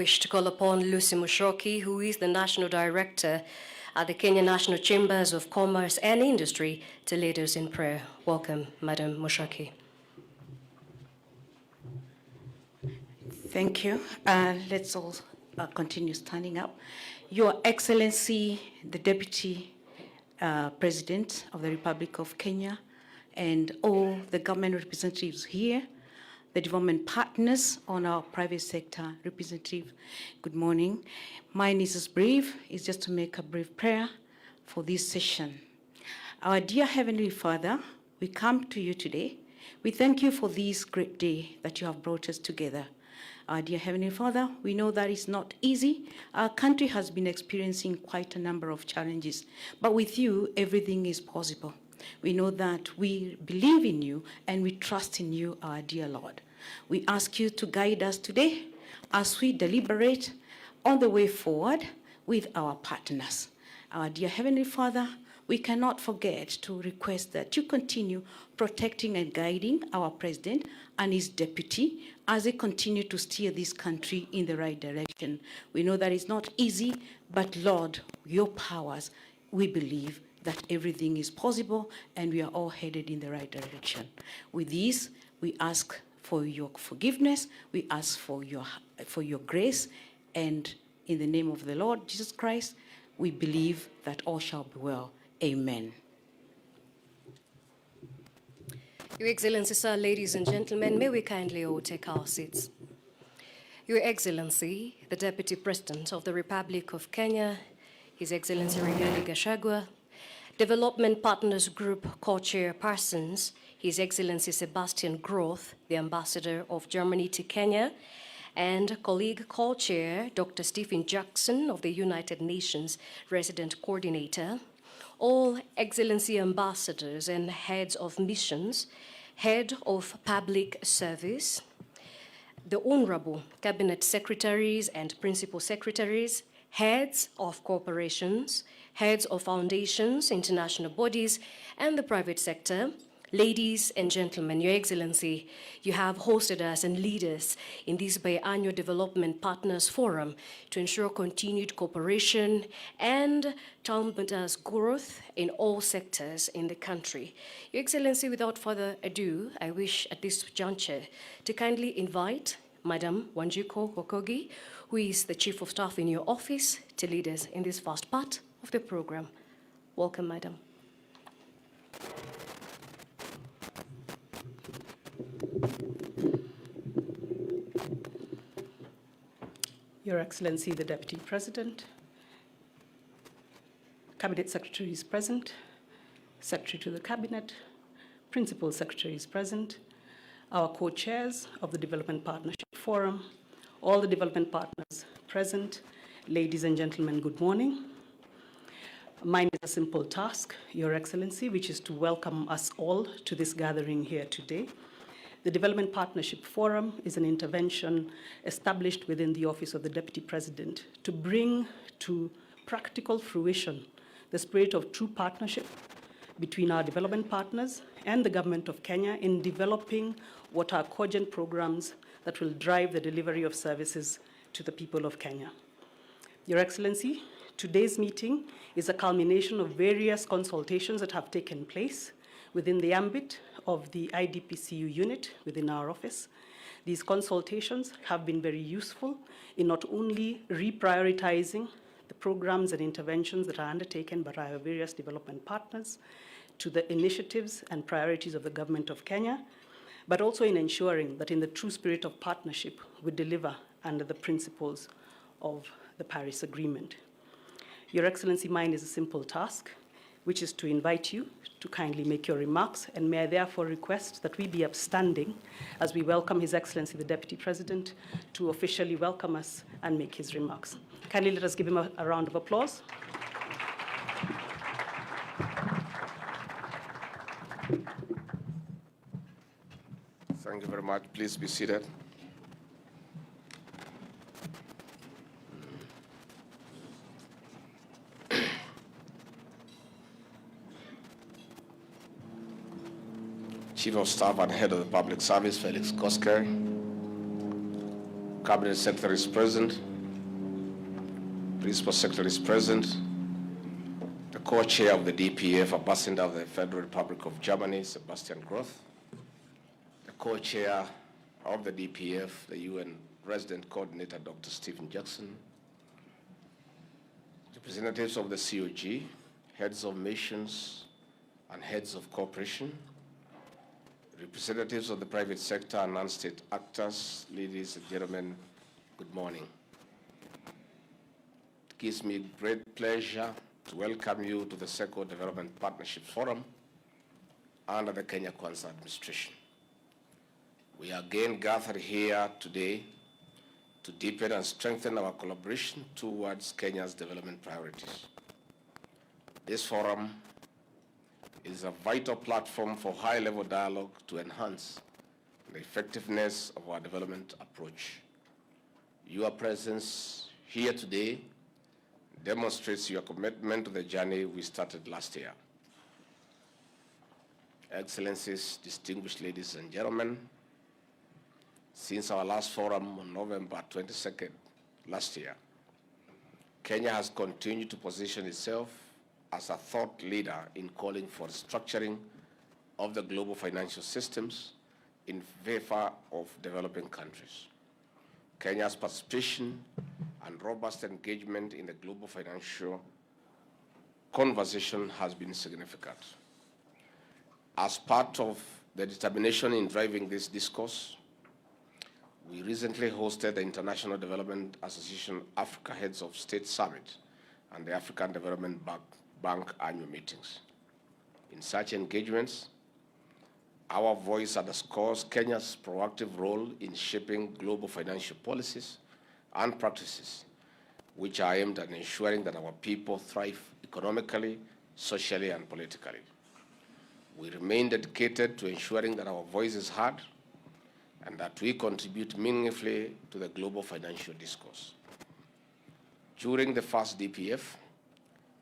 wish to call upon Lucy Mushoki, who is the National Director at the Kenya National Chambers of Commerce and Industry, to lead us in prayer. Welcome, Madam Mushoki. Thank you. Let's all continue standing up. Your Excellency, the Deputy President of the Republic of Kenya, and all the government representatives here, the development partners on our private sector representative, good morning. Mine is as brief, is just to make a brief prayer for this session. Our dear Heavenly Father, we come to you today. We thank you for this great day that you have brought us together. Our dear Heavenly Father, we know that it's not easy. Our country has been experiencing quite a number of challenges, but with you, everything is possible. We know that we believe in you and we trust in you, our dear Lord. We ask you to guide us today as we deliberate on the way forward with our partners. Our dear Heavenly Father, we cannot forget to request that you continue protecting and guiding our President and his deputy as they continue to steer this country in the right direction. We know that it's not easy, but Lord, your powers, we believe that everything is possible and we are all headed in the right direction. With this, we ask for your forgiveness, we ask for your grace, and in the name of the Lord Jesus Christ, we believe that all shall be well. Amen. Your Excellency, sir, ladies and gentlemen, may we kindly all take our seats. Your Excellency, the Deputy President of the Republic of Kenya, His Excellency Rigathi Gachagua, Development Partners Group co-chairpersons, His Excellency Sebastian Groth, the Ambassador of Germany to Kenya, and colleague co-chair Dr. Stephen Jackson of the United Nations Resident Coordinator, all Excellency Ambassadors and heads of missions, head of public service, the Honorable Cabinet Secretaries and Principal Secretaries, heads of corporations, heads of foundations, international bodies, and the private sector. Ladies and gentlemen, Your Excellency, you have hosted us and lead us in this biannual Development Partners Forum to ensure continued cooperation and tremendous growth in all sectors in the country. Your Excellency, without further ado, I wish at this juncture to kindly invite Madam Wanjiku Wakogi, who is the Chief of Staff in your office, to lead us in this first part of the program. Welcome, Madam. Your Excellency, the Deputy President, Cabinet Secretary is present, Secretary to the Cabinet, Principal Secretary is present, our co-chairs of the Development Partnership Forum, all the development partners present, ladies and gentlemen, good morning. Mine is a simple task, Your Excellency, which is to welcome us all to this gathering here today. The Development Partnership Forum is an intervention established within the Office of the Deputy President to bring to practical fruition the spirit of true partnership between our development partners and the Government of Kenya in developing what are cogent programs that will drive the delivery of services to the people of Kenya. Your Excellency, today's meeting is a culmination of various consultations that have taken place within the ambit of the IDPCU unit within our office. These consultations have been very useful in not only reprioritizing the programs and interventions that are undertaken by our various development partners to the initiatives and priorities of the Government of Kenya, but also in ensuring that in the true spirit of partnership, we deliver under the principles of the Paris Agreement. Your Excellency, mine is a simple task, which is to invite you to kindly make your remarks, and may I therefore request that we be upstanding as we welcome His Excellency the Deputy President to officially welcome us and make his remarks. Kindly let us give him a round of applause. Thank you very much. Please be seated. Chief of Staff and Head of the Public Service, Felix Kosker. Cabinet Secretary is present. Principal Secretary is present. The co-chair of the DPF, Ambassador of the Federal Republic of Germany, Sebastian Groth. The co-chair of the DPF, the UN Resident Coordinator, Dr. Stephen Jackson. Representatives of the COG, heads of missions and heads of cooperation, representatives of the private sector and non-state actors, ladies and gentlemen, good morning. It gives me great pleasure to welcome you to the Sector Development Partnership Forum under the Kenya Kwanza administration. We are again gathered here today to deepen and strengthen our collaboration towards Kenya's development priorities. This forum is a vital platform for high-level dialogue to enhance the effectiveness of our development approach. Your presence here today demonstrates your commitment to the journey we started last year. Excellencies, distinguished ladies and gentlemen, since our last forum on November 22nd last year, Kenya has continued to position itself as a thought leader in calling for structuring of the global financial systems in favor of developing countries. Kenya's participation and robust engagement in the global financial conversation has been significant. As part of the determination in driving this discourse, we recently hosted the International Development Association Africa Heads of State Summit and the African Development Bank annual meetings. In such engagements, our voice underscores Kenya's proactive role in shaping global financial policies and practices, which are aimed at ensuring that our people thrive economically, socially, and politically. We remain dedicated to ensuring that our voice is heard and that we contribute meaningfully to the global financial discourse. During the first DPF,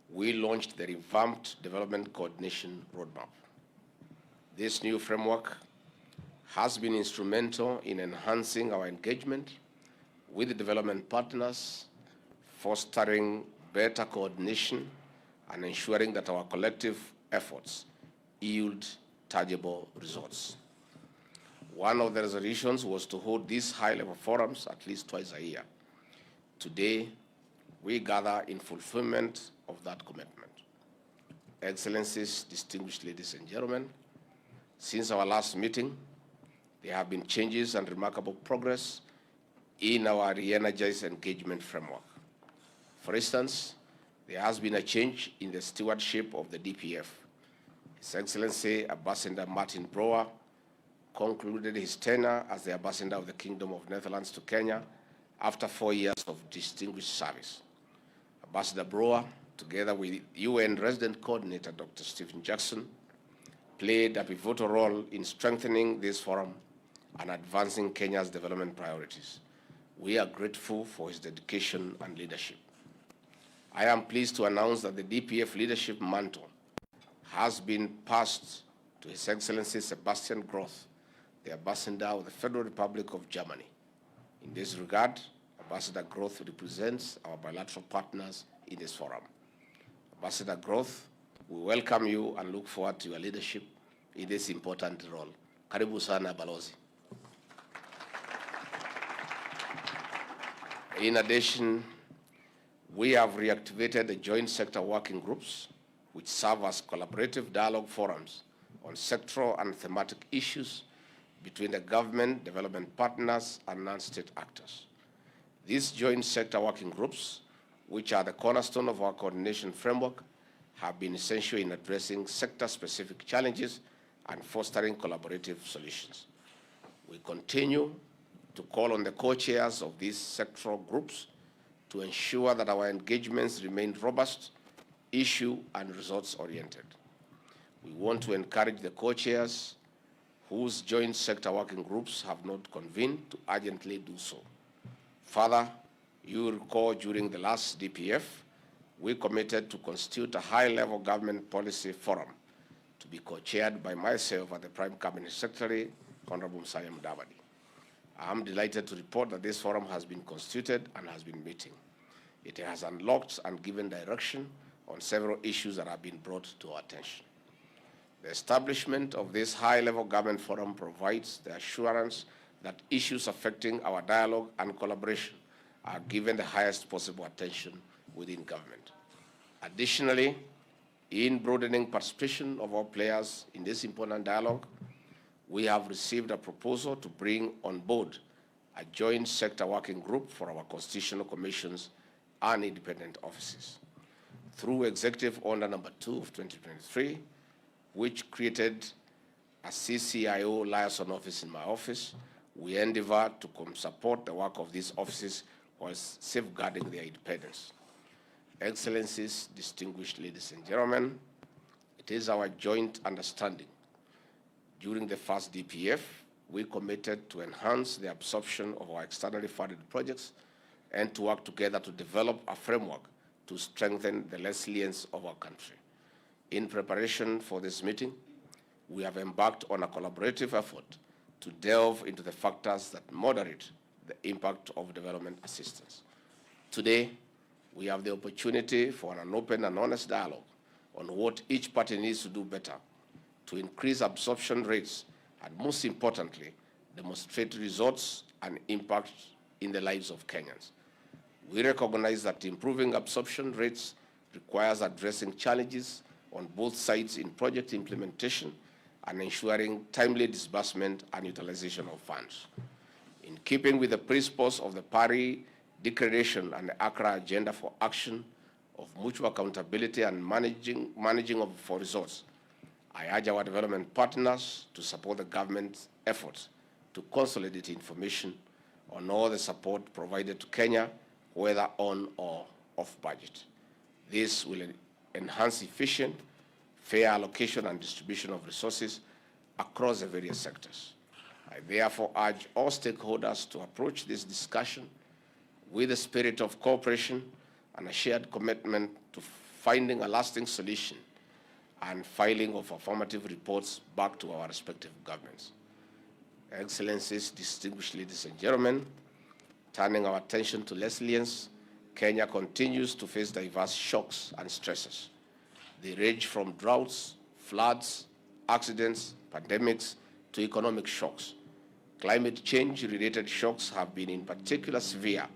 we launched the revamped Development Coordination Roadmap. This new framework has been instrumental in enhancing our engagement with the development partners, fostering better coordination, and ensuring that our collective efforts yield tangible results. One of the resolutions was to hold these high-level forums at least twice a year. Today, we gather in fulfillment of that commitment. Excellencies, distinguished ladies and gentlemen, since our last meeting, there have been changes and remarkable progress in our re-energized engagement framework. For instance, there has been a change in the stewardship of the DPF. His Excellency Ambassador Martin Broer concluded his tenure as the Ambassador of the Kingdom of Netherlands to Kenya after 4 years of distinguished service. Ambassador Broer, together with UN Resident Coordinator Dr. Stephen Jackson, played a pivotal role in strengthening this forum and advancing Kenya's development priorities. We are grateful for his dedication and leadership. I am pleased to announce that the DPF leadership mantle has been passed to His Excellency Sebastian Groth, the Ambassador of the Federal Republic of Germany. In this regard, Ambassador Groth represents our bilateral partners in this forum. Ambassador Groth, we welcome you and look forward to your leadership in this important role. Karibu sana Balozi. In addition, we have reactivated the joint sector working groups, which serve as collaborative dialogue forums on sectoral and thematic issues between the government, development partners, and non-state actors. These joint sector working groups, which are the cornerstone of our coordination framework, have been essential in addressing sector-specific challenges and fostering collaborative solutions. We continue to call on the co-chairs of these sectoral groups to ensure that our engagements remain robust, issue and results-oriented. We want to encourage the co-chairs whose joint sector working groups have not convened to urgently do so. Further, you will recall during the last DPF, we committed to constitute a high-level government policy forum to be co-chaired by myself and the Prime Cabinet Secretary, Honorable Musalia Mudavadi. I am delighted to report that this forum has been constituted and has been meeting. It has unlocked and given direction on several issues that have been brought to our attention. The establishment of this high-level government forum provides the assurance that issues affecting our dialogue and collaboration are given the highest possible attention within government. Additionally, in broadening participation of all players in this important dialogue, we have received a proposal to bring on board a joint sector working group for our constitutional commissions and independent offices. Through Executive Order Number 2 of 2023, which created a CCIO liaison office in my office, we endeavor to support the work of these offices while safeguarding their independence. Excellencies, distinguished ladies and gentlemen, it is our joint understanding. During the first DPF, we committed to enhance the absorption of our externally funded projects and to work together to develop a framework to strengthen the resilience of our country. In preparation for this meeting, we have embarked on a collaborative effort to delve into the factors that moderate the impact of development assistance. Today, we have the opportunity for an open and honest dialogue on what each party needs to do better to increase absorption rates and, most importantly, demonstrate results and impact in the lives of Kenyans. We recognize that improving absorption rates requires addressing challenges on both sides in project implementation and ensuring timely disbursement and utilization of funds. In keeping with the principles of the Paris Declaration and the Accra Agenda for Action of Mutual Accountability and Managing for Results, I urge our development partners to support the government's efforts to consolidate information on all the support provided to Kenya, whether on or off budget. This will enhance efficient, fair allocation and distribution of resources across the various sectors. I therefore urge all stakeholders to approach this discussion with a spirit of cooperation and a shared commitment to finding a lasting solution and filing of affirmative reports back to our respective governments. Excellencies, distinguished ladies and gentlemen, turning our attention to resilience, Kenya continues to face diverse shocks and stresses. They range from droughts, floods, accidents, pandemics, to economic shocks. Climate change-related shocks have been in particular severe,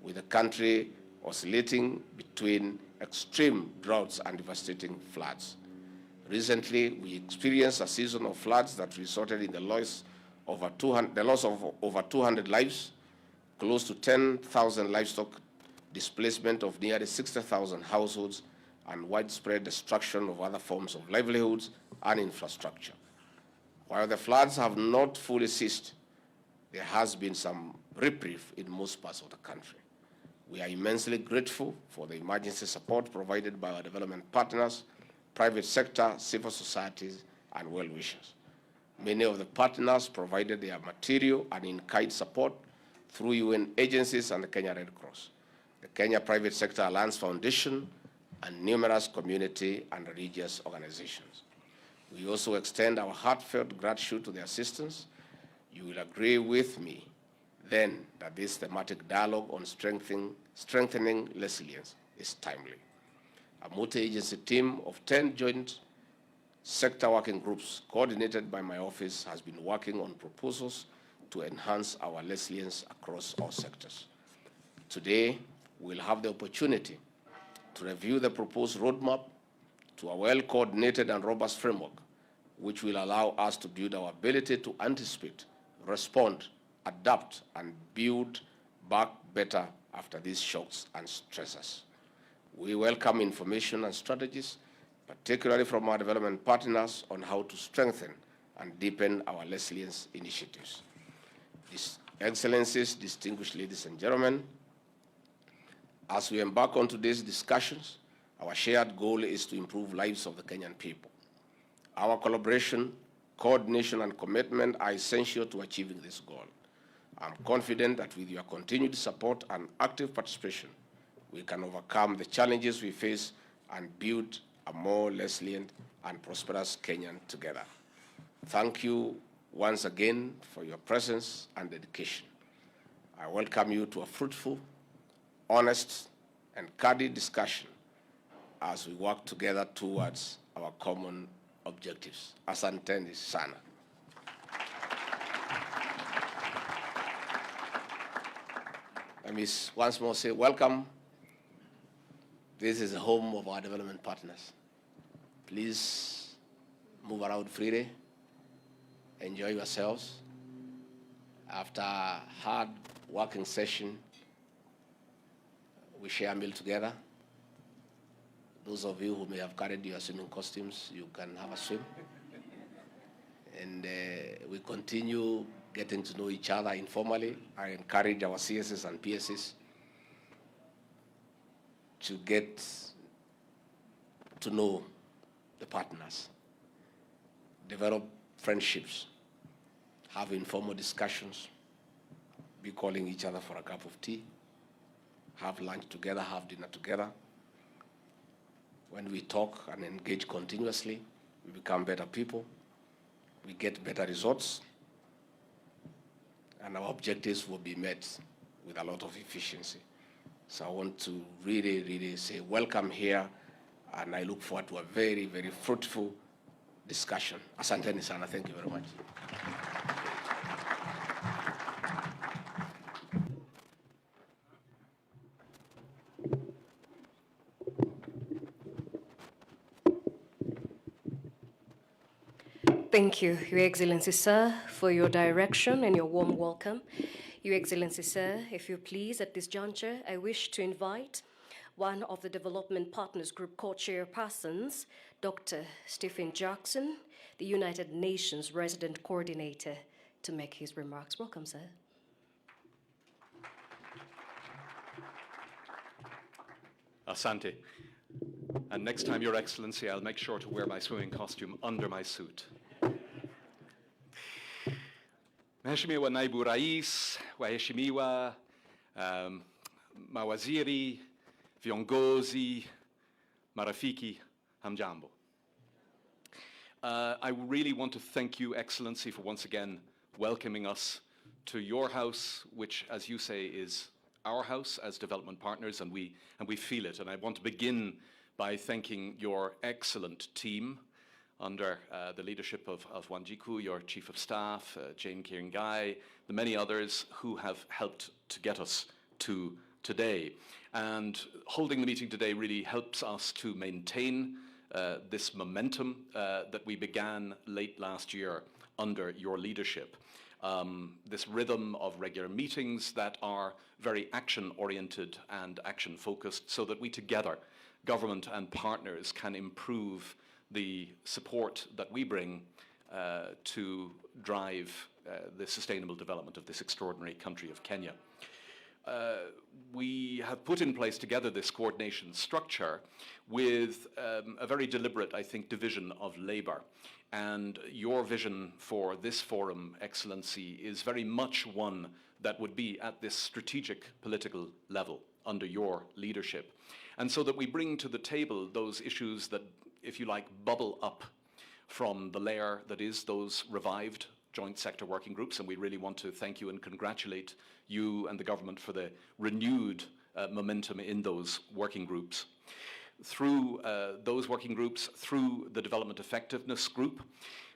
with the country oscillating between extreme droughts and devastating floods. Recently, we experienced a season of floods that resulted in the loss of over 200 lives, close to 10,000 livestock, displacement of nearly 60,000 households, and widespread destruction of other forms of livelihoods and infrastructure. While the floods have not fully ceased, there has been some reprieve in most parts of the country. We are immensely grateful for the emergency support provided by our development partners, private sector, civil societies, and well-wishers. Many of the partners provided their material and in-kind support through UN agencies and the Kenya Red Cross, the Kenya Private Sector Alliance Foundation, and numerous community and religious organizations. We also extend our heartfelt gratitude to the assistance. You will agree with me then that this thematic dialogue on strengthening resilience is timely. A multi-agency team of 10 joint sector working groups coordinated by my office has been working on proposals to enhance our resilience across all sectors. Today, we'll have the opportunity to review the proposed roadmap to a well-coordinated and robust framework, which will allow us to build our ability to anticipate, respond, adapt, and build back better after these shocks and stresses. We welcome information and strategies, particularly from our development partners, on how to strengthen and deepen our resilience initiatives. Excellencies, distinguished ladies and gentlemen, as we embark on today's discussions, our shared goal is to improve lives of the Kenyan people. Our collaboration, coordination, and commitment are essential to achieving this goal. I'm confident that with your continued support and active participation, we can overcome the challenges we face and build a more resilient and prosperous Kenyan together. Thank you once again for your presence and dedication. I welcome you to a fruitful, honest, and candid discussion as we work together towards our common objectives. Asanteni sana. Let me once more say welcome. This is the home of our development partners. Please move around freely, enjoy yourselves. After a hard working session, we share a meal together. Those of you who may have carried your swimming costumes, you can have a swim. And we continue getting to know each other informally. I encourage our CSs and PSs to get to know the partners, develop friendships, have informal discussions, be calling each other for a cup of tea, have lunch together, have dinner together. When we talk and engage continuously, we become better people, we get better results, and our objectives will be met with a lot of efficiency. So I want to really, really say welcome here, and I look forward to a very, very fruitful discussion. Asanteni sana, thank you very much. Thank you, Your Excellency, sir, for your direction and your warm welcome. Your Excellency, sir, if you please, at this juncture, I wish to invite one of the Development Partners Group co-chairpersons, Dr. Stephen Jackson, the United Nations Resident Coordinator, to make his remarks. Welcome, sir. Asante. And next time, Your Excellency, I'll make sure to wear my swimming costume under my suit. Mheshimiwa Naibu Rais, waheshimiwa, mawaziri, viongozi, marafiki, hamjambo. I really want to thank you, Excellency, for once again welcoming us to your house, which, as you say, is our house as development partners, and we feel it. And I want to begin by thanking your excellent team under the leadership of Wanjiku, your Chief of Staff, Jane Kiringai, the many others who have helped to get us to today. And holding the meeting today really helps us to maintain this momentum that we began late last year under your leadership. This rhythm of regular meetings that are very action-oriented and action-focused, so that we together, government and partners, can improve the support that we bring to drive the sustainable development of this extraordinary country of Kenya. We have put in place together this coordination structure with a very deliberate, I think, division of labor. And your vision for this forum, Excellency, is very much one that would be at this strategic political level under your leadership. And so that we bring to the table those issues that, if you like, bubble up from the layer that is those revived joint sector working groups. And we really want to thank you and congratulate you and the government for the renewed momentum in those working groups. Through those working groups, through the Development Effectiveness Group,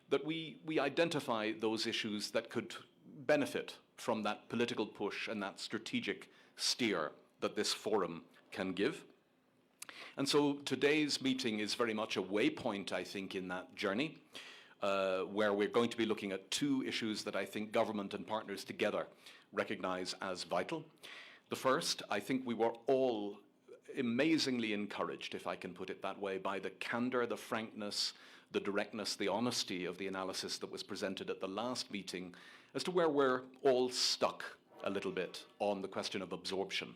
that we identify those issues that could benefit from that political push and that strategic steer that this forum can give. And so today's meeting is very much a waypoint, I think, in that journey, where we're going to be looking at two issues that I think government and partners together recognize as vital. The first, I think we were all amazingly encouraged, if I can put it that way, by the candor, the frankness, the directness, the honesty of the analysis that was presented at the last meeting as to where we're all stuck a little bit on the question of absorption,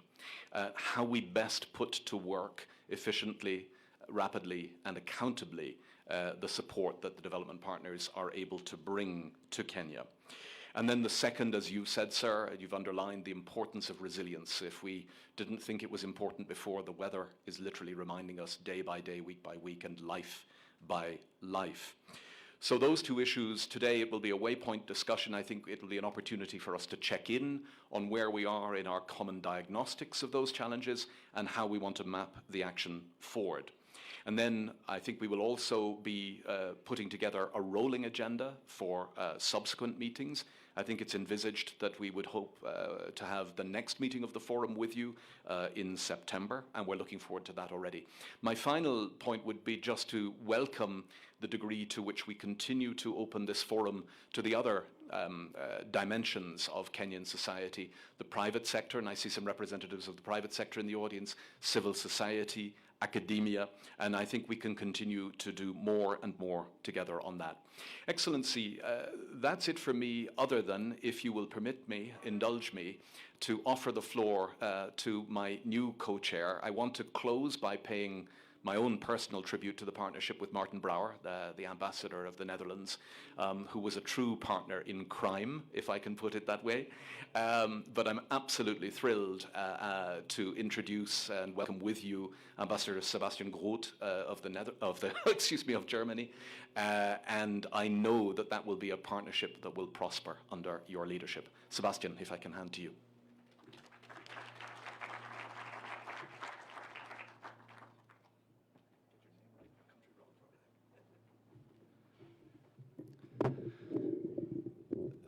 how we best put to work efficiently, rapidly, and accountably the support that the development partners are able to bring to Kenya. And then the second, as you said, sir, you've underlined the importance of resilience. If we didn't think it was important before, the weather is literally reminding us day by day, week by week, and life by life. So those two issues, today it will be a waypoint discussion. I think it will be an opportunity for us to check in on where we are in our common diagnostics of those challenges and how we want to map the action forward. And then I think we will also be putting together a rolling agenda for subsequent meetings. I think it's envisaged that we would hope to have the next meeting of the forum with you in September, and we're looking forward to that already. My final point would be just to welcome the degree to which we continue to open this forum to the other dimensions of Kenyan society, the private sector, and I see some representatives of the private sector in the audience, civil society, academia, and I think we can continue to do more and more together on that. Excellency, that's it for me, other than, if you will permit me, indulge me, to offer the floor to my new co-chair. I want to close by paying my own personal tribute to the partnership with Martin Brouwer, the ambassador of the Netherlands, who was a true partner in crime, if I can put it that way. But I'm absolutely thrilled to introduce and welcome with you Ambassador Sebastian Groth of Germany, and I know that that will be a partnership that will prosper under your leadership. Sebastian, if I can hand to you.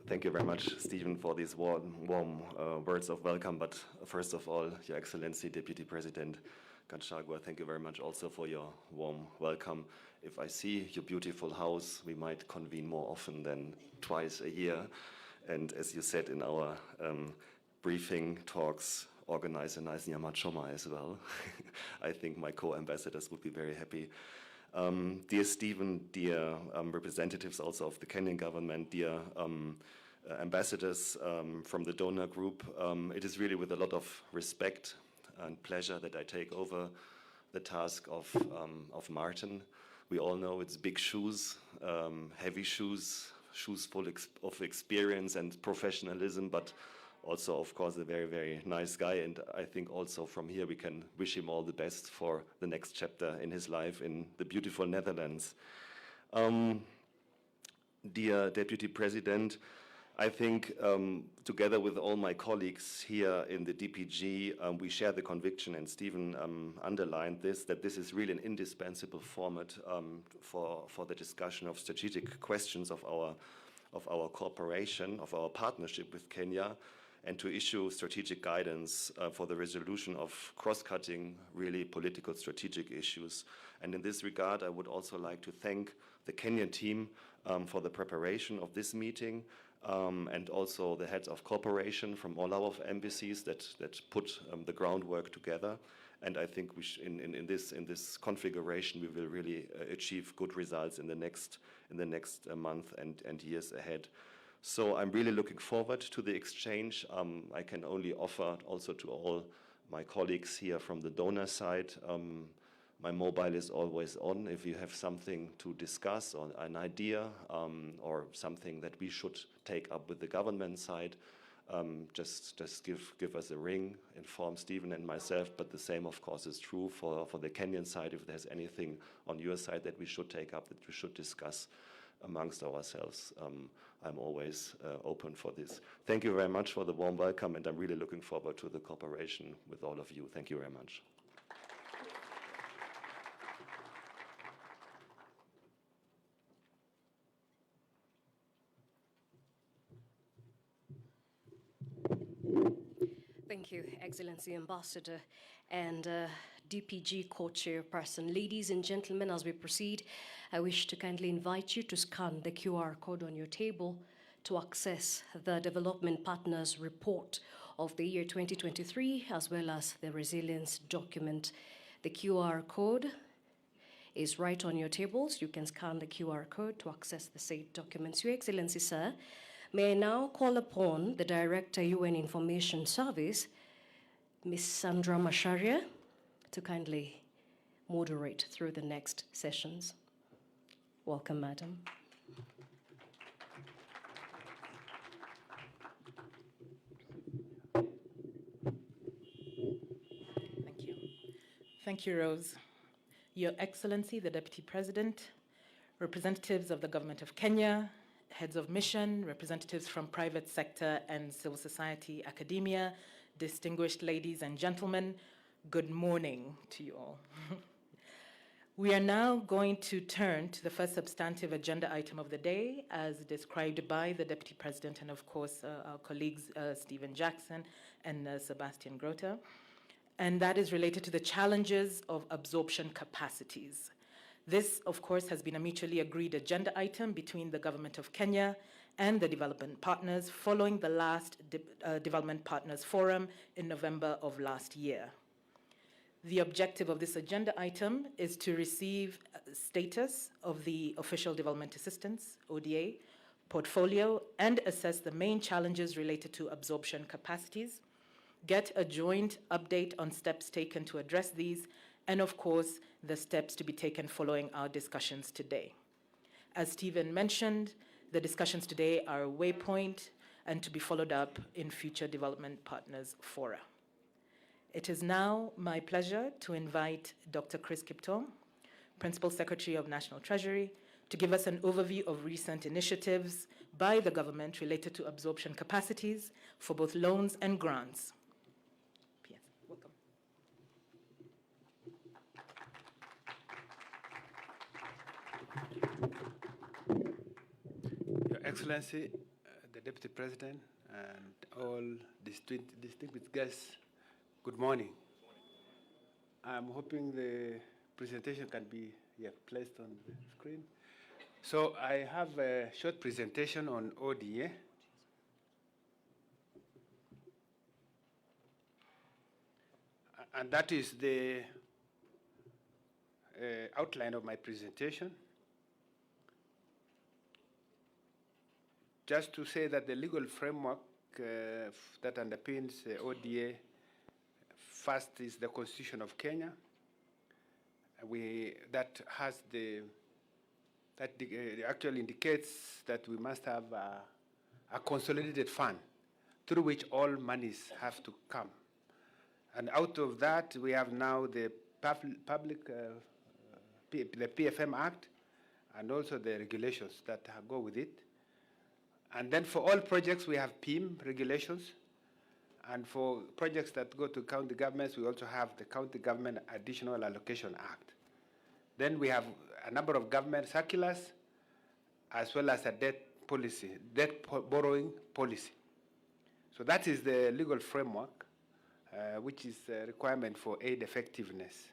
Thank you very much, Stephen, for these warm words of welcome. But first of all, Your Excellency, Deputy President Gachagua, thank you very much also for your warm welcome. If I see your beautiful house, we might convene more often than twice a year. And as you said in our briefing talks, organize a nice Nyamachoma as well. I think my co-ambassadors would be very happy. Dear Stephen, dear representatives also of the Kenyan government, dear ambassadors from the donor group, it is really with a lot of respect and pleasure that I take over the task of Martin. We all know it's big shoes, heavy shoes full of experience and professionalism, but also, of course, a very, very nice guy. And I think also from here we can wish him all the best for the next chapter in his life in the beautiful Netherlands. Dear Deputy President, I think together with all my colleagues here in the DPG, we share the conviction, and Stephen underlined this, that this is really an indispensable format for the discussion of strategic questions of our cooperation, of our partnership with Kenya, and to issue strategic guidance for the resolution of cross-cutting, really political strategic issues. And in this regard, I would also like to thank the Kenyan team for the preparation of this meeting, and also the heads of cooperation from all our embassies that put the groundwork together. And I think in this configuration, we will really achieve good results in the next month and years ahead. So I'm really looking forward to the exchange. I can only offer also to all my colleagues here from the donor side, my mobile is always on. If you have something to discuss or an idea or something that we should take up with the government side, just give us a ring, inform Stephen and myself, but the same, of course, is true for the Kenyan side. If there's anything on your side that we should take up, that we should discuss amongst ourselves, I'm always open for this. Thank you very much for the warm welcome, and I'm really looking forward to the cooperation with all of you. Thank you very much. Thank you, Excellency Ambassador and DPG co-chairperson. Ladies and gentlemen, as we proceed, I wish to kindly invite you to scan the QR code on your table to access the Development Partners Report of the year 2023, as well as the resilience document. The QR code is right on your tables. You can scan the QR code to access the said documents. Your Excellency, sir, may I now call upon the Director, UN Information Service, Ms. Sandra Macharia, to kindly moderate through the next sessions. Welcome, Madam. Thank you. Thank you, Rose. Your Excellency, the Deputy President, representatives of the Government of Kenya, heads of mission, representatives from private sector and civil society, academia, distinguished ladies and gentlemen, good morning to you all. We are now going to turn to the first substantive agenda item of the day, as described by the Deputy President and, of course, our colleagues Stephen Jackson and Sebastian Grota, and that is related to the challenges of absorption capacities. This, of course, has been a mutually agreed agenda item between the Government of Kenya and the development partners following the last Development Partners Forum in November of last year. The objective of this agenda item is to receive status of the Official Development Assistance, ODA, portfolio and assess the main challenges related to absorption capacities, get a joint update on steps taken to address these, and of course, the steps to be taken following our discussions today. As Stephen mentioned, the discussions today are a waypoint and to be followed up in future development partners fora. It is now my pleasure to invite Dr. Chris Kiptoo, Principal Secretary of National Treasury, to give us an overview of recent initiatives by the government related to absorption capacities for both loans and grants. P.S. Welcome. Your Excellency, the Deputy President, and all distinguished guests, good morning. I'm hoping the presentation can be placed on the screen. So I have a short presentation on ODA. And that is the outline of my presentation. Just to say that the legal framework that underpins ODA, first is the Constitution of Kenya. That actually indicates that we must have a consolidated fund through which all monies have to come. And out of that, we have now the the PFM Act and also the regulations that go with it. And then for all projects, we have PIM regulations. And for projects that go to county governments, we also have the County Government Additional Allocation Act. Then we have a number of government circulars, as well as a debt borrowing policy. So that is the legal framework, which is a requirement for aid effectiveness.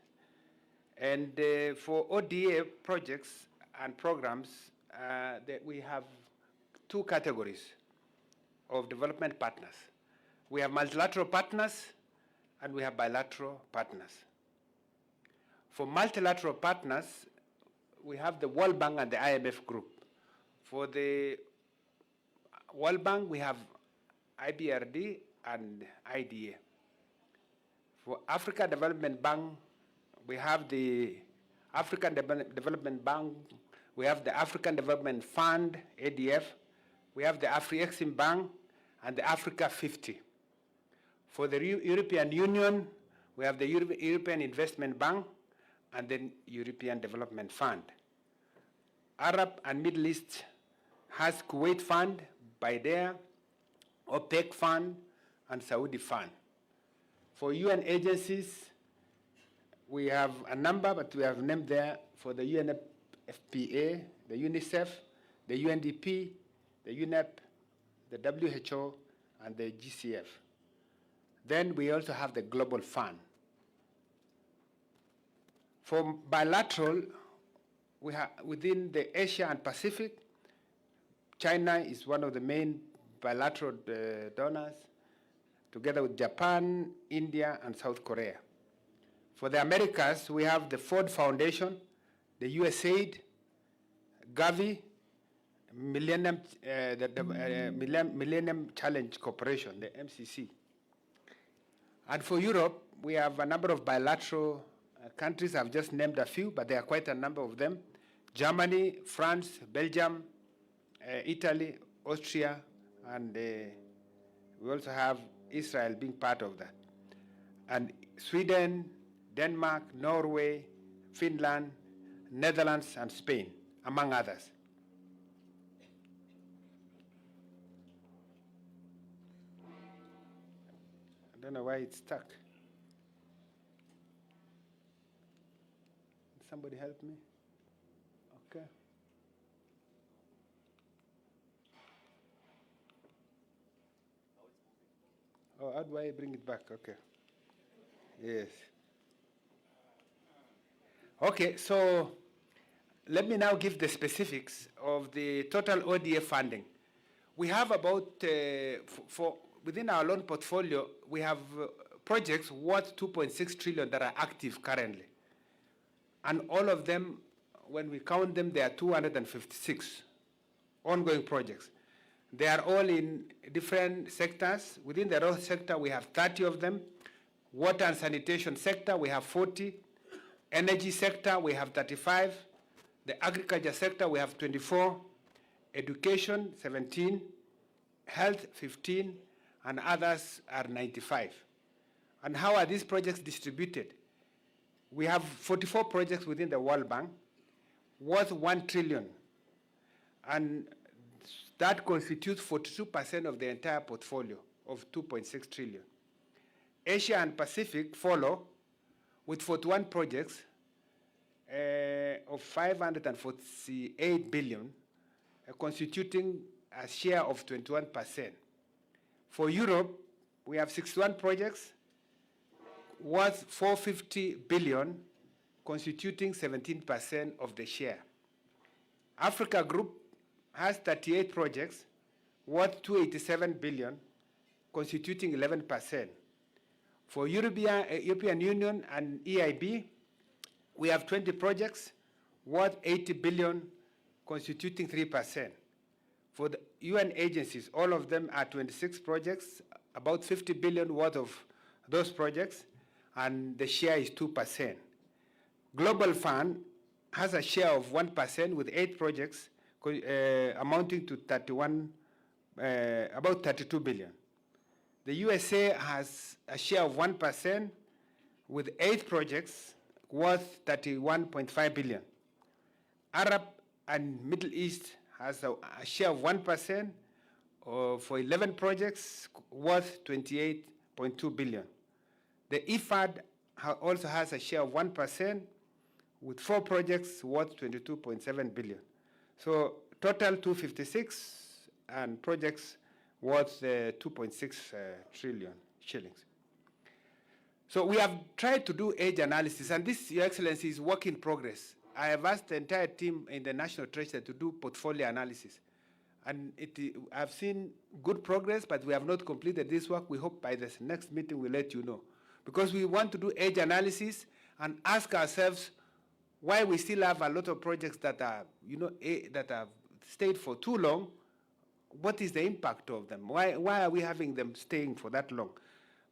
And for ODA projects and programs, we have two categories of development partners. We have multilateral partners and we have bilateral partners. For multilateral partners, we have the World Bank and the IMF group. For the World Bank, we have IBRD and IDA. For Africa Development Bank, we have the African Development Bank, we have the African Development Fund, ADF, we have the Afri-Exim Bank, and the Africa 50. For the European Union, we have the European Investment Bank and the European Development Fund. Arab and Middle East has Kuwait Fund, BIDEA, OPEC Fund, and Saudi Fund. For UN agencies, we have a number, but we have named there for the UNFPA, the UNICEF, the UNDP, the UNEP, the WHO, and the GCF. Then we also have the Global Fund. For bilateral, we have within the Asia and Pacific, China is one of the main bilateral donors, together with Japan, India, and South Korea. For the Americas, we have the Ford Foundation, the USAID, Gavi, Millennium Challenge Corporation, the MCC. And for Europe, we have a number of bilateral countries. I've just named a few, but there are quite a number of them. Germany, France, Belgium, Italy, Austria, and we also have Israel being part of that. And Sweden, Denmark, Norway, Finland, Netherlands, and Spain among others. I don't know why it's stuck. Somebody help me? Okay. Oh, how do I bring it back? Okay. Yes. Okay, so let me now give the specifics of the total ODA funding. We have about, within our loan portfolio, we have projects worth 2.6 trillion that are active currently. And all of them, when we count them, there are 256 ongoing projects. They are all in different sectors. Within the road sector, we have 30 of them. Water and sanitation sector, we have 40. Energy sector, we have 35. The agriculture sector, we have 24. Education, 17. Health, 15. And others are 95. And how are these projects distributed? We have 44 projects within the World Bank worth 1 trillion. And that constitutes 42% of the entire portfolio of 2.6 trillion. Asia and Pacific follow with 41 projects of 548 billion, constituting a share of 21%. For Europe, we have 61 projects worth 450 billion, constituting 17% of the share. Africa Group has 38 projects worth 287 billion, constituting 11%. For European Union and EIB, we have 20 projects worth 80 billion, constituting 3%. For the UN agencies, all of them are 26 projects, about 50 billion worth of those projects, and the share is 2%. Global Fund has a share of 1% with 8 projects amounting to about 32 billion. The USA has a share of 1% with 8 projects worth 31.5 billion. Arab and Middle East has a share of 1% for 11 projects worth 28.2 billion. The IFAD also has a share of 1% with 4 projects worth 22.7 billion. So total 256 and projects worth 2.6 trillion shillings. So we have tried to do age analysis, and this, Your Excellency, is work in progress. I have asked the entire team in the National Treasury to do portfolio analysis. And I've seen good progress, but we have not completed this work. We hope by this next meeting we'll let you know. Because we want to do age analysis and ask ourselves why we still have a lot of projects that are, that have stayed for too long. What is the impact of them? Why are we having them staying for that long?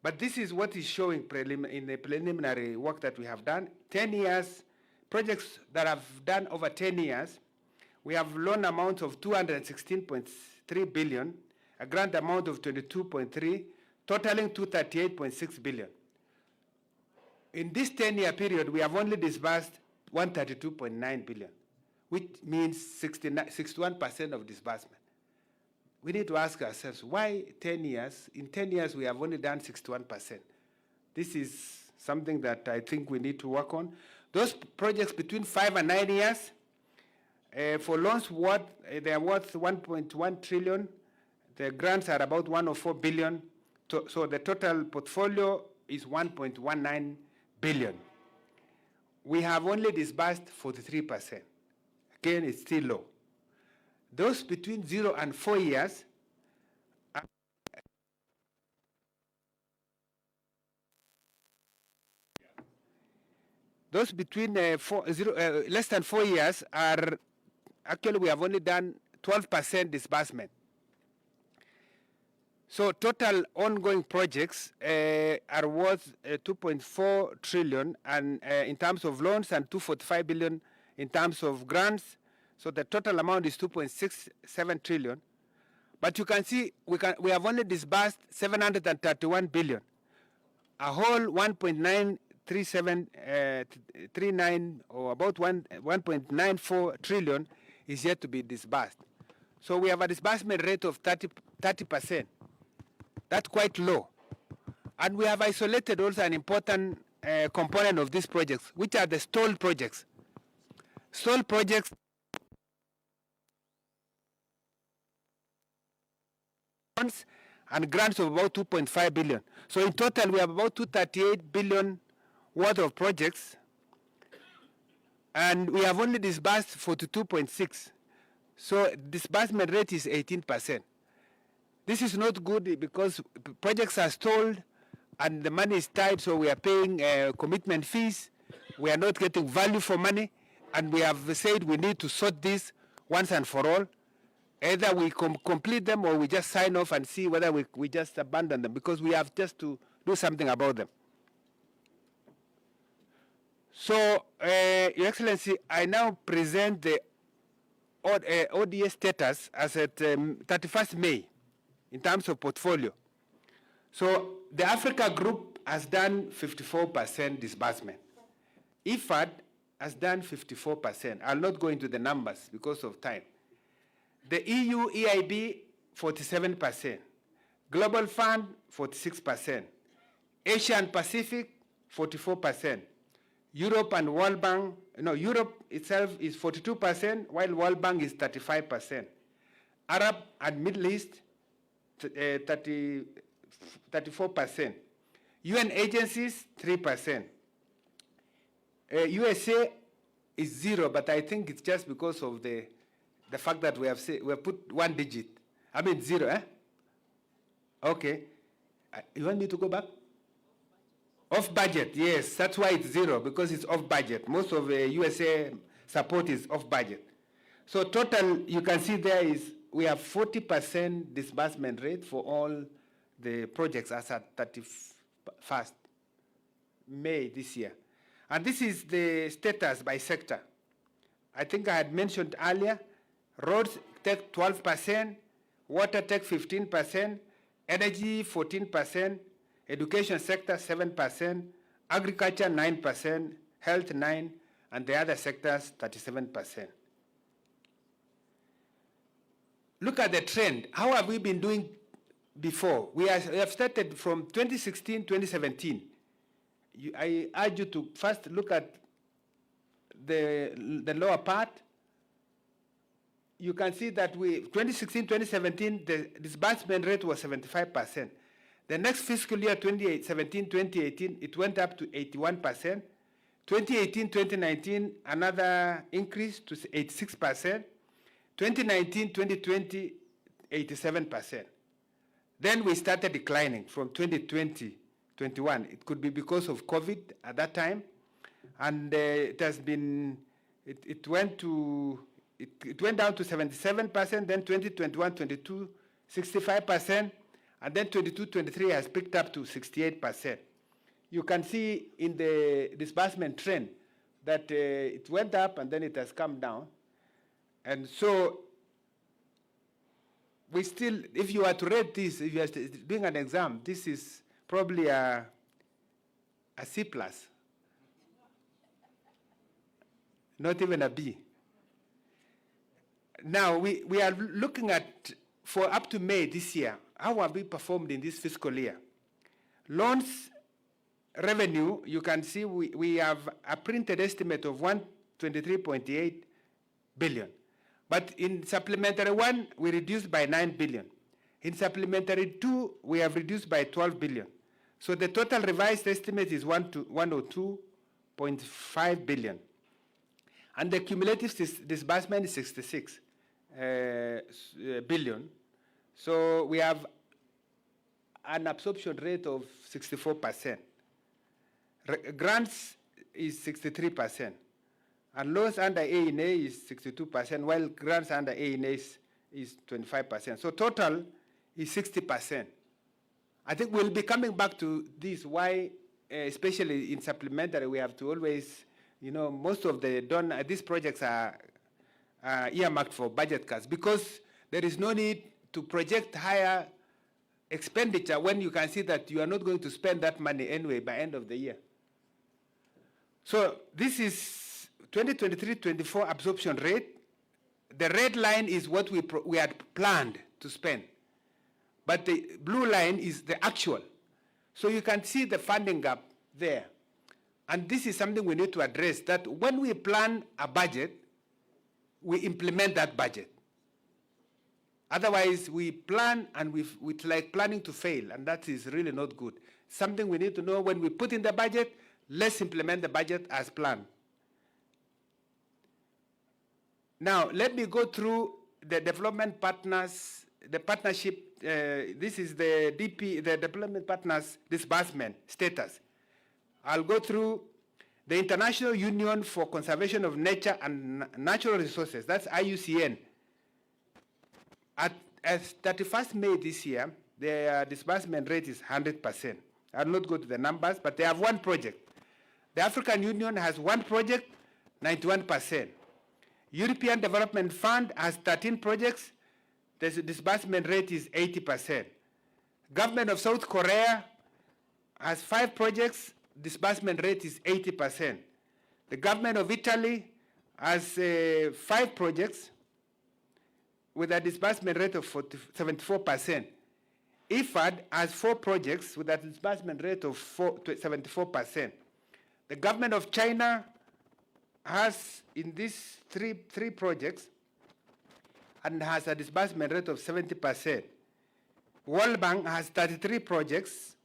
But this is what is showing in the preliminary work that we have done. 10 years, projects that have done over 10 years, we have loan amounts of 216.3 billion, a grant amount of 22.3, totaling 238.6 billion. In this 10-year period, we have only disbursed 132.9 billion, which means 61% of disbursement. We need to ask ourselves, why 10 years? In 10 years, we have only done 61%. This is something that I think we need to work on. Those projects between 5 and 9 years, for loans, they are worth 1.1 trillion. The grants are about 104 billion. So the total portfolio is 1.19 billion. We have only disbursed 43%. Again, it's still low. Those between 0 and 4 years are those between less than 4 years are actually we have only done 12% disbursement. So total ongoing projects are worth 2.4 trillion and in terms of loans and 245 billion in terms of grants. So the total amount is 2.67 trillion. But you can see we have only disbursed 731 billion. A whole 1.9 1.39 or about 1.94 trillion is yet to be disbursed. So we have a disbursement rate of 30%. That's quite low. And we have isolated also an important component of these projects, which are the stalled projects. Stalled projects and grants of about 2.5 billion. So in total, we have about 238 billion worth of projects, and we have only disbursed 42.6. So disbursement rate is 18%. This is not good because projects are stalled and the money is tight, so we are paying commitment fees. We are not getting value for money, and we have said we need to sort this once and for all. Either we complete them or we just sign off and see whether we just abandon them, because we have just to do something about them. So, Your Excellency, I now present the ODA status as at 31st May in terms of portfolio. So the Africa Group has done 54% disbursement. IFAD has done 54%. I'll not go into the numbers because of time. The EU EIB, 47%. Global Fund, 46%. Asia and Pacific, 44%. Europe and World Bank, Europe itself is 42%, while World Bank is 35%. Arab and Middle East, 34%. UN agencies, 3%. USA is 0, but I think it's just because of the fact that we have put one digit. I mean 0, eh? Okay. You want me to go back? Off budget, yes. That's why it's 0, because it's off budget. Most of the USA support is off budget. So total, you can see there is, we have 40% disbursement rate for all the projects as at 31st May this year. And this is the status by sector. I think I had mentioned earlier, roads take 12%, water take 15%, energy 14%, education sector 7%, agriculture 9%, health 9%, and the other sectors 37%. Look at the trend. How have we been doing before? We have started from 2016, 2017. I urge you to first look at the lower part. You can see that 2016, 2017, the disbursement rate was 75%. The next fiscal year, 2017, 2018, it went up to 81%. 2018, 2019, another increase to 86%. 2019, 2020, 87%. Then we started declining from 2020, 21. It could be because of COVID at that time. And it has been, it went down to 77%, then 2021, 22, 65%, and then 22, 23 has picked up to 68%. You can see in the disbursement trend that it went up and then it has come down. And so we still, if you are to rate this, if you are doing an exam, this is probably a C+, not even a B. Now, we are looking at, for up to May this year, how have we performed in this fiscal year? Loans revenue, you can see we have a printed estimate of 123.8 billion. But in supplementary 1, we reduced by 9 billion. In supplementary 2, we have reduced by 12 billion. So the total revised estimate is 102.5 billion. And the cumulative disbursement is 66 billion. So we have an absorption rate of 64%. Grants is 63%. And loans under A&A is 62%, while grants under A&A is 25%. So total is 60%. I think we'll be coming back to this, why, especially in supplementary, we have to always, most of these projects are earmarked for budget cuts, because there is no need to project higher expenditure when you can see that you are not going to spend that money anyway by end of the year. So this is 2023-24 absorption rate. The red line is what we had planned to spend. But the blue line is the actual. So you can see the funding gap there. And this is something we need to address, that when we plan a budget, we implement that budget. Otherwise, we plan and it's like planning to fail, and that is really not good. Something we need to know when we put in the budget, let's implement the budget as planned. Now, let me go through the development partners, the partnership. This is the development partners disbursement status. I'll go through the International Union for Conservation of Nature and Natural Resources, that's IUCN. As 31st May this year, their disbursement rate is 100%. I'll not go to the numbers, but they have one project. The African Union has one project, 91%. European Development Fund has 13 projects. The disbursement rate is 80%. Government of South Korea has 5 projects. Disbursement rate is 80%. The government of Italy has 5 projects with a disbursement rate of 74%. IFAD has 4 projects with a disbursement rate of 74%. The government of China has in these three projects and has a disbursement rate of 70%. World Bank has 33 projects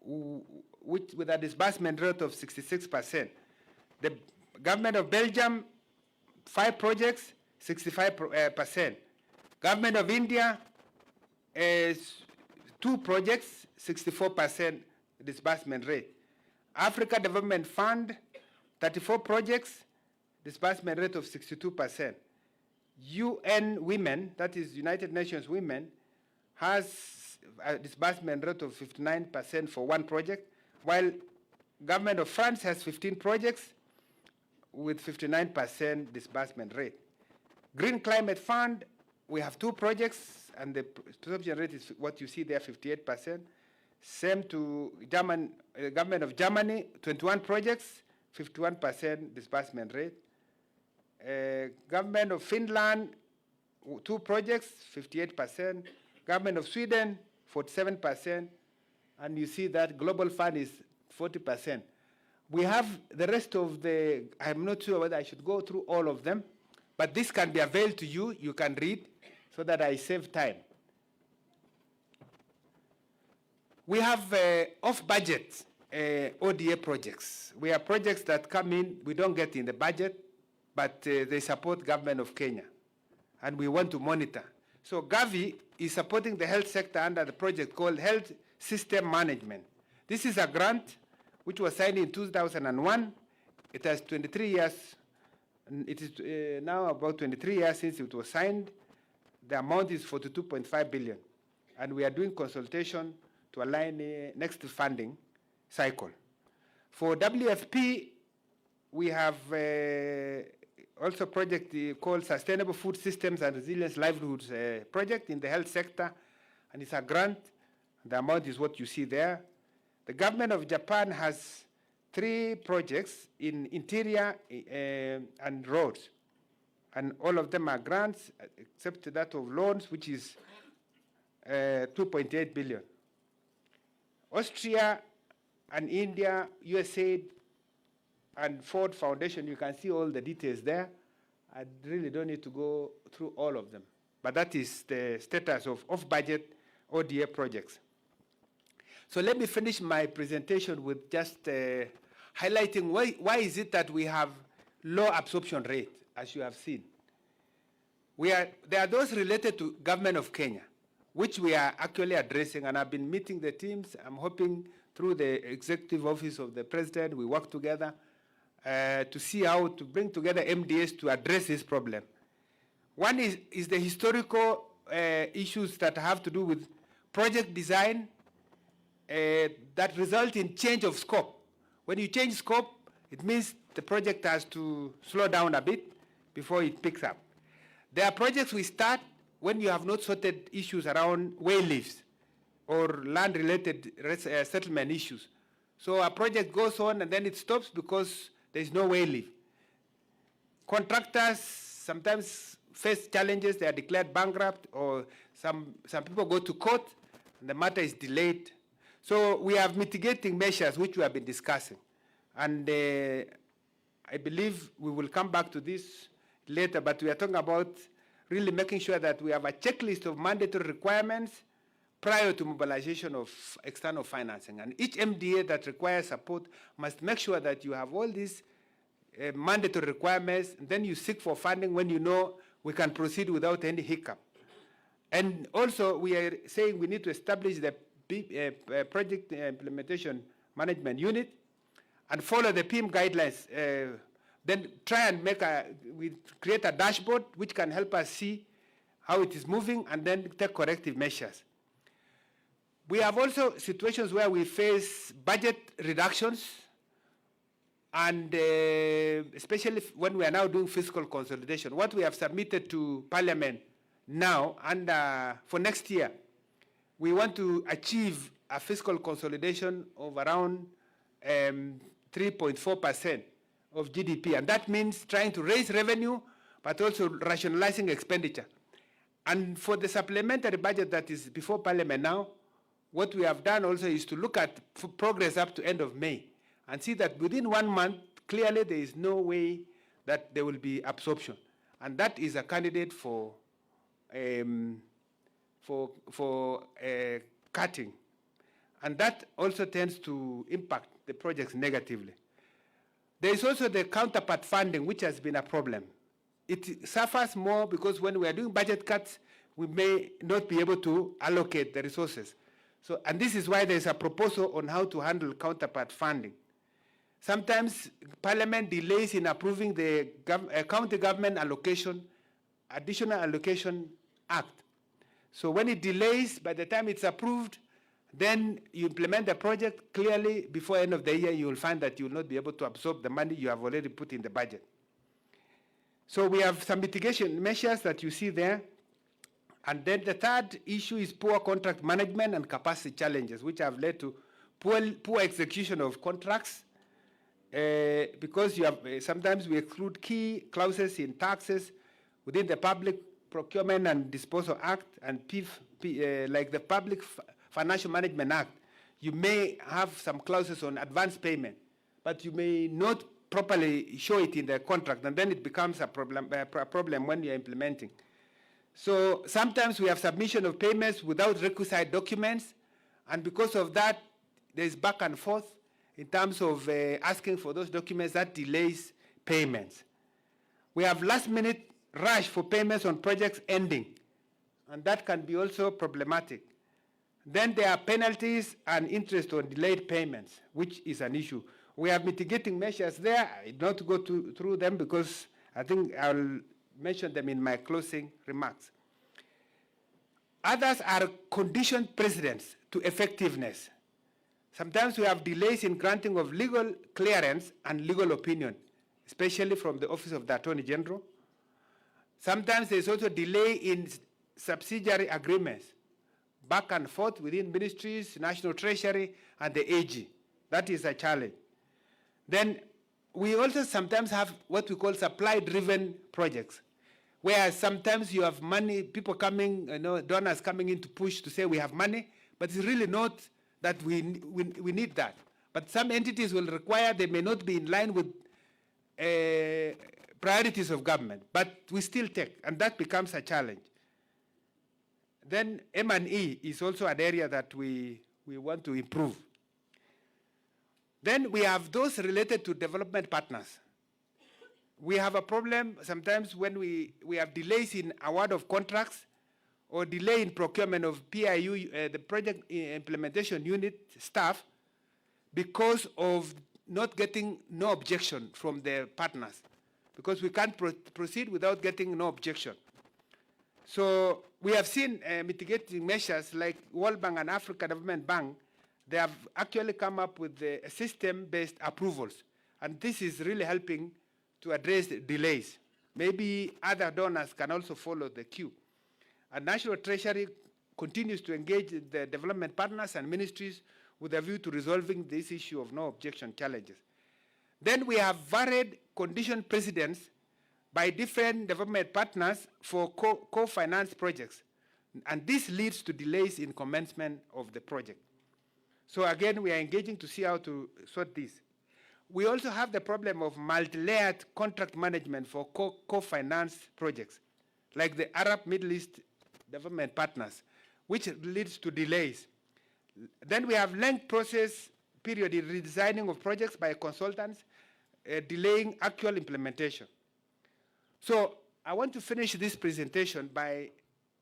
with a disbursement rate of 66%. The government of Belgium, 5 projects, 65%. Government of India is 2 projects, 64% disbursement rate. Africa Development Fund, 34 projects, disbursement rate of 62%. UN Women, that is United Nations Women, has a disbursement rate of 59% for 1 project, while government of France has 15 projects with 59% disbursement rate. Green Climate Fund, we have 2 projects, and the absorption rate is what you see there, 58%. Same to government of Germany, 21 projects, 51% disbursement rate. Government of Finland, 2 projects, 58%. Government of Sweden, 47%. And you see that Global Fund is 40%. We have the rest of the, I'm not sure whether I should go through all of them, but this can be availed to you. You can read so that I save time. We have off-budget ODA projects. We have projects that come in, we don't get in the budget, but they support government of Kenya, and we want to monitor. So Gavi is supporting the health sector under the project called Health System Management. This is a grant which was signed in 2001. It has 23 years. It is now about 23 years since it was signed. The amount is 42.5 billion. And we are doing consultation to align the next funding cycle. For WFP, we have also a project called Sustainable Food Systems and Resilience Livelihoods project in the health sector, and it's a grant. The amount is what you see there. The government of Japan has 3 projects in interior and roads, and all of them are grants, except that of loans, which is 2.8 billion. Austria and India, USAID, and Ford Foundation, you can see all the details there. I really don't need to go through all of them. But that is the status of off-budget ODA projects. So let me finish my presentation with just highlighting why is it that we have low absorption rate, as you have seen. There are those related to government of Kenya, which we are actually addressing, and I've been meeting the teams. I'm hoping through the executive office of the president, we work together to see how to bring together MDS to address this problem. One is the historical issues that have to do with project design that result in change of scope. When you change scope, it means the project has to slow down a bit before it picks up. There are projects we start when you have not sorted issues around way leaves or land-related settlement issues. So a project goes on and then it stops because there is no way leave. Contractors sometimes face challenges. They are declared bankrupt, or some people go to court and the matter is delayed. So we have mitigating measures which we have been discussing. And I believe we will come back to this later, but we are talking about really making sure that we have a checklist of mandatory requirements prior to mobilization of external financing. And each MDA that requires support must make sure that you have all these mandatory requirements, and then you seek for funding when you know we can proceed without any hiccup. And also, we are saying we need to establish the project implementation management unit and follow the PIM guidelines. Then try and we create a dashboard which can help us see how it is moving and then take corrective measures. We have also situations where we face budget reductions, and especially when we are now doing fiscal consolidation. What we have submitted to Parliament now, and for next year, we want to achieve a fiscal consolidation of around 3.4% of GDP, and that means trying to raise revenue, but also rationalizing expenditure. And for the supplementary budget that is before Parliament now, what we have done also is to look at progress up to end of May and see that within 1 month, clearly there is no way that there will be absorption. And that is a candidate for cutting. And that also tends to impact the projects negatively. There is also the counterpart funding, which has been a problem. It suffers more because when we are doing budget cuts, we may not be able to allocate the resources. So, and this is why there is a proposal on how to handle counterpart funding. Sometimes Parliament delays in approving the county government allocation, additional allocation act. So when it delays, by the time it's approved, then you implement the project. Clearly, before end of the year, you will find that you will not be able to absorb the money you have already put in the budget. So we have some mitigation measures that you see there. And then the third issue is poor contract management and capacity challenges, which have led to poor execution of contracts, because you have, sometimes we exclude key clauses in taxes within the Public Procurement and Disposal Act and like the Public Financial Management Act. You may have some clauses on advance payment, but you may not properly show it in the contract, and then it becomes a problem when you're implementing. So sometimes we have submission of payments without requisite documents, and because of that, there's back and forth in terms of asking for those documents. That delays payments. We have last-minute rush for payments on projects ending, and that can be also problematic. Then there are penalties and interest on delayed payments, which is an issue. We have mitigating measures there. I did not go through them because I think I'll mention them in my closing remarks. Others are conditioned precedents to effectiveness. Sometimes we have delays in granting of legal clearance and legal opinion, especially from the Office of the Attorney General. Sometimes there's also delay in subsidiary agreements, back and forth within ministries, National Treasury, and the AG. That is a challenge. Then we also sometimes have what we call supply-driven projects, where sometimes you have money, people coming, donors coming in to push to say we have money, but it's really not that we need that. But some entities will require, they may not be in line with priorities of government, but we still take, and that becomes a challenge. Then M&E is also an area that we want to improve. Then we have those related to development partners. We have a problem sometimes when we have delays in award of contracts or delay in procurement of PIU, the project implementation unit staff, because of not getting no objection from the partners, because we can't proceed without getting no objection. So we have seen mitigating measures like World Bank and African Development Bank. They have actually come up with a system-based approvals, and this is really helping to address delays. Maybe other donors can also follow the queue. And National Treasury continues to engage the development partners and ministries with a view to resolving this issue of no objection challenges. Then we have varied condition precedents by different development partners for co-finance projects. And this leads to delays in commencement of the project. So again, we are engaging to see how to sort this. We also have the problem of multi-layered contract management for co-finance projects, like the Arab Middle East development partners, which leads to delays. Then we have length process period in redesigning of projects by consultants, delaying actual implementation. So I want to finish this presentation by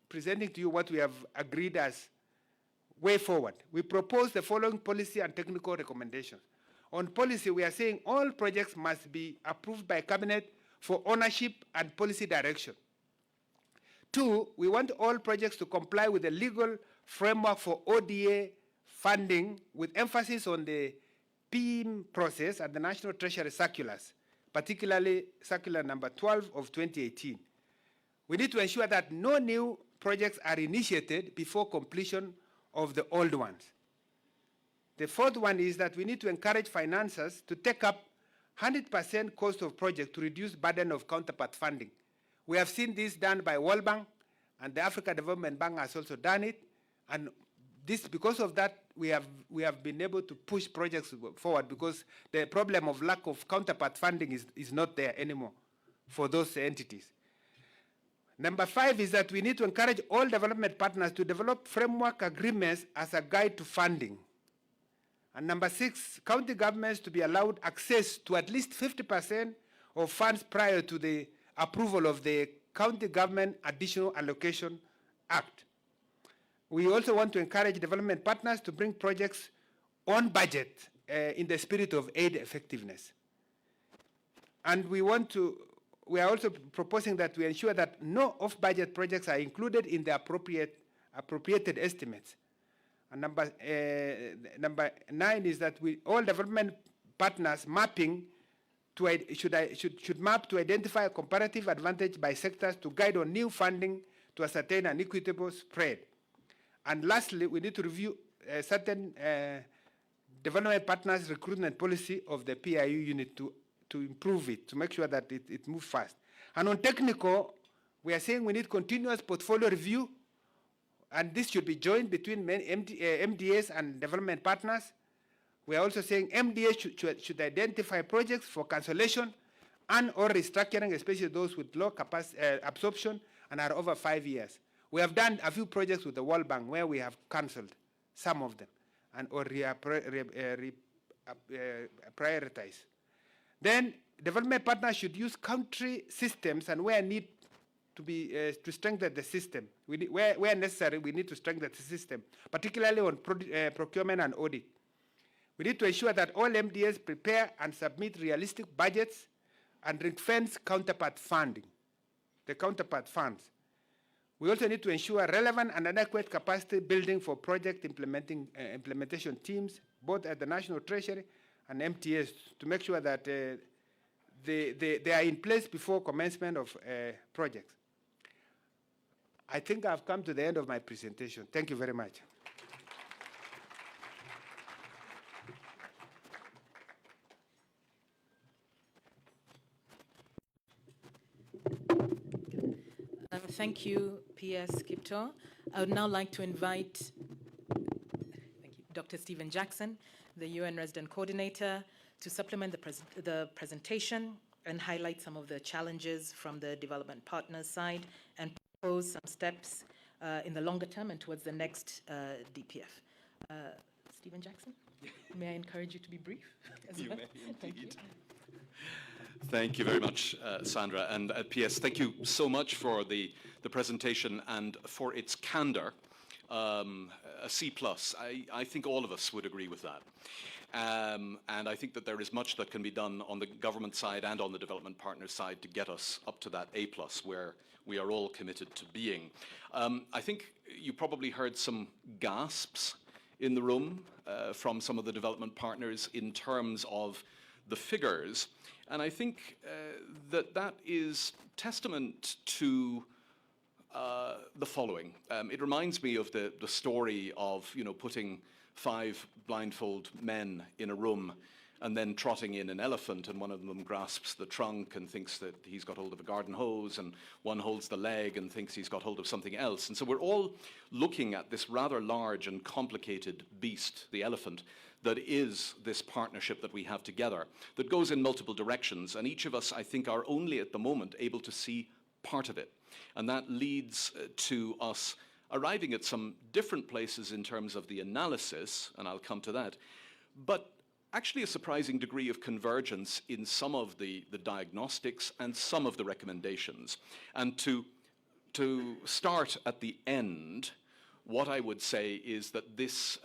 presenting to you what we have agreed as way forward. We propose the following policy and technical recommendations. On policy, we are saying all projects must be approved by Cabinet for ownership and policy direction. 2, we want all projects to comply with the legal framework for ODA funding with emphasis on the PIM process and the National Treasury circulars, particularly circular number 12 of 2018. We need to ensure that no new projects are initiated before completion of the old ones. The 4th one is that we need to encourage financiers to take up 100% cost of project to reduce burden of counterpart funding. We have seen this done by World Bank, and the Africa Development Bank has also done it. And this, because of that, we have been able to push projects forward because the problem of lack of counterpart funding is not there anymore for those entities. Number 5 is that we need to encourage all development partners to develop framework agreements as a guide to funding. And number 6, county governments to be allowed access to at least 50% of funds prior to the approval of the County Government Additional Allocation Act. We also want to encourage development partners to bring projects on budget in the spirit of aid effectiveness. And we are also proposing that we ensure that no off-budget projects are included in the appropriated estimates. And number 9 is that all development partners mapping should map to identify a comparative advantage by sectors to guide on new funding to ascertain an equitable spread. And lastly, we need to review certain development partners' recruitment policy of the PIU unit to improve it, to make sure that it moves fast. And on technical, we are saying we need continuous portfolio review, and this should be joined between MDAs and development partners. We are also saying MDAs should identify projects for cancellation and or restructuring, especially those with low capacity absorption and are over 5 years. We have done a few projects with the World Bank where we have cancelled some of them and or prioritize. Then development partners should use country systems and where need to be to strengthen the system. Where necessary, we need to strengthen the system, particularly on procurement and audit. We need to ensure that all MDAs prepare and submit realistic budgets and ring-fence counterpart funding, the counterpart funds. We also need to ensure relevant and adequate capacity building for project implementation teams, both at the National Treasury and MTS, to make sure that they are in place before commencement of projects. I think I've come to the end of my presentation. Thank you very much. Thank you, P.S. Kipto. I would now like to invite Dr. Stephen Jackson, the UN Resident Coordinator, to supplement the presentation and highlight some of the challenges from the development partners side and propose some steps in the longer term and towards the next DPF. Stephen Jackson, may I encourage you to be brief? You may, indeed. Thank you very much, Sandra. And P.S., thank you so much for the presentation and for its candor. A C+. I think all of us would agree with that. And I think that there is much that can be done on the government side and on the development partner side to get us up to that A+, where we are all committed to being. I think you probably heard some gasps in the room from some of the development partners in terms of the figures. And I think that is testament to the following. It reminds me of the story of, putting 5 blindfold men in a room and then trotting in an elephant, and one of them grasps the trunk and thinks that he's got hold of a garden hose, and one holds the leg and thinks he's got hold of something else. And so we're all looking at this rather large and complicated beast, the elephant, that is this partnership that we have together, that goes in multiple directions, and each of us, I think, are only at the moment able to see part of it. And that leads to us arriving at some different places in terms of the analysis, and I'll come to that, but actually a surprising degree of convergence in some of the diagnostics and some of the recommendations. And to start at the end, what I would say is that this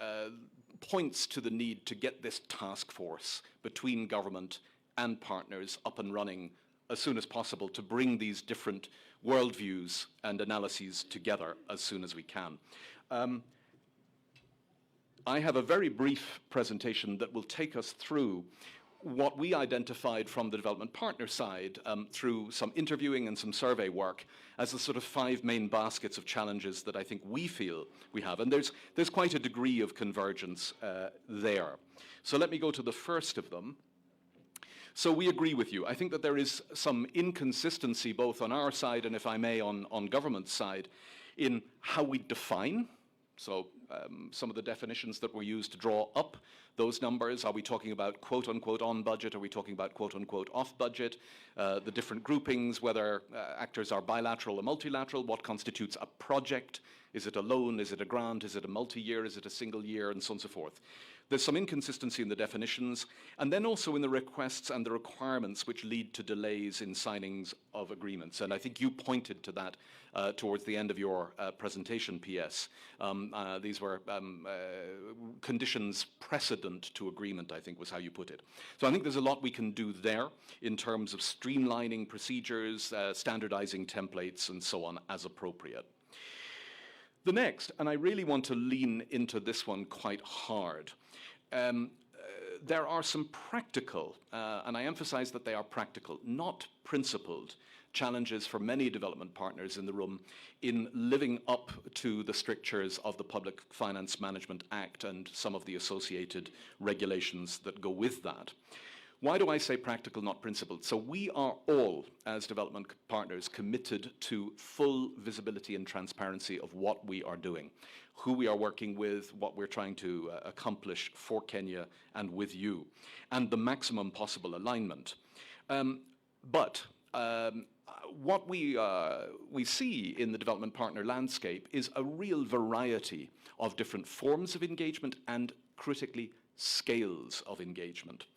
points to the need to get this task force between government and partners up and running as soon as possible to bring these different worldviews and analyses together as soon as we can. I have a very brief presentation that will take us through what we identified from the development partner side through some interviewing and some survey work as the sort of 5 main baskets of challenges that I think we feel we have. And there's quite a degree of convergence there. So let me go to the first of them. So we agree with you. I think that there is some inconsistency both on our side and, if I may, on government's side in how we define. So some of the definitions that were used to draw up those numbers. Are we talking about quote-unquote on budget? Are we talking about quote-unquote off budget? The different groupings, whether actors are bilateral or multilateral, what constitutes a project? Is it a loan? Is it a grant? Is it a multi-year? Is it a single year? And so on and so forth. There's some inconsistency in the definitions, and then also in the requests and the requirements which lead to delays in signings of agreements. And I think you pointed to that towards the end of your presentation, PS. These were conditions precedent to agreement, I think was how you put it. So I think there's a lot we can do there in terms of streamlining procedures, standardizing templates, and so on as appropriate. The next, and I really want to lean into this one quite hard, there are some practical, and I emphasize that they are practical, not principled, challenges for many development partners in the room in living up to the strictures of the Public Finance Management Act and some of the associated regulations that go with that. Why do I say practical, not principled? So we are all, as development partners, committed to full visibility and transparency of what we are doing, who we are working with, what we're trying to accomplish for Kenya and with you, and the maximum possible alignment. What we see in the development partner landscape is a real variety of different forms of engagement and, critically, scales of engagement.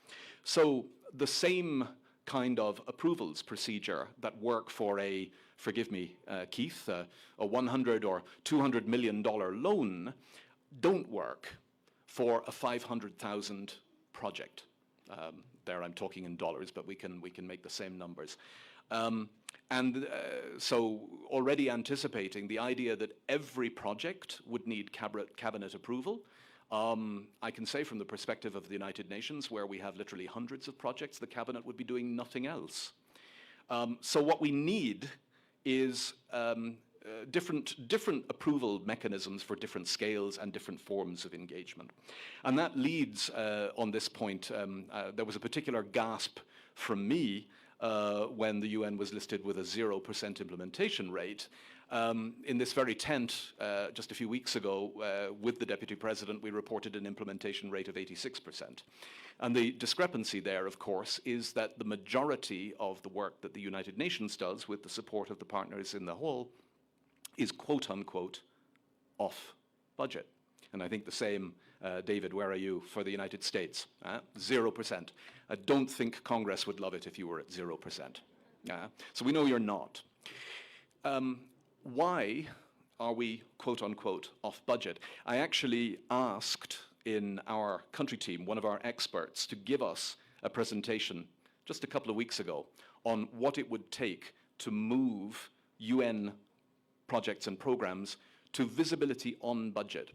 So the same kind of approvals procedure that work for a, forgive me, Keith, a $100 or $200 million loan don't work for a 500,000 project. There I'm talking in dollars, but we can make the same numbers. So already anticipating the idea that every project would need cabinet approval, I can say from the perspective of the United Nations, where we have literally hundreds of projects, the cabinet would be doing nothing else. So what we need is different approval mechanisms for different scales and different forms of engagement. And that leads, on this point, there was a particular gasp from me when the UN was listed with a 0% implementation rate. In this very tent, just a few weeks ago, with the Deputy President, we reported an implementation rate of 86%. And the discrepancy there, of course, is that the majority of the work that the United Nations does with the support of the partners in the whole is quote-unquote off budget. And I think the same, David, where are you, for the United States? 0%. I don't think Congress would love it if you were at 0%. So we know you're not. Why are we, quote-unquote, off budget? I actually asked in our country team, one of our experts, to give us a presentation just a couple of weeks ago on what it would take to move UN projects and programs to visibility on budget.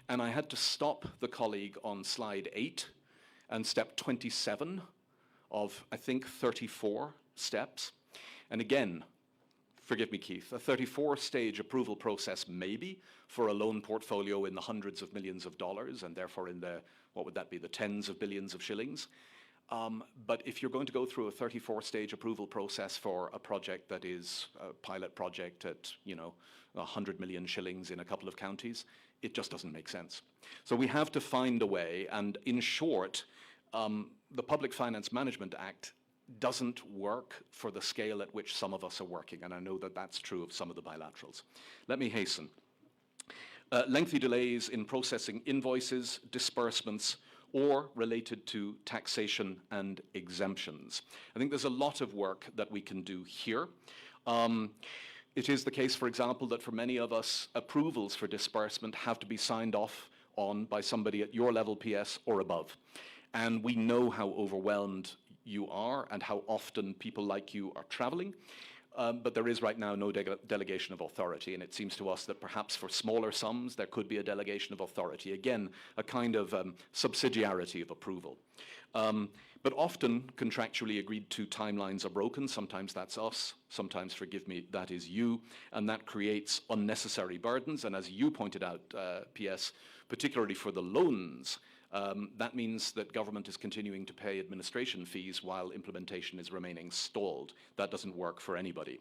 And I had to stop the colleague on slide 8 and step 27 of, I think, 34 steps. And again, forgive me, Keith, a 34-stage approval process maybe for a loan portfolio in the hundreds of millions of dollars and therefore in the, what would that be, the tens of billions of shillings. But if you're going to go through a 34-stage approval process for a project that is a pilot project at, 100 million shillings in a couple of counties, it just doesn't make sense. So we have to find a way, and in short, the Public Finance Management Act doesn't work for the scale at which some of us are working, and I know that that's true of some of the bilaterals. Let me hasten. Lengthy delays in processing invoices, disbursements, or related to taxation and exemptions. I think there's a lot of work that we can do here. It is the case, for example, that for many of us, approvals for disbursement have to be signed off on by somebody at your level PS or above. And we know how overwhelmed you are and how often people like you are traveling. But there is right now no delegation of authority, and it seems to us that perhaps for smaller sums there could be a delegation of authority. Again, a kind of subsidiarity of approval. But often contractually agreed to timelines are broken. Sometimes that's us, sometimes, forgive me, that is you, and that creates unnecessary burdens. And as you pointed out, PS, particularly for the loans, that means that government is continuing to pay administration fees while implementation is remaining stalled. That doesn't work for anybody.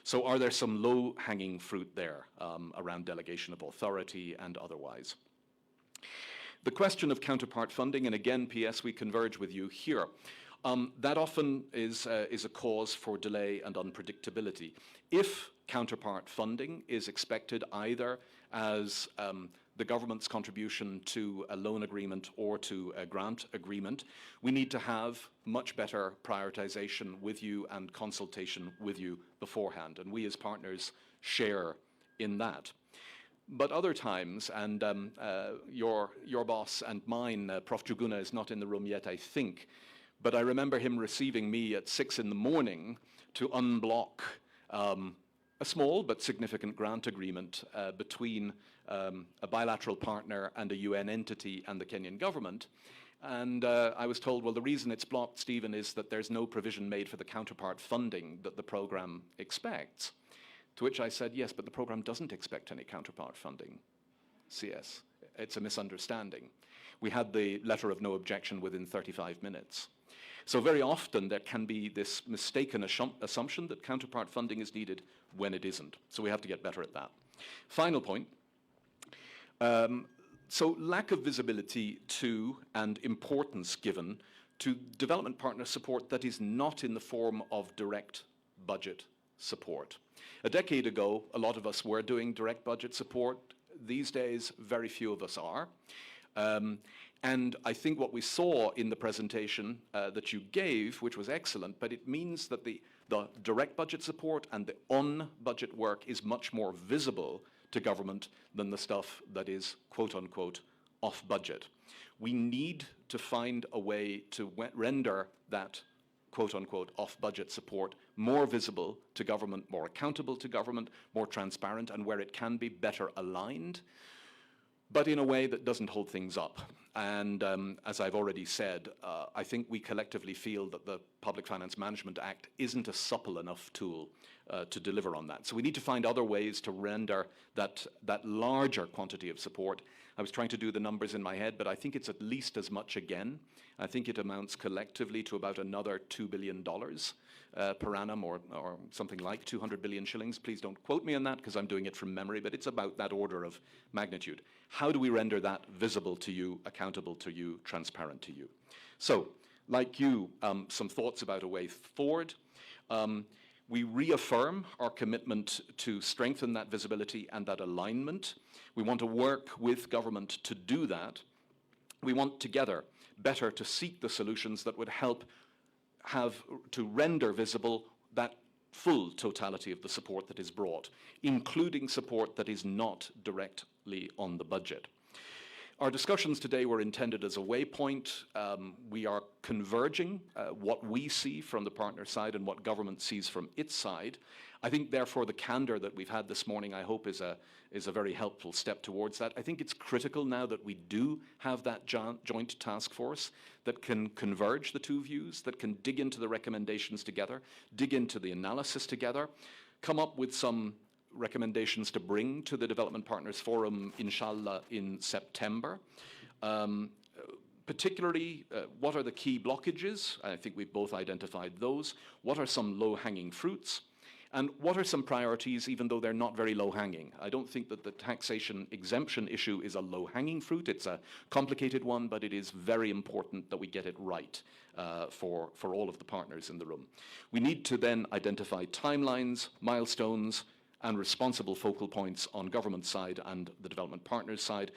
So are there some low-hanging fruit there around delegation of authority and otherwise? The question of counterpart funding, and again, PS, we converge with you here. That often is a cause for delay and unpredictability. If counterpart funding is expected either as the government's contribution to a loan agreement or to a grant agreement, we need to have much better prioritization with you and consultation with you beforehand, and we as partners share in that. But other times, and your boss and mine, Prof. Juguna, is not in the room yet, I think, but I remember him receiving me at 6 in the morning to unblock a small but significant grant agreement between a bilateral partner and a UN entity and the Kenyan government. And I was told, well, the reason it's blocked, Stephen, is that there's no provision made for the counterpart funding that the program expects. To which I said, yes, but the program doesn't expect any counterpart funding, CS. It's a misunderstanding. We had the letter of no objection within 35 minutes. So very often there can be this mistaken assumption that counterpart funding is needed when it isn't. So we have to get better at that. Final point. So lack of visibility to and importance given to development partner support that is not in the form of direct budget support. A decade ago, a lot of us were doing direct budget support. These days, very few of us are. And I think what we saw in the presentation that you gave, which was excellent, but it means that the direct budget support and the on-budget work is much more visible to government than the stuff that is, quote unquote, off budget. We need to find a way to render that, quote unquote, off budget support more visible to government, more accountable to government, more transparent, and where it can be better aligned, but in a way that doesn't hold things up. And as I've already said, I think we collectively feel that the Public Finance Management Act isn't a supple enough tool to deliver on that. So we need to find other ways to render that larger quantity of support. I was trying to do the numbers in my head, but I think it's at least as much again. I think it amounts collectively to about another $2 billion per annum, or something like 200 billion shillings. Please don't quote me on that because I'm doing it from memory, but it's about that order of magnitude. How do we render that visible to you, accountable to you, transparent to you? So, like you, some thoughts about a way forward. We reaffirm our commitment to strengthen that visibility and that alignment. We want to work with government to do that. We want together better to seek the solutions that would help to render visible that full totality of the support that is brought, including support that is not directly on the budget. Our discussions today were intended as a waypoint. We are converging what we see from the partner side and what government sees from its side. I think, therefore, the candor that we've had this morning, I hope, is a very helpful step towards that. I think it's critical now that we do have that joint task force that can converge the two views, that can dig into the recommendations together, dig into the analysis together, come up with some recommendations to bring to the Development Partners Forum, inshallah, in September. particularly, what are the key blockages? I think we've both identified those. What are some low-hanging fruits? And what are some priorities, even though they're not very low-hanging? I don't think that the taxation exemption issue is a low-hanging fruit. It's a complicated one, but it is very important that we get it right for all of the partners in the room. We need to then identify timelines, milestones, and responsible focal points on government side and the development partners side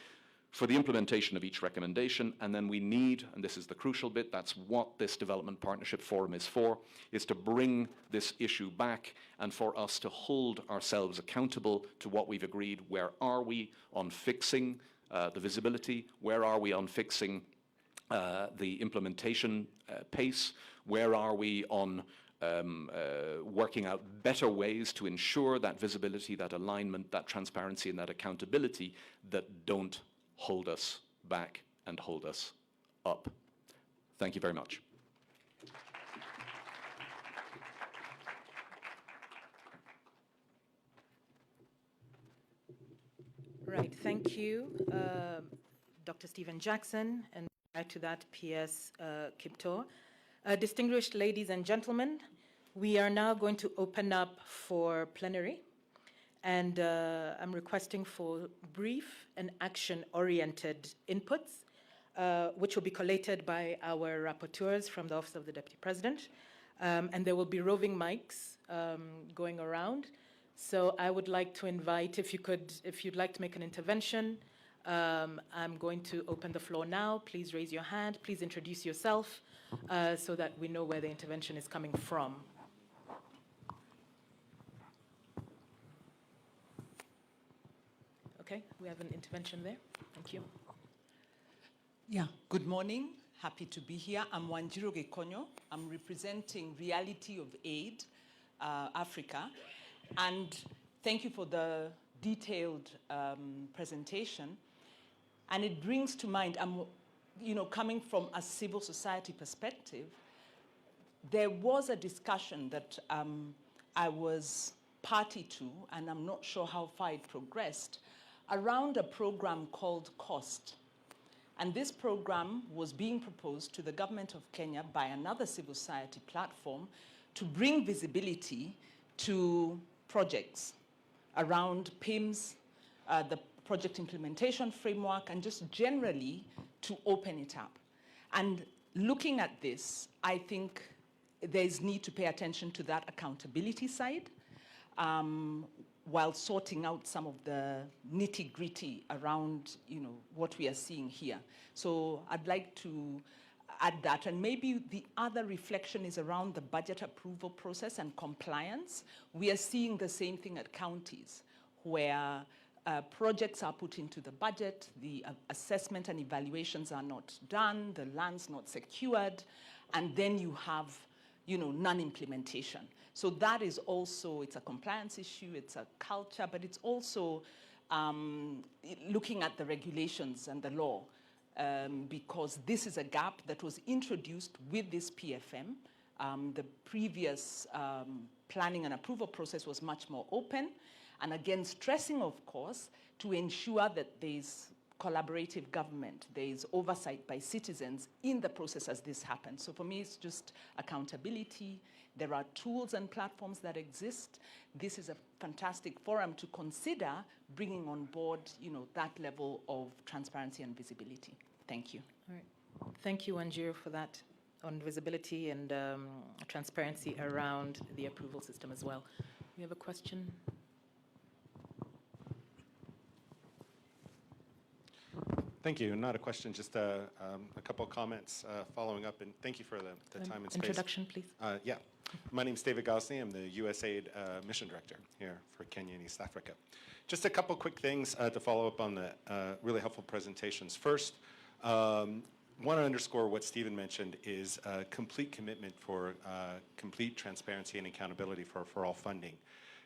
for the implementation of each recommendation. And then we need, and this is the crucial bit, that's what this Development Partnership Forum is for, is to bring this issue back and for us to hold ourselves accountable to what we've agreed. Where are we on fixing the visibility? Where are we on fixing the implementation pace? Where are we on working out better ways to ensure that visibility, that alignment, that transparency, and that accountability that don't hold us back and hold us up? Thank you very much. Right, thank you, Dr. Stephen Jackson, and to that, P.S. Kiptor. Distinguished ladies and gentlemen, we are now going to open up for plenary. And I'm requesting for brief and action-oriented inputs, which will be collated by our rapporteurs from the Office of the Deputy President. And there will be roving mics going around. So I would like to invite, if you'd like to make an intervention, I'm going to open the floor now. Please raise your hand. Please introduce yourself so that we know where the intervention is coming from. Okay, we have an intervention there. Thank you. Yeah, good morning. Happy to be here. I'm Wanjiro Gekonyo. I'm representing Reality of Aid Africa. And thank you for the detailed presentation. And it brings to mind, coming from a civil society perspective, there was a discussion that I was party to, and I'm not sure how far it progressed, around a program called COST. And this program was being proposed to the government of Kenya by another civil society platform to bring visibility to projects around PIMS, the project implementation framework, and just generally to open it up. And looking at this, I think there's need to pay attention to that accountability side, while sorting out some of the nitty-gritty around, what we are seeing here. So I'd like to add that. And maybe the other reflection is around the budget approval process and compliance. We are seeing the same thing at counties, where projects are put into the budget, the assessment and evaluations are not done, the land's not secured, and then you have non-implementation. So that is also, it's a compliance issue, it's a culture, but it's also looking at the regulations and the law, because this is a gap that was introduced with this PFM. The previous planning and approval process was much more open, and again, stressing, of course, to ensure that there's collaborative government, there is oversight by citizens in the process as this happens. So for me, it's just accountability. There are tools and platforms that exist. This is a fantastic forum to consider bringing on board, that level of transparency and visibility. Thank you. All right. Thank you, Wanjiro, for that on visibility and transparency around the approval system as well. We have a question. Thank you. Not a question, just a couple of comments following up, and thank you for the time and space. Introduction, please. Yeah. My name's David Gosley. I'm the USAID Mission Director here for Kenya and East Africa. Just a couple quick things to follow up on the really helpful presentations. First, want to underscore what Stephen mentioned is a complete commitment for complete transparency and accountability for all funding.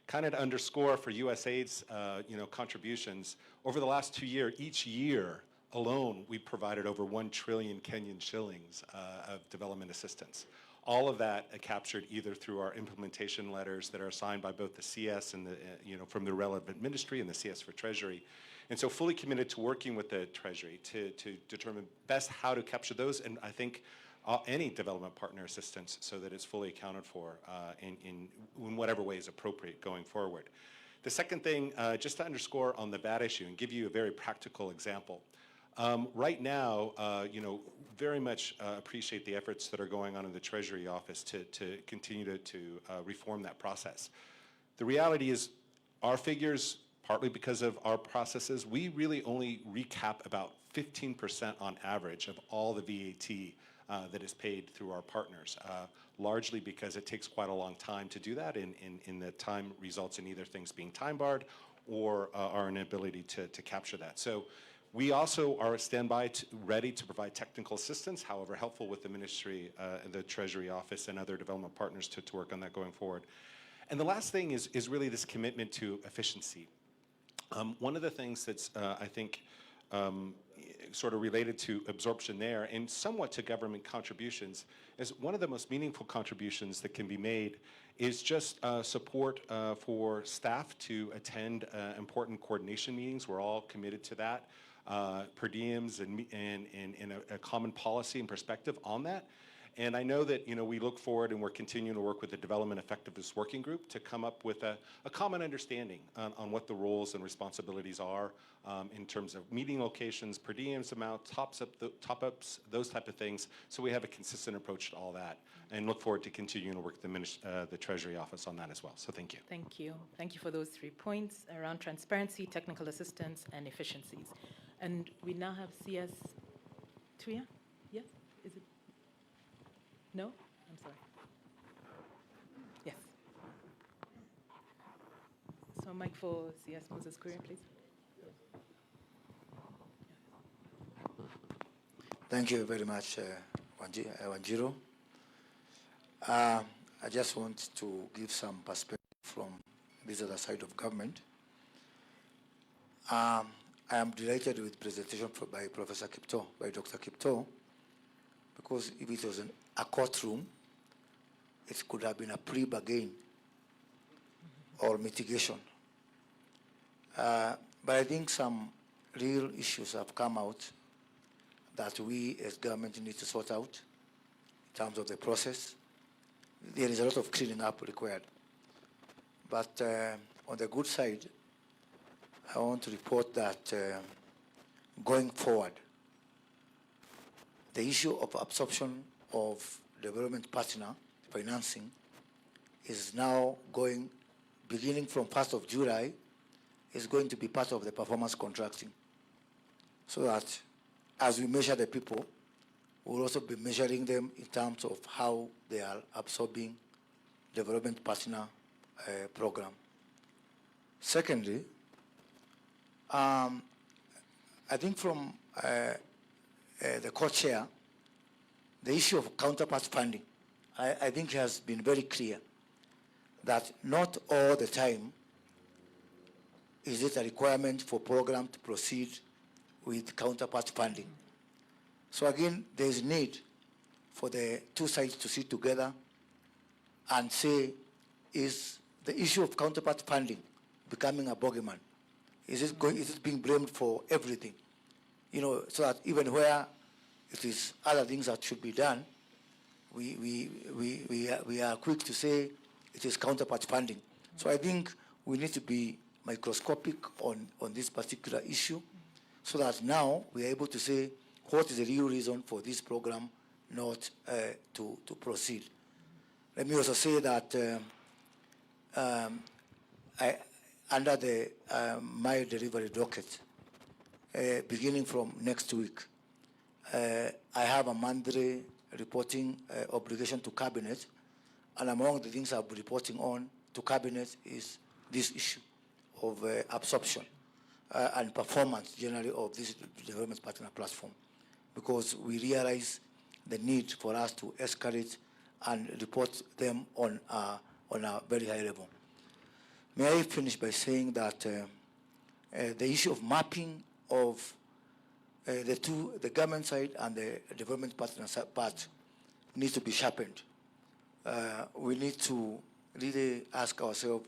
Kind of to underscore for USAID's contributions, over the last 2 years, each year alone, we provided over 1 trillion Kenyan shillings of development assistance. All of that captured either through our implementation letters that are signed by both the CS and the, from the relevant ministry and the CS for Treasury. And so fully committed to working with the Treasury to determine best how to capture those, and I think any development partner assistance so that it's fully accounted for in whatever way is appropriate going forward. The second thing, just to underscore on the VAT issue and give you a very practical example. Right now, very much appreciate the efforts that are going on in the Treasury office to continue to reform that process. The reality is our figures, partly because of our processes, we really only recap about 15% on average of all the VAT that is paid through our partners, largely because it takes quite a long time to do that, and the time results in either things being time barred or our inability to capture that. So we also are standby ready to provide technical assistance, however helpful with the ministry, the Treasury office, and other development partners to work on that going forward. And the last thing is really this commitment to efficiency. One of the things that's, I think, sort of related to absorption there and somewhat to government contributions is one of the most meaningful contributions that can be made is just support for staff to attend important coordination meetings. We're all committed to that. Per diems and a common policy and perspective on that. And I know that we look forward and we're continuing to work with the Development Effectiveness Working Group to come up with a common understanding on what the roles and responsibilities are in terms of meeting locations, per diems amount, top-ups, those type of things. So we have a consistent approach to all that and look forward to continuing to work with the Treasury Office on that as well. So thank you. Thank you. Thank you for those 3 points around transparency, technical assistance, and efficiencies. And we now have CS Tuya? Yes? Is it? No? I'm sorry. Yes. So mic for CS Moses Kuria, please. Thank you very much, Wanjiro. I just want to give some perspective from this other side of government. I am delighted with presentation by Professor Kipto, by Dr. Kipto, because if it was a courtroom, it could have been a pre-bargain or mitigation. But I think some real issues have come out that we as government need to sort out in terms of the process. There is a lot of cleaning up required. But on the good side, I want to report that going forward, the issue of absorption of development partner financing is now beginning from 1st of July, is going to be part of the performance contracting. So that as we measure the people, we'll also be measuring them in terms of how they are absorbing development partner program. Secondly, I think from the co-chair, the issue of counterpart funding, I think has been very clear that not all the time is it a requirement for program to proceed with counterpart funding. So again, there is need for the two sides to sit together and say, is the issue of counterpart funding becoming a bogeyman? Is it being blamed for everything? So that even where it is other things that should be done, we are quick to say it is counterpart funding. So I think we need to be microscopic on this particular issue so that now we are able to say what is the real reason for this program not to proceed. Let me also say that under the my delivery docket, beginning from next week, I have a monthly reporting obligation to Cabinet, and among the things I'll be reporting on to Cabinet is this issue of absorption and performance generally of this development partner platform, because we realize the need for us to escalate and report them on a very high level. May I finish by saying that the issue of mapping of the government side and the development partner part needs to be sharpened, we need to really ask ourselves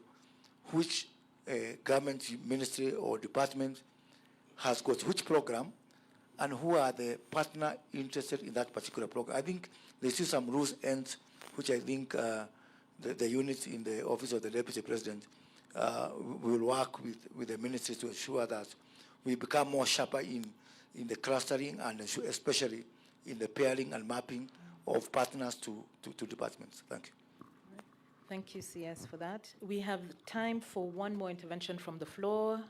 which government ministry or department has got which program and who are the partner interested in that particular program. I think there's still some loose ends, which I think the unit in the office of the Deputy President will work with the ministries to ensure that we become more sharper in the clustering and especially in the pairing and mapping of partners to departments. Thank you. Thank you, CS, for that. We have time for one more intervention from the floor.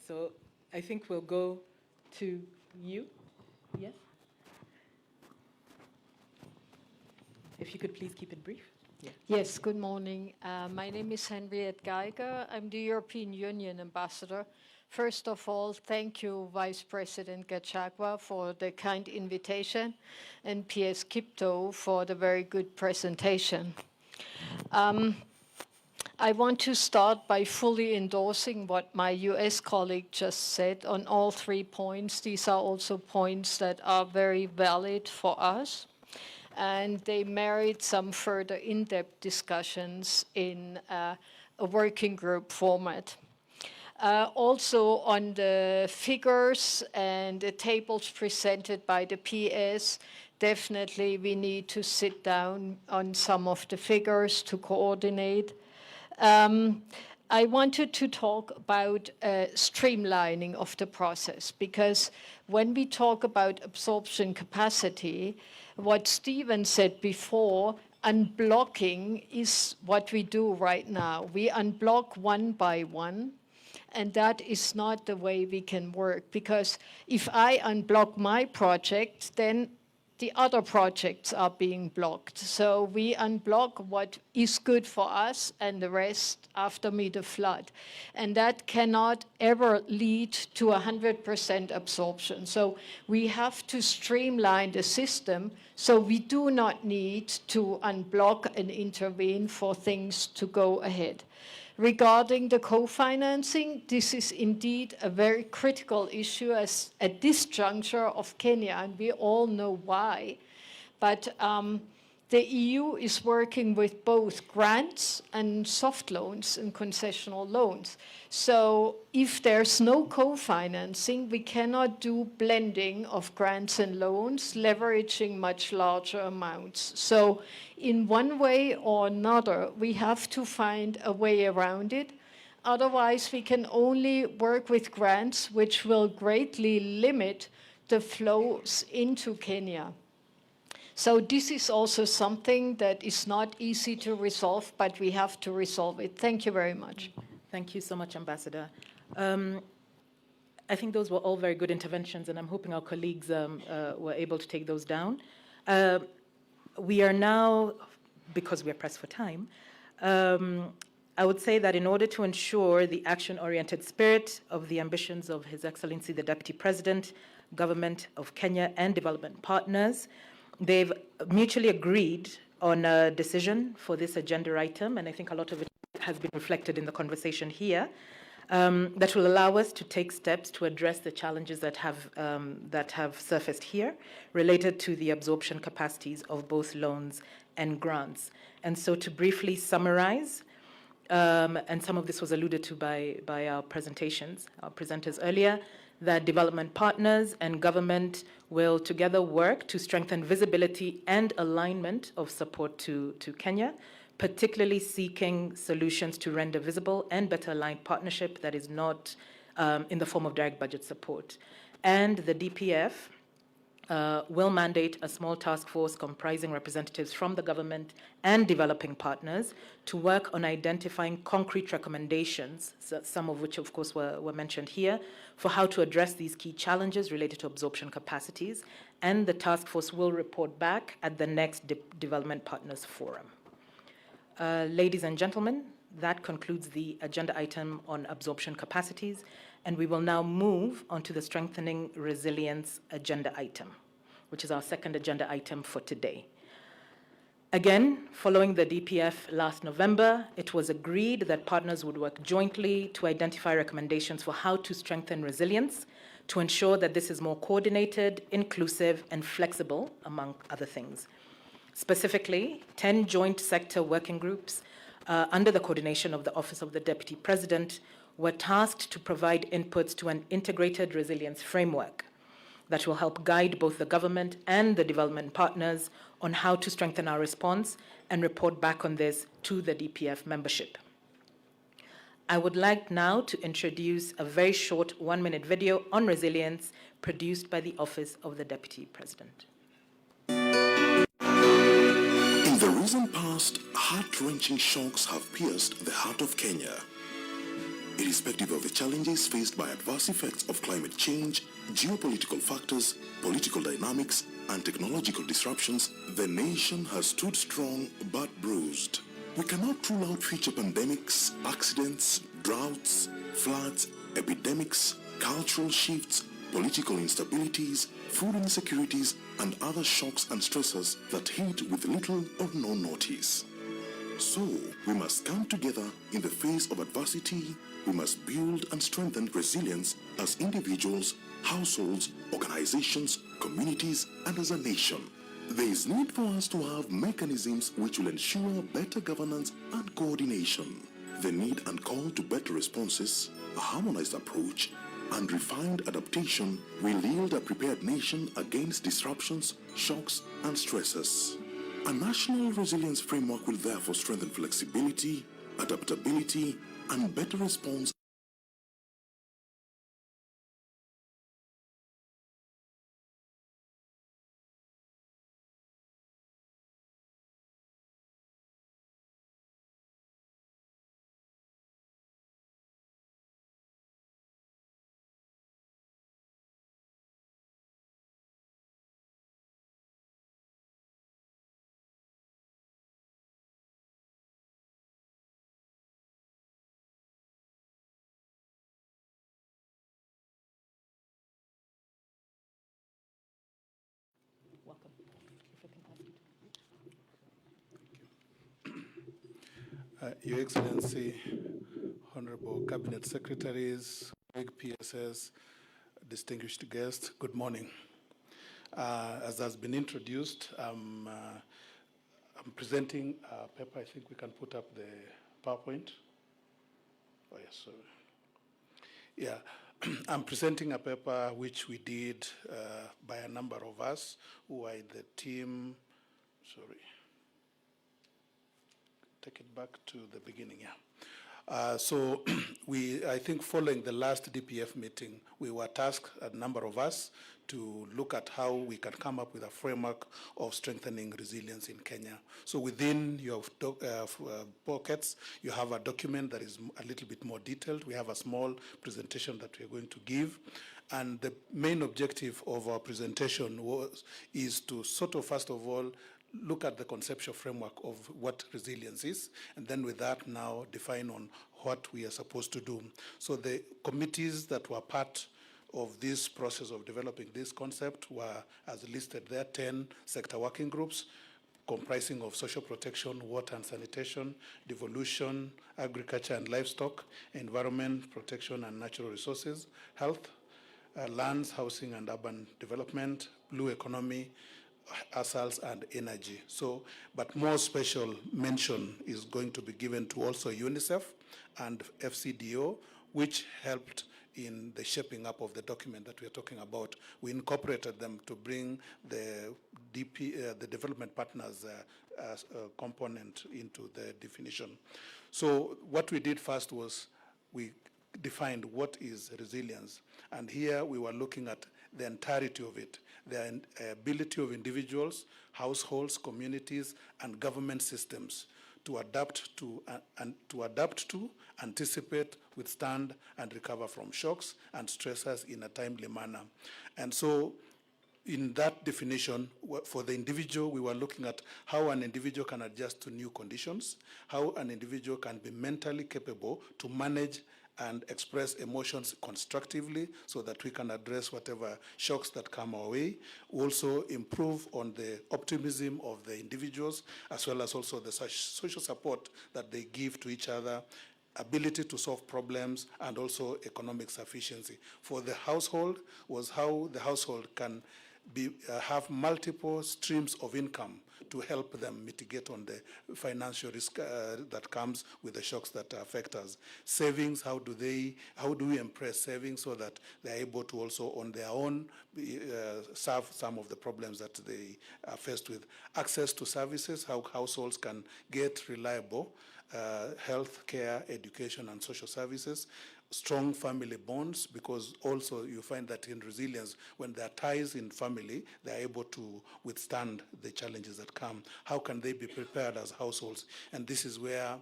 So I think we'll go to you. Yes? If you could please keep it brief. Yeah. Yes, good morning. My name is Henriette Geiger. I'm the European Union ambassador. First of all, thank you, Vice President Gachagua, for the kind invitation, and PS Kipto for the very good presentation. I want to start by fully endorsing what my US colleague just said on all 3 points. These are also points that are very valid for us, and they merit some further in-depth discussions in a working group format. Also on the figures and the tables presented by the PS, definitely we need to sit down on some of the figures to coordinate. I wanted to talk about streamlining of the process, because when we talk about absorption capacity, what Stephen said before, unblocking is what we do right now. We unblock one by one, and that is not the way we can work, because if I unblock my project, then the other projects are being blocked. So we unblock what is good for us, and the rest after me the flood. And that cannot ever lead to 100% absorption. So we have to streamline the system so we do not need to unblock and intervene for things to go ahead. Regarding the co-financing, this is indeed a very critical issue at this juncture of Kenya, and we all know why. But the EU is working with both grants and soft loans and concessional loans. So if there's no co-financing, we cannot do blending of grants and loans, leveraging much larger amounts. So in one way or another, we have to find a way around it. Otherwise, we can only work with grants, which will greatly limit the flows into Kenya. So this is also something that is not easy to resolve, but we have to resolve it. Thank you very much. Thank you so much, Ambassador. I think those were all very good interventions, and I'm hoping our colleagues were able to take those down. We are now, because we are pressed for time, I would say that in order to ensure the action-oriented spirit of the ambitions of His Excellency the Deputy President, Government of Kenya, and development partners, they've mutually agreed on a decision for this agenda item, and I think a lot of it has been reflected in the conversation here, that will allow us to take steps to address the challenges that have surfaced here related to the absorption capacities of both loans and grants. And so to briefly summarize, and some of this was alluded to by our presentations, our presenters earlier, that development partners and government will together work to strengthen visibility and alignment of support to Kenya, particularly seeking solutions to render visible and better aligned partnership that is not in the form of direct budget support. And the DPF will mandate a small task force comprising representatives from the government and developing partners to work on identifying concrete recommendations, some of which, of course, were mentioned here, for how to address these key challenges related to absorption capacities. And the task force will report back at the next Development Partners Forum. Ladies and gentlemen, that concludes the agenda item on absorption capacities, and we will now move on to the strengthening resilience agenda item, which is our second agenda item for today. Again, following the DPF last November, it was agreed that partners would work jointly to identify recommendations for how to strengthen resilience, to ensure that this is more coordinated, inclusive, and flexible, among other things. Specifically, 10 joint sector working groups under the coordination of the Office of the Deputy President were tasked to provide inputs to an integrated resilience framework that will help guide both the government and the development partners on how to strengthen our response and report back on this to the DPF membership. I would like now to introduce a very short 1-minute video on resilience produced by the Office of the Deputy President. In the recent past, heart-wrenching shocks have pierced the heart of Kenya. Irrespective of the challenges faced by adverse effects of climate change, geopolitical factors, political dynamics, and technological disruptions, the nation has stood strong but bruised. We cannot rule out future pandemics, accidents, droughts, floods, epidemics, cultural shifts, political instabilities, food insecurities, and other shocks and stressors that hit with little or no notice. So, we must come together in the face of adversity. We must build and strengthen resilience as individuals, households, organizations, communities, and as a nation. There is need for us to have mechanisms which will ensure better governance and coordination. The need and call to better responses, a harmonized approach, and refined adaptation will yield a prepared nation against disruptions, shocks, and stresses. A national resilience framework will therefore strengthen flexibility, adaptability, and better response. Welcome. Your Excellency, Honorable Cabinet Secretaries, Big PSS, distinguished guests, good morning. As has been introduced, I'm presenting a paper. I think we can put up the PowerPoint. Oh, yes, sorry. Yeah, I'm presenting a paper which we did by a number of us who are in the team. Sorry. Take it back to the beginning, yeah. So I think following the last DPF meeting, we were tasked, a number of us, to look at how we can come up with a framework of strengthening resilience in Kenya. So within your pockets, you have a document that is a little bit more detailed. We have a small presentation that we're going to give. And the main objective of our presentation is to sort of, first of all, look at the conceptual framework of what resilience is, and then with that now define on what we are supposed to do. So the committees that were part of this process of developing this concept were, as listed there, 10 sector working groups comprising of social protection, water and sanitation, devolution, agriculture and livestock, environment protection and natural resources, health, lands, housing and urban development, blue economy, assaults and energy. So, but more special mention is going to be given to also UNICEF and FCDO, which helped in the shaping up of the document that we're talking about. We incorporated them to bring the the development partners component into the definition. So what we did first was we defined what is resilience. And here we were looking at the entirety of it, the ability of individuals, households, communities, and government systems to adapt to, anticipate, withstand, and recover from shocks and stressors in a timely manner. And so in that definition, for the individual, we were looking at how an individual can adjust to new conditions, how an individual can be mentally capable to manage and express emotions constructively so that we can address whatever shocks that come our way. Also improve on the optimism of the individuals, as well as also the social support that they give to each other, ability to solve problems, and also economic sufficiency. For the household was how the household can have multiple streams of income to help them mitigate on the financial risk that comes with the shocks that affect us. Savings, how do we impress savings so that they're able to also on their own solve some of the problems that they are faced with. Access to services, how households can get reliable health care, education, and social services. Strong family bonds, because also you find that in resilience, when there are ties in family, they're able to withstand the challenges that come. How can they be prepared as households? And this is where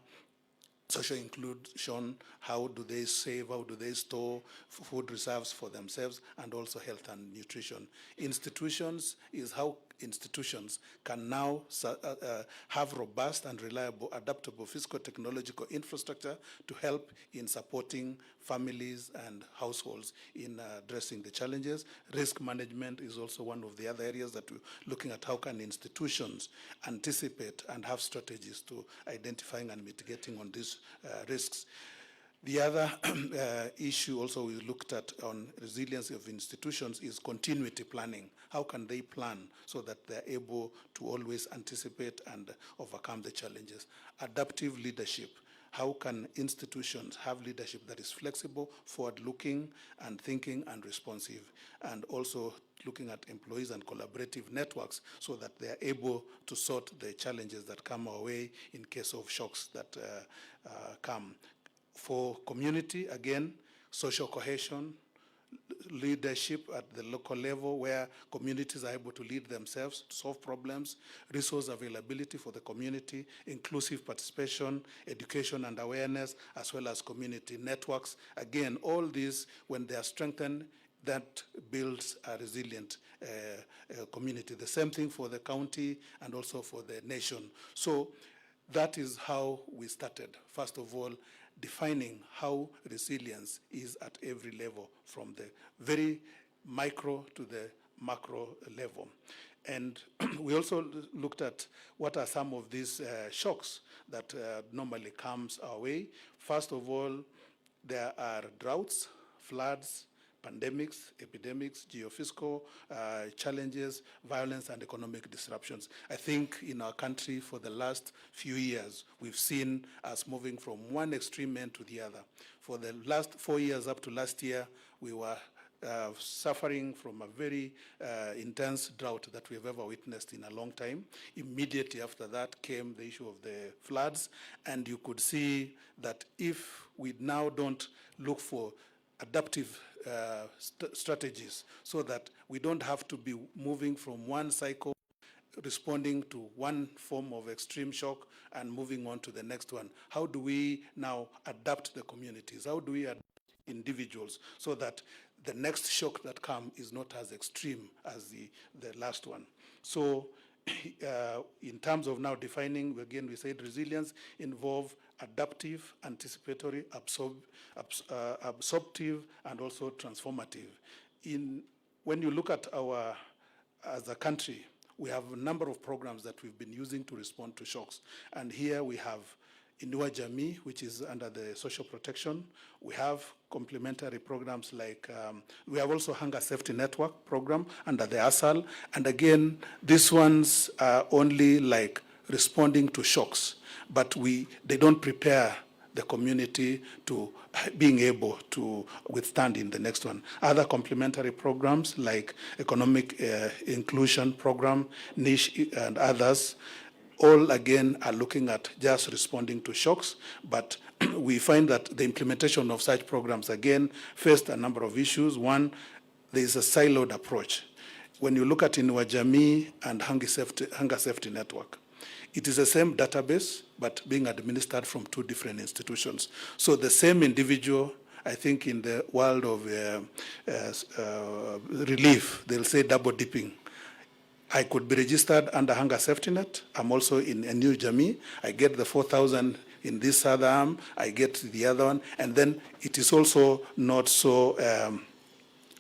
social inclusion, how do they save, how do they store food reserves for themselves, and also health and nutrition. Institutions is how institutions can now have robust and reliable, adaptable physical technological infrastructure to help in supporting families and households in addressing the challenges. Risk management is also one of the other areas that we're looking at. How can institutions anticipate and have strategies to identifying and mitigating on these risks. The other issue also we looked at on resilience of institutions is continuity planning. How can they plan so that they're able to always anticipate and overcome the challenges? Adaptive leadership. How can institutions have leadership that is flexible, forward-looking, and thinking and responsive? And also looking at employees and collaborative networks so that they're able to sort the challenges that come our way in case of shocks that come. For community, again, social cohesion, leadership at the local level where communities are able to lead themselves to solve problems, resource availability for the community, inclusive participation, education and awareness, as well as community networks. Again, all these, when they are strengthened, that builds a resilient community. The same thing for the county and also for the nation. So that is how we started. First of all, defining how resilience is at every level, from the very micro to the macro level. And we also looked at what are some of these shocks that normally comes our way. First of all, there are droughts, floods, pandemics, epidemics, geophysical challenges, violence, and economic disruptions. I think in our country for the last few years, we've seen us moving from one extreme end to the other. For the last 4 years up to last year, we were suffering from a very intense drought that we've ever witnessed in a long time. Immediately after that came the issue of the floods, and you could see that if we now don't look for adaptive strategies so that we don't have to be moving from one cycle, responding to one form of extreme shock and moving on to the next one. How do we now adapt the communities? How do we adapt individuals so that the next shock that comes is not as extreme as the last one? So in terms of now defining, again, we said resilience involve adaptive, anticipatory, absorptive, and also transformative. When you look at as a country, we have a number of programs that we've been using to respond to shocks. And here we have Inua Jamii, which is under the social protection. We have complementary programs like, we have also Hunger Safety Network program under the ASAL. And again, these ones are only like responding to shocks, but they don't prepare the community to being able to withstand in the next one. Other complementary programs like economic inclusion program, niche and others, all again are looking at just responding to shocks, but we find that the implementation of such programs again faced a number of issues. One, there is a siloed approach. When you look at Inua Jamii and Hunger Safety Network, it is the same database, but being administered from two different institutions. So the same individual, I think in the world of relief, they'll say double dipping. I could be registered under Hunger Safety Net. I'm also in Inua Jamii. I get the 4,000 in this other arm. I get the other one. And then it is also not so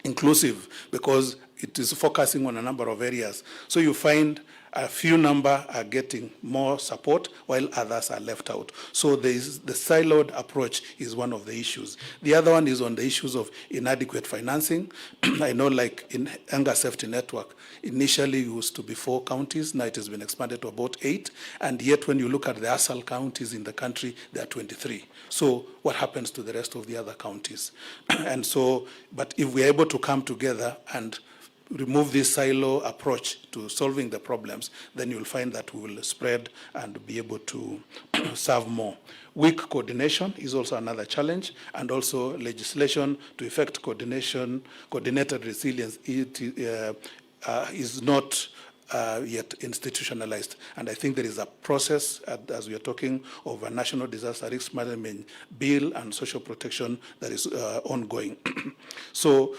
inclusive because it is focusing on a number of areas. So you find A few number are getting more support while others are left out. So the siloed approach is one of the issues. The other one is on the issues of inadequate financing. I know like in Hunger Safety Network, initially used to be 4 counties, now it has been expanded to about 8, and yet when you look at the ASAL counties in the country, there are 23. So what happens to the rest of the other counties? And so, but if we're able to come together and remove this silo approach to solving the problems, then you'll find that we will spread and be able to serve more. Weak coordination is also another challenge, and also legislation to effect coordinated resilience is not yet institutionalized. And I think there is a process, as we are talking, of a national disaster risk management bill and social protection that is ongoing. So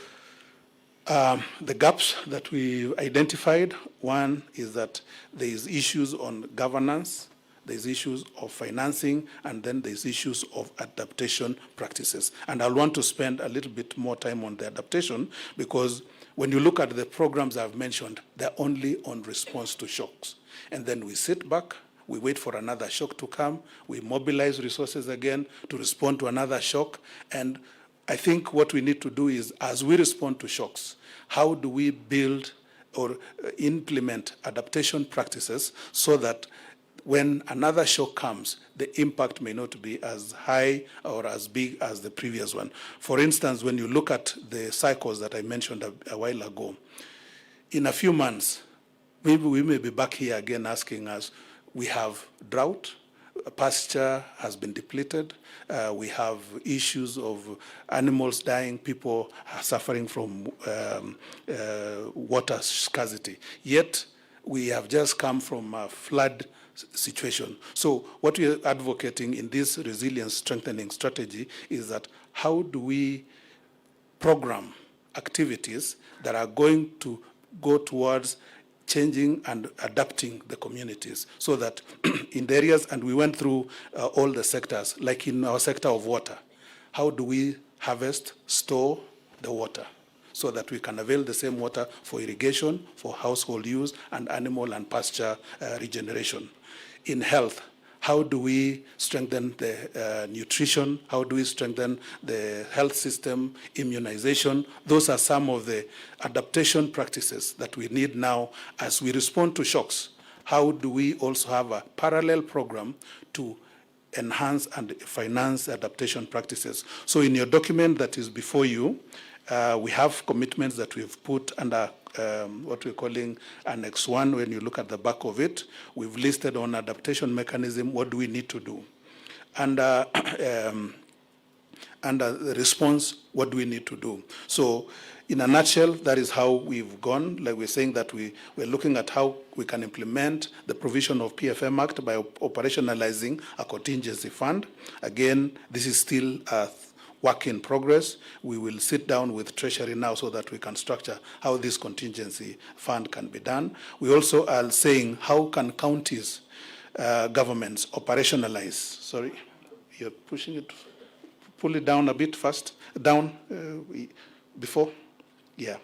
the gaps that we identified, one is that there is issues on governance, there's issues of financing, and then there's issues of adaptation practices. And I'll want to spend a little bit more time on the adaptation, because when you look at the programs I've mentioned, they're only on response to shocks. And then we sit back, we wait for another shock to come, we mobilize resources again to respond to another shock, and I think what we need to do is, as we respond to shocks, how do we build or implement adaptation practices so that when another shock comes, the impact may not be as high or as big as the previous one. For instance, when you look at the cycles that I mentioned a while ago, in a few months, maybe we may be back here again asking us, we have drought, pasture has been depleted, we have issues of animals dying, people are suffering from water scarcity. Yet, we have just come from a flood situation. So what we are advocating in this resilience strengthening strategy is that how do we program activities that are going to go towards changing and adapting the communities, so that in the areas, and we went through all the sectors, like in our sector of water, how do we harvest, store the water so that we can avail the same water for irrigation, for household use, and animal and pasture regeneration. In health, how do we strengthen the nutrition? How do we strengthen the health system, immunization? Those are some of the adaptation practices that we need now as we respond to shocks. How do we also have a parallel program to enhance and finance adaptation practices? So in your document that is before you, we have commitments that we've put under what we're calling Annex 1. When you look at the back of it, we've listed on adaptation mechanism, what do we need to do? And the response, what do we need to do? So in a nutshell, that is how we've gone. Like we're saying that we're looking at how we can implement the provision of PFM Act by operationalizing a contingency fund. Again, this is still a work in progress. We will sit down with Treasury now so that we can structure how this contingency fund can be done. We also are saying, how can counties, governments operationalize? Sorry, you're pushing it. Pull it down a bit fast. Down before. Yeah.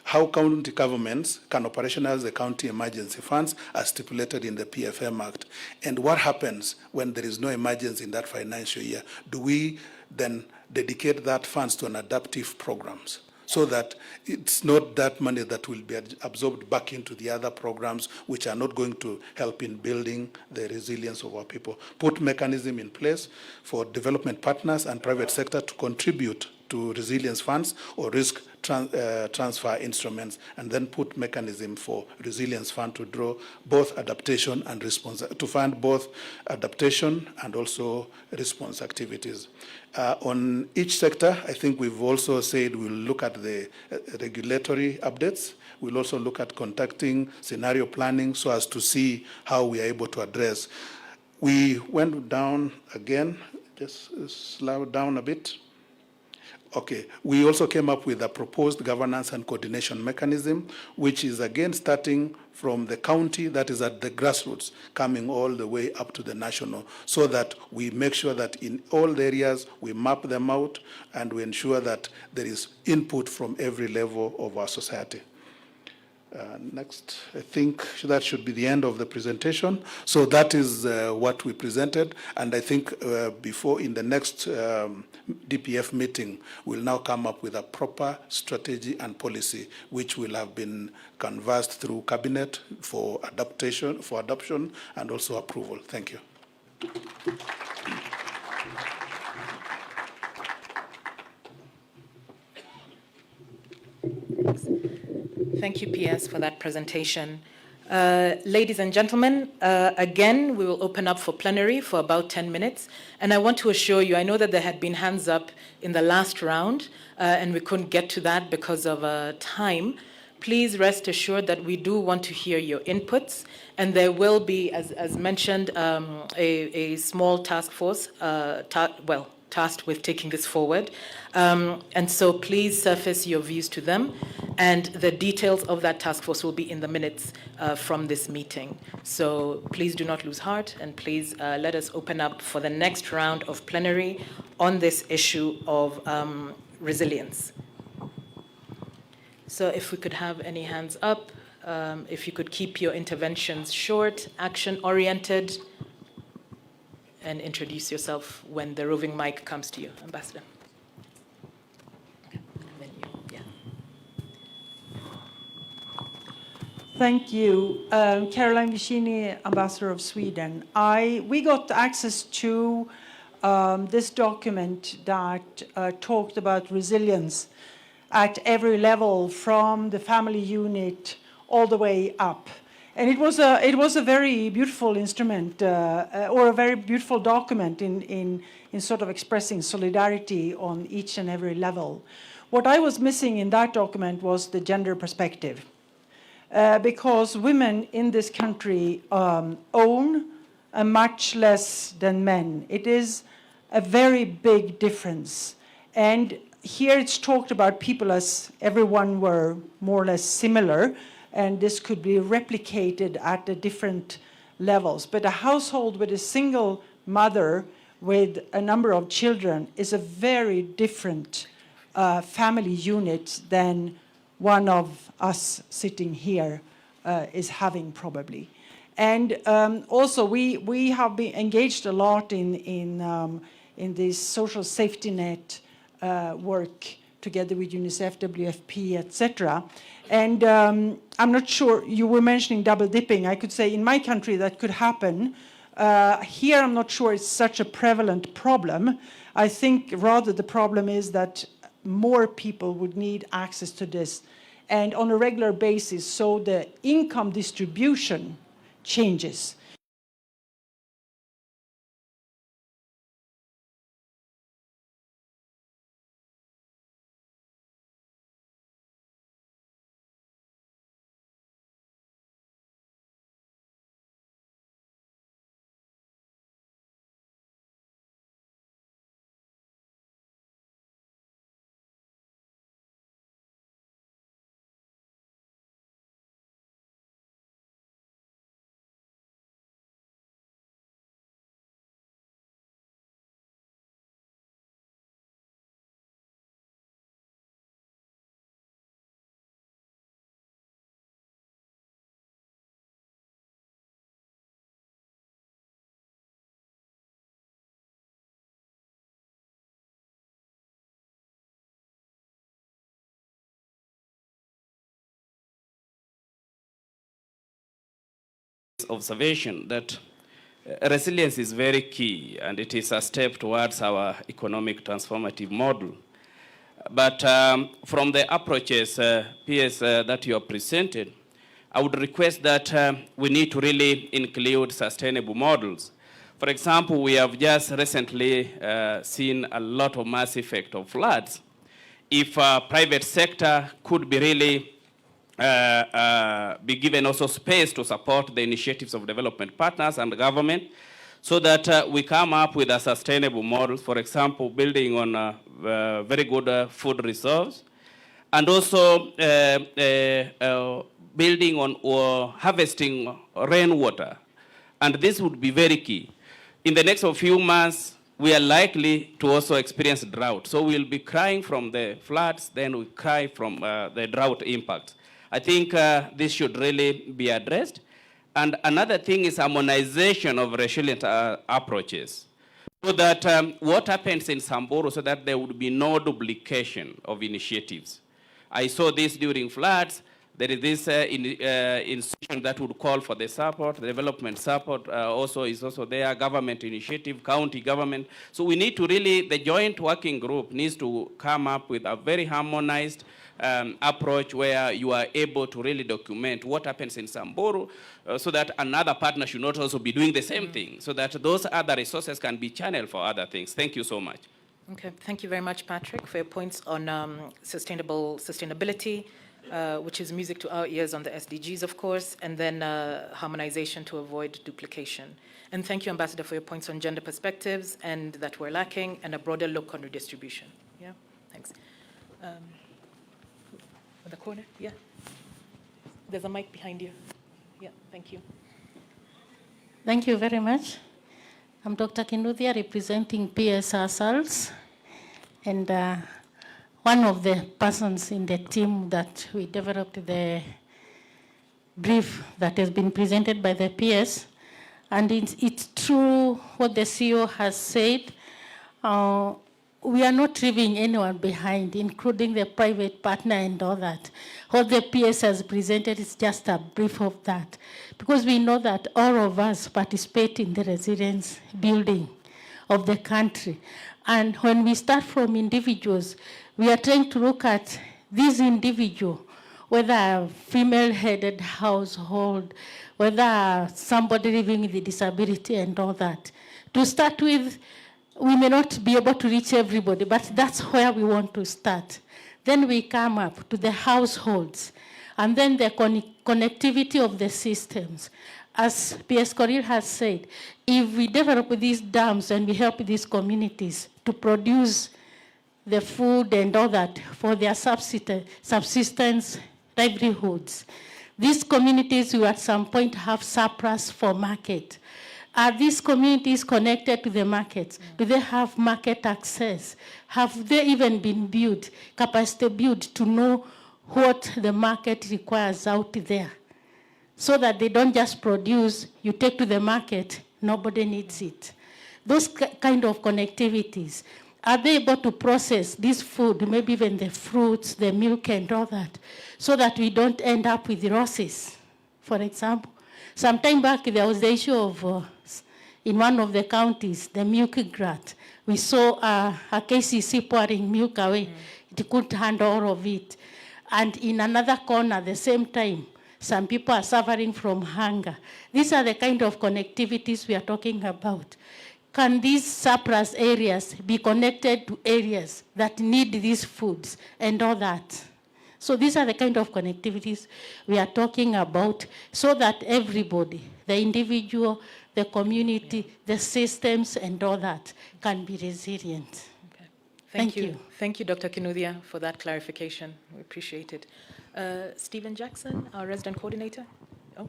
How county governments can operationalize the county emergency funds as stipulated in the PFM Act. And what happens when there is no emergency in that financial year? Do we then dedicate that funds to an adaptive programs so that it's not that money that will be absorbed back into the other programs which are not going to help in building the resilience of our people? Put mechanism in place for development partners and private sector to contribute to resilience funds or risk transfer instruments, and then put mechanism for resilience fund to draw both adaptation and response, to fund both adaptation and also response activities. On each sector, I think we've also said we'll look at the regulatory updates. We'll also look at conducting scenario planning so as to see how we are able to address. We went down again, just slow down a bit. Okay, we also came up with a proposed governance and coordination mechanism, which is again starting from the county, that is at the grassroots, coming all the way up to the national, so that we make sure that in all the areas we map them out and we ensure that there is input from every level of our society. Next, I think that should be the end of the presentation. So that is what we presented, and I think before in the next DPF meeting, we'll now come up with a proper strategy and policy, which will have been canvassed through cabinet for adoption, and also approval. Thank you. Thank you, PS, for that presentation. Ladies and gentlemen, again, we will open up for plenary for about 10 minutes. And I want to assure you, I know that there had been hands up in the last round, and we couldn't get to that because of time. Please rest assured that we do want to hear your inputs. And there will be, as mentioned, a small task force, tasked with taking this forward. And so please surface your views to them. And the details of that task force will be in the minutes from this meeting. So please do not lose heart, and please let us open up for the next round of plenary on this issue of resilience. So if we could have any hands up, if you could keep your interventions short, action-oriented, and introduce yourself when the roving mic comes to you. Ambassador. Thank you. Caroline Vicini, Ambassador of Sweden. We got access to this document that talked about resilience at every level, from the family unit all the way up. And it was a very beautiful instrument, or a very beautiful document in sort of expressing solidarity on each and every level. What I was missing in that document was the gender perspective. Because women in this country own much less than men. It is a very big difference. And here it's talked about people as everyone were more or less similar, and this could be replicated at the different levels. But a household with a single mother with a number of children is a very different family unit than one of us sitting here is having, probably. And also, we have been engaged a lot in this social safety net work together with UNICEF, WFP, etc. And I'm not sure, you were mentioning double dipping. I could say in my country that could happen. Here, I'm not sure it's such a prevalent problem. I think rather the problem is that more people would need access to this, and on a regular basis, so the income distribution changes. Observation that resilience is very key, and it is a step towards our economic transformative model. But from the approaches, PS, that you have presented, I would request that we need to really include sustainable models. For example, we have just recently seen a lot of mass effect of floods. If private sector could be really be given also space to support the initiatives of development partners and government, so that we come up with a sustainable model, for example, building on very good food reserves, and also building on or harvesting rainwater. And this would be very key. In the next few months, we are likely to also experience drought. So we'll be crying from the floods, then we cry from the drought impacts. I think this should really be addressed. And another thing is harmonization of resilient approaches. So that what happens in Samburu, so that there would be no duplication of initiatives. I saw this during floods. There is this institution that would call for the support, the development support also is also there, government initiative, county government. So we need to really, the joint working group needs to come up with a very harmonized approach where you are able to really document what happens in Samburu so that another partner should not also be doing the same thing, so that those other resources can be channeled for other things. Thank you so much. Okay, thank you very much, Patrick, for your points on sustainability, which is music to our ears on the SDGs, of course, and then harmonization to avoid duplication. And thank you, Ambassador, for your points on gender perspectives and that we're lacking, and a broader look on redistribution. Yeah, thanks. In the corner, yeah. There's a mic behind you. Yeah, thank you. Thank you very much. I'm Dr. Kinuthia, representing PSR SALS, and one of the persons in the team that we developed the brief that has been presented by the PS. And it's true what the CEO has said. We are not leaving anyone behind, including the private partner and all that. What the PS has presented is just a brief of that, because we know that all of us participate in the resilience building of the country. And when we start from individuals, we are trying to look at this individual, whether a female-headed household, whether somebody living with a disability and all that. To start with, we may not be able to reach everybody, but that's where we want to start. Then we come up to the households, and then the connectivity of the systems. As PS Korir has said, if we develop these dams and we help these communities to produce the food and all that for their subsistence livelihoods, these communities will at some point have surplus for market. Are these communities connected to the markets? Do they have market access? Have they even been built, capacity built to know what the market requires out there? So that they don't just produce, you take to the market, nobody needs it. Those kind of connectivities, are they able to process this food, maybe even the fruits, the milk and all that, so that we don't end up with losses? For example, some time back there was the issue of, in one of the counties, the milk glut. We saw a KCC pouring milk away. It couldn't handle all of it. And in another corner, at the same time, some people are suffering from hunger. These are the kind of connectivities we are talking about. Can these surplus areas be connected to areas that need these foods and all that? So these are the kind of connectivities we are talking about, so that everybody, the individual, the community, the systems and all that can be resilient. Okay. Thank you. Thank you, Dr. Kinuthia, for that clarification. We appreciate it. Stephen Jackson, our resident coordinator. Oh.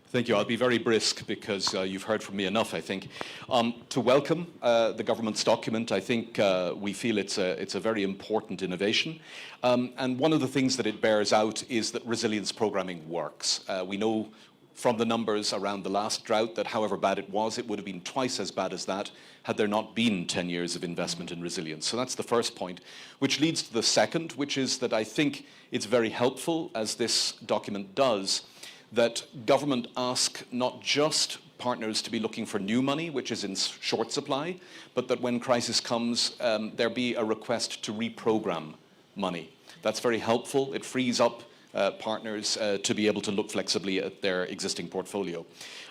Thank you. I'll be very brisk because you've heard from me enough, I think. To welcome the government's document, I think we feel it's a very important innovation. And one of the things that it bears out is that resilience programming works. We know from the numbers around the last drought that however bad it would have been twice as bad as that had there not been 10 years of investment in resilience. So that's the first point, which leads to the second, which is that I think it's very helpful, as this document does, that government ask not just partners to be looking for new money, which is in short supply, but that when crisis comes, there be a request to reprogram money. That's very helpful. It frees up partners to be able to look flexibly at their existing portfolio.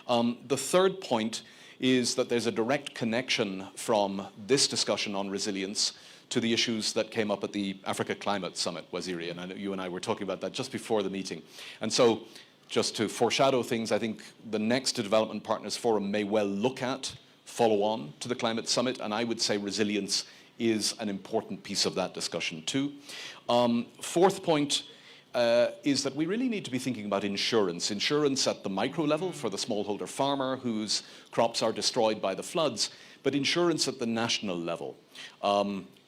The third point is that there's a direct connection from this discussion on resilience to the issues that came up at the Africa Climate Summit, Waziri, and I know you and I were talking about that just before the meeting. And so, just to foreshadow things, I think the next Development Partners Forum may well look at, follow on to the Climate Summit, and I would say resilience is an important piece of that discussion too. Fourth point is that we really need to be thinking about insurance. Insurance at the micro level for the smallholder farmer whose crops are destroyed by the floods, but insurance at the national level.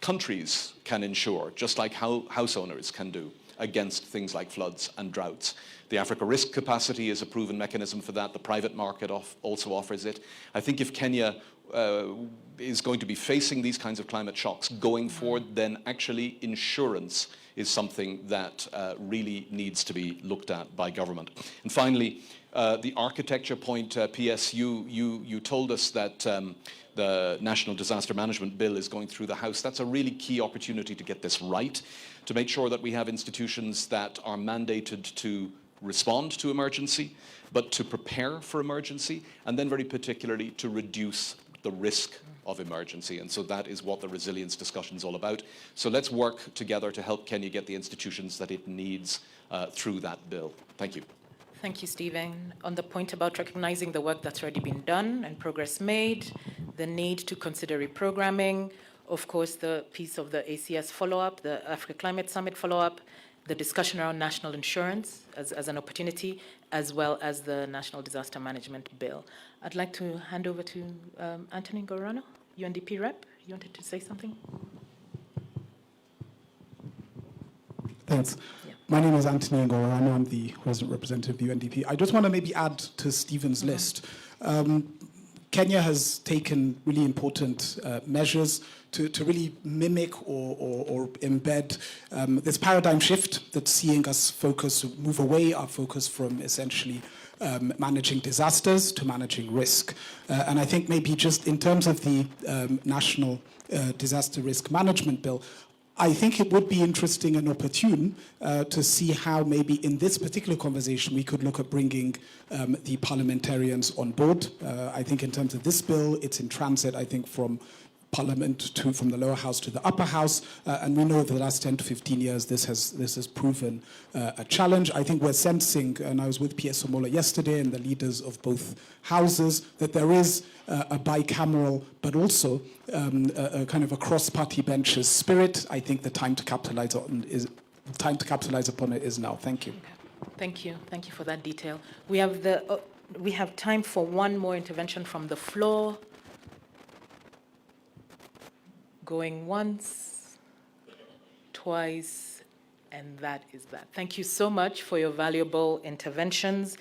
Countries can insure, just like how house owners can do. against things like floods and droughts. The Africa Risk Capacity is a proven mechanism for that. The private market also offers it. I think if Kenya is going to be facing these kinds of climate shocks going forward, then actually insurance is something that really needs to be looked at by government. And finally, the architecture point, PS, you told us that the National Disaster Management Bill is going through the House. That's a really key opportunity to get this right, to make sure that we have institutions that are mandated to respond to emergency, but to prepare for emergency, and then very particularly to reduce the risk of emergency. And so that is what the resilience discussion is all about. So let's work together to help Kenya get the institutions that it needs through that bill. Thank you. Thank you, Stephen. On the point about recognizing the work that's already been done and progress made, the need to consider reprogramming, of course, the piece of the ACS follow-up, the Africa Climate Summit follow-up, the discussion around national insurance as an opportunity, as well as the National Disaster Management Bill. I'd like to hand over to Anthony Gorano, UNDP rep. You wanted to say something? Thanks. Yeah. My name is Anthony Ngorano. I'm the resident representative of the UNDP. I just want to maybe add to Stephen's list. Kenya has taken really important measures to really mimic or embed this paradigm shift that's seeing us move away our focus from essentially managing disasters to managing risk. And I think maybe just in terms of the National Disaster Risk Management Bill, I think it would be interesting and opportune to see how maybe in this particular conversation we could look at bringing the parliamentarians on board. I think in terms of this bill, it's in transit, I think, from Parliament from the lower house to the upper house, and we know over the last 10 to 15 years this has proven a challenge. I think we're sensing, and I was with PS Omola yesterday and the leaders of both houses, that there is a bicameral but also a kind of a cross-party benches spirit. I think the time to capitalize upon it is now. Thank you. Thank you. Thank you for that detail. We have time for one more intervention from the floor. Going once, twice, and that is that. Thank you so much for your valuable interventions,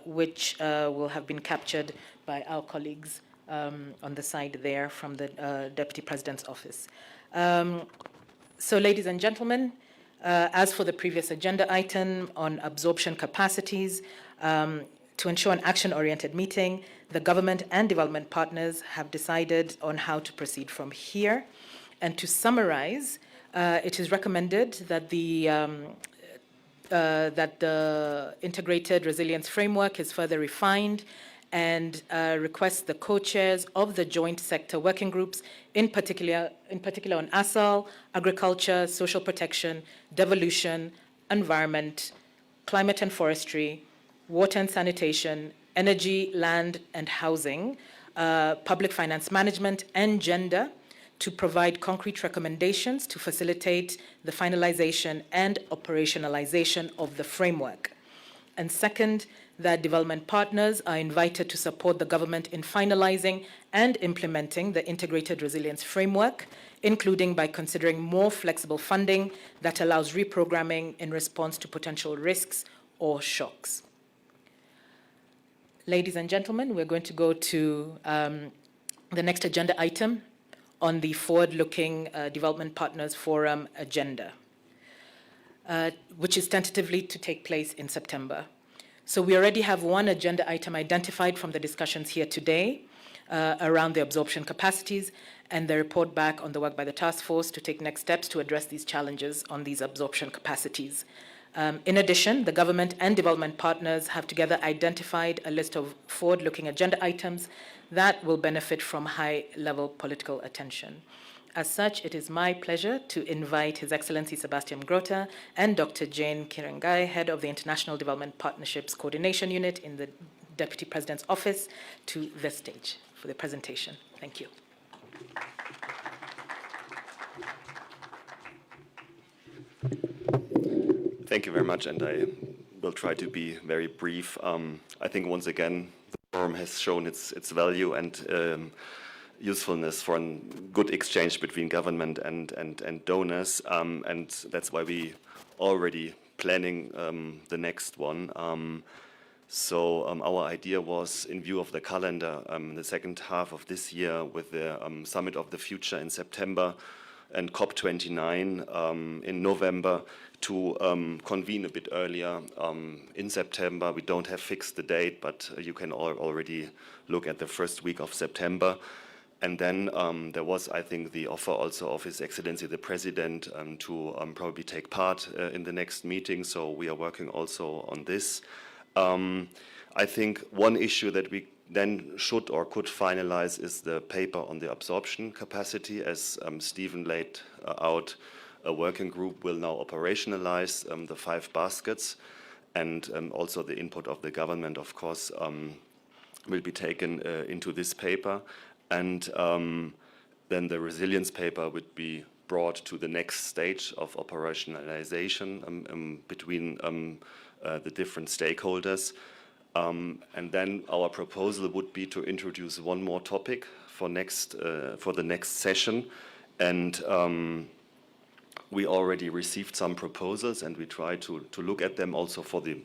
which will have been captured by our colleagues on the side there from the Deputy President's Office. So, ladies and gentlemen, as for the previous agenda item on absorption capacities, to ensure an action-oriented meeting, the government and development partners have decided on how to proceed from here. And to summarize, it is recommended that the integrated resilience framework is further refined and requests the co-chairs of the joint sector working groups, in particular on ASAL, agriculture, social protection, devolution, environment, climate and forestry, water and sanitation, energy, land and housing, public finance management, and gender, to provide concrete recommendations to facilitate the finalization and operationalization of the framework. And second, that development partners are invited to support the government in finalizing and implementing the integrated resilience framework, including by considering more flexible funding that allows reprogramming in response to potential risks or shocks. Ladies and gentlemen, we're going to go to the next agenda item on the forward-looking Development Partners Forum agenda, which is tentatively to take place in September. So we already have one agenda item identified from the discussions here today around the absorption capacities and the report back on the work by the task force to take next steps to address these challenges on these absorption capacities. In addition, the government and development partners have together identified a list of forward-looking agenda items that will benefit from high-level political attention. As such, it is my pleasure to invite His Excellency Sebastian Grota and Dr. Jane Kirangai, Head of the International Development Partnerships Coordination Unit in the Deputy President's Office, to the stage for the presentation. Thank you. Thank you very much, and I will try to be very brief. I think once again the forum has shown its value, and usefulness for a good exchange between government and donors, and that's why we already planning the next one. So our idea was, in view of the calendar, the second half of this year with the Summit of the Future in September and COP29 in November, to convene a bit earlier in September. We don't have fixed the date, but you can already look at the first week of September. And then there was, I think, the offer also of His Excellency the President to probably take part in the next meeting. So we are working also on this. I think one issue that we then should or could finalize is the paper on the absorption capacity. As Stephen laid out, a working group will now operationalize the 5 baskets, and also the input of the government, of course, will be taken into this paper. And then the resilience paper would be brought to the next stage of operationalization between the different stakeholders. And then our proposal would be to introduce one more topic for the next session. And we already received some proposals, and we try to look at them also for the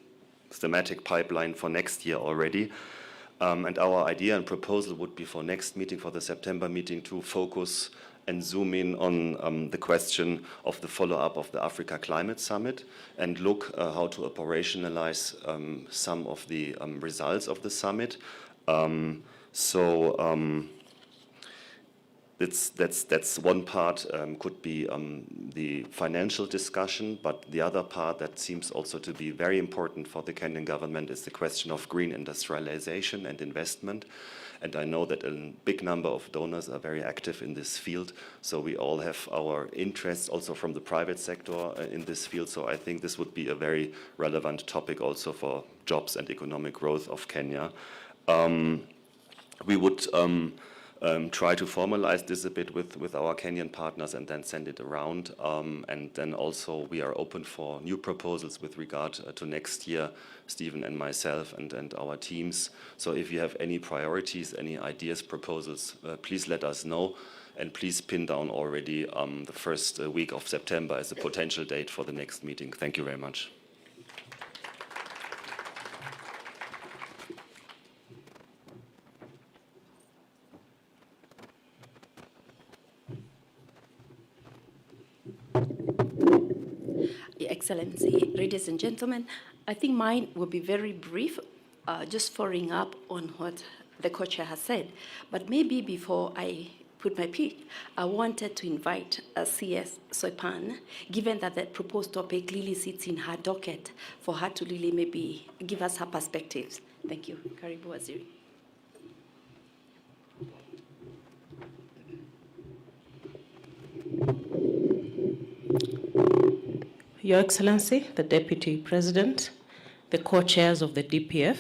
thematic pipeline for next year already. And our idea and proposal would be for next meeting, for the September meeting, to focus and zoom in on the question of the follow-up of the Africa Climate Summit and look how to operationalize some of the results of the summit. That's one part, could be the financial discussion, but the other part that seems also to be very important for the Kenyan government is the question of green industrialization and investment. And I know that a big number of donors are very active in this field, so we all have our interests also from the private sector in this field. So I think this would be a very relevant topic also for jobs and economic growth of Kenya. We would try to formalize this a bit with our Kenyan partners and then send it around. And then also we are open for new proposals with regard to next year, Stephen and myself and our teams. So if you have any priorities, any ideas, proposals, please let us know. And please pin down already the first week of September as a potential date for the next meeting. Thank you very much. Your Excellency, ladies and gentlemen, I think mine will be very brief, just following up on what the co-chair has said. But maybe before I put my pitch, I wanted to invite CS Soipan, given that the proposed topic really sits in her docket, for her to really maybe give us her perspectives. Thank you. Karibu Waziri. Your Excellency, the Deputy President, the co-chairs of the DPF,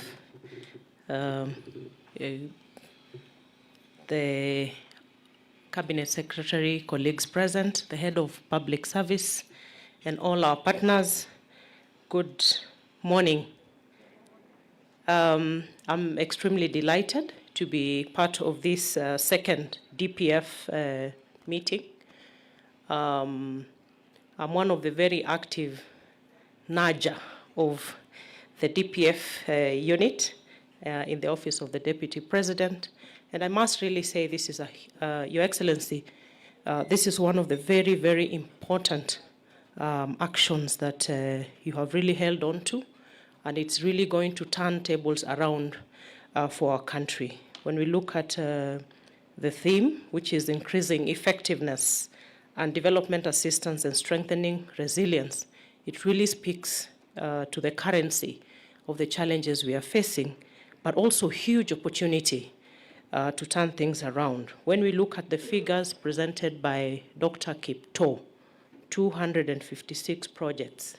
the Cabinet Secretary, colleagues present, the Head of Public Service, and all our partners, good morning. I'm extremely delighted to be part of this second DPF meeting. I'm one of the very active NAJA of the DPF unit in the Office of the Deputy President. And I must really say this is, Your Excellency, this is one of the very, very important actions that you have really held on to. And it's really going to turn tables around for our country. When we look at the theme, which is increasing effectiveness and development assistance and strengthening resilience, it really speaks to the currency of the challenges we are facing, but also huge opportunity to turn things around. When we look at the figures presented by Dr. Kipto, 256 projects,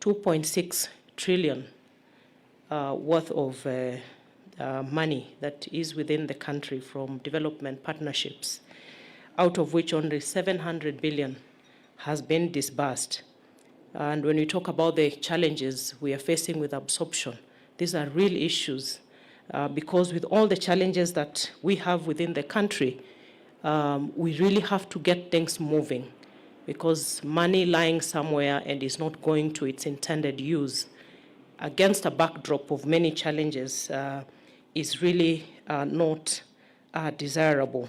2.6 trillion worth of money that is within the country from development partnerships, out of which only 700 billion has been disbursed. And when we talk about the challenges we are facing with absorption, these are real issues because with all the challenges that we have within the country, we really have to get things moving, because money lying somewhere and is not going to its intended use against a backdrop of many challenges is really not desirable.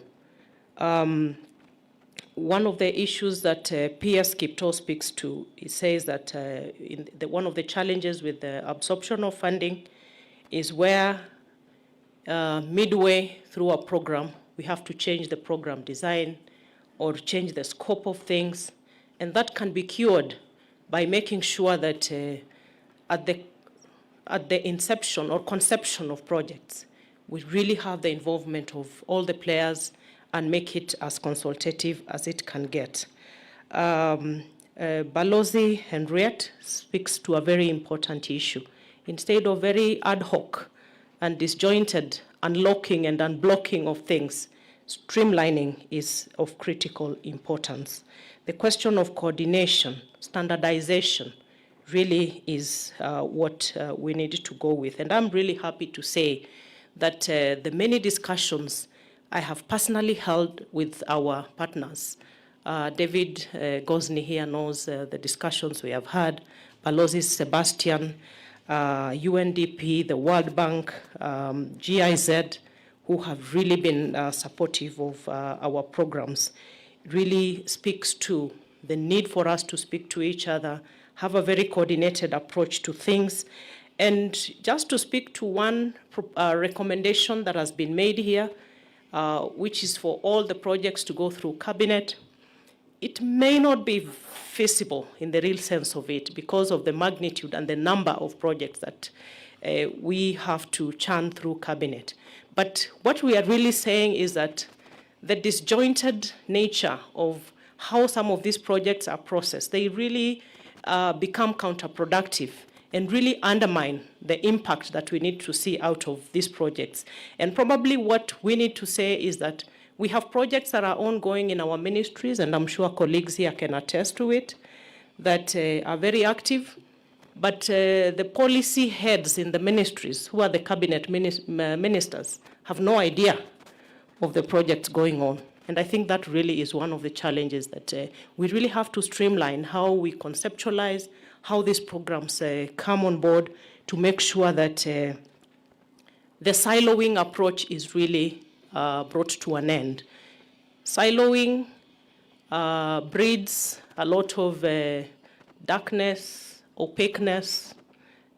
One of the issues that PS Kipto speaks to, it says that one of the challenges with the absorption of funding is where midway through a program, we have to change the program design or change the scope of things. And that can be cured by making sure that at the inception or conception of projects, we really have the involvement of all the players and make it as consultative as it can get. Balozi Henriette speaks to a very important issue. Instead of very ad hoc and disjointed unlocking and unblocking of things, streamlining is of critical importance. The question of coordination, standardization, really is what we need to go with. And I'm really happy to say that the many discussions I have personally held with our partners. David Gosney here knows the discussions we have had. Balozi Sebastian, UNDP, the World Bank, GIZ, who have really been supportive of our programs, really speaks to the need for us to speak to each other, have a very coordinated approach to things. And just to speak to one recommendation that has been made here, which is for all the projects to go through cabinet. It may not be feasible in the real sense of it because of the magnitude and the number of projects that we have to churn through cabinet. But what we are really saying is that the disjointed nature of how some of these projects are processed, they really become counterproductive and really undermine the impact that we need to see out of these projects. And probably what we need to say is that we have projects that are ongoing in our ministries, and I'm sure colleagues here can attest to it, that are very active, but the policy heads in the ministries, who are the cabinet ministers, have no idea of the projects going on. And I think that really is one of the challenges that we really have to streamline how we conceptualize, how these programs come on board to make sure that the siloing approach is really brought to an end. Siloing breeds a lot of darkness, opaqueness,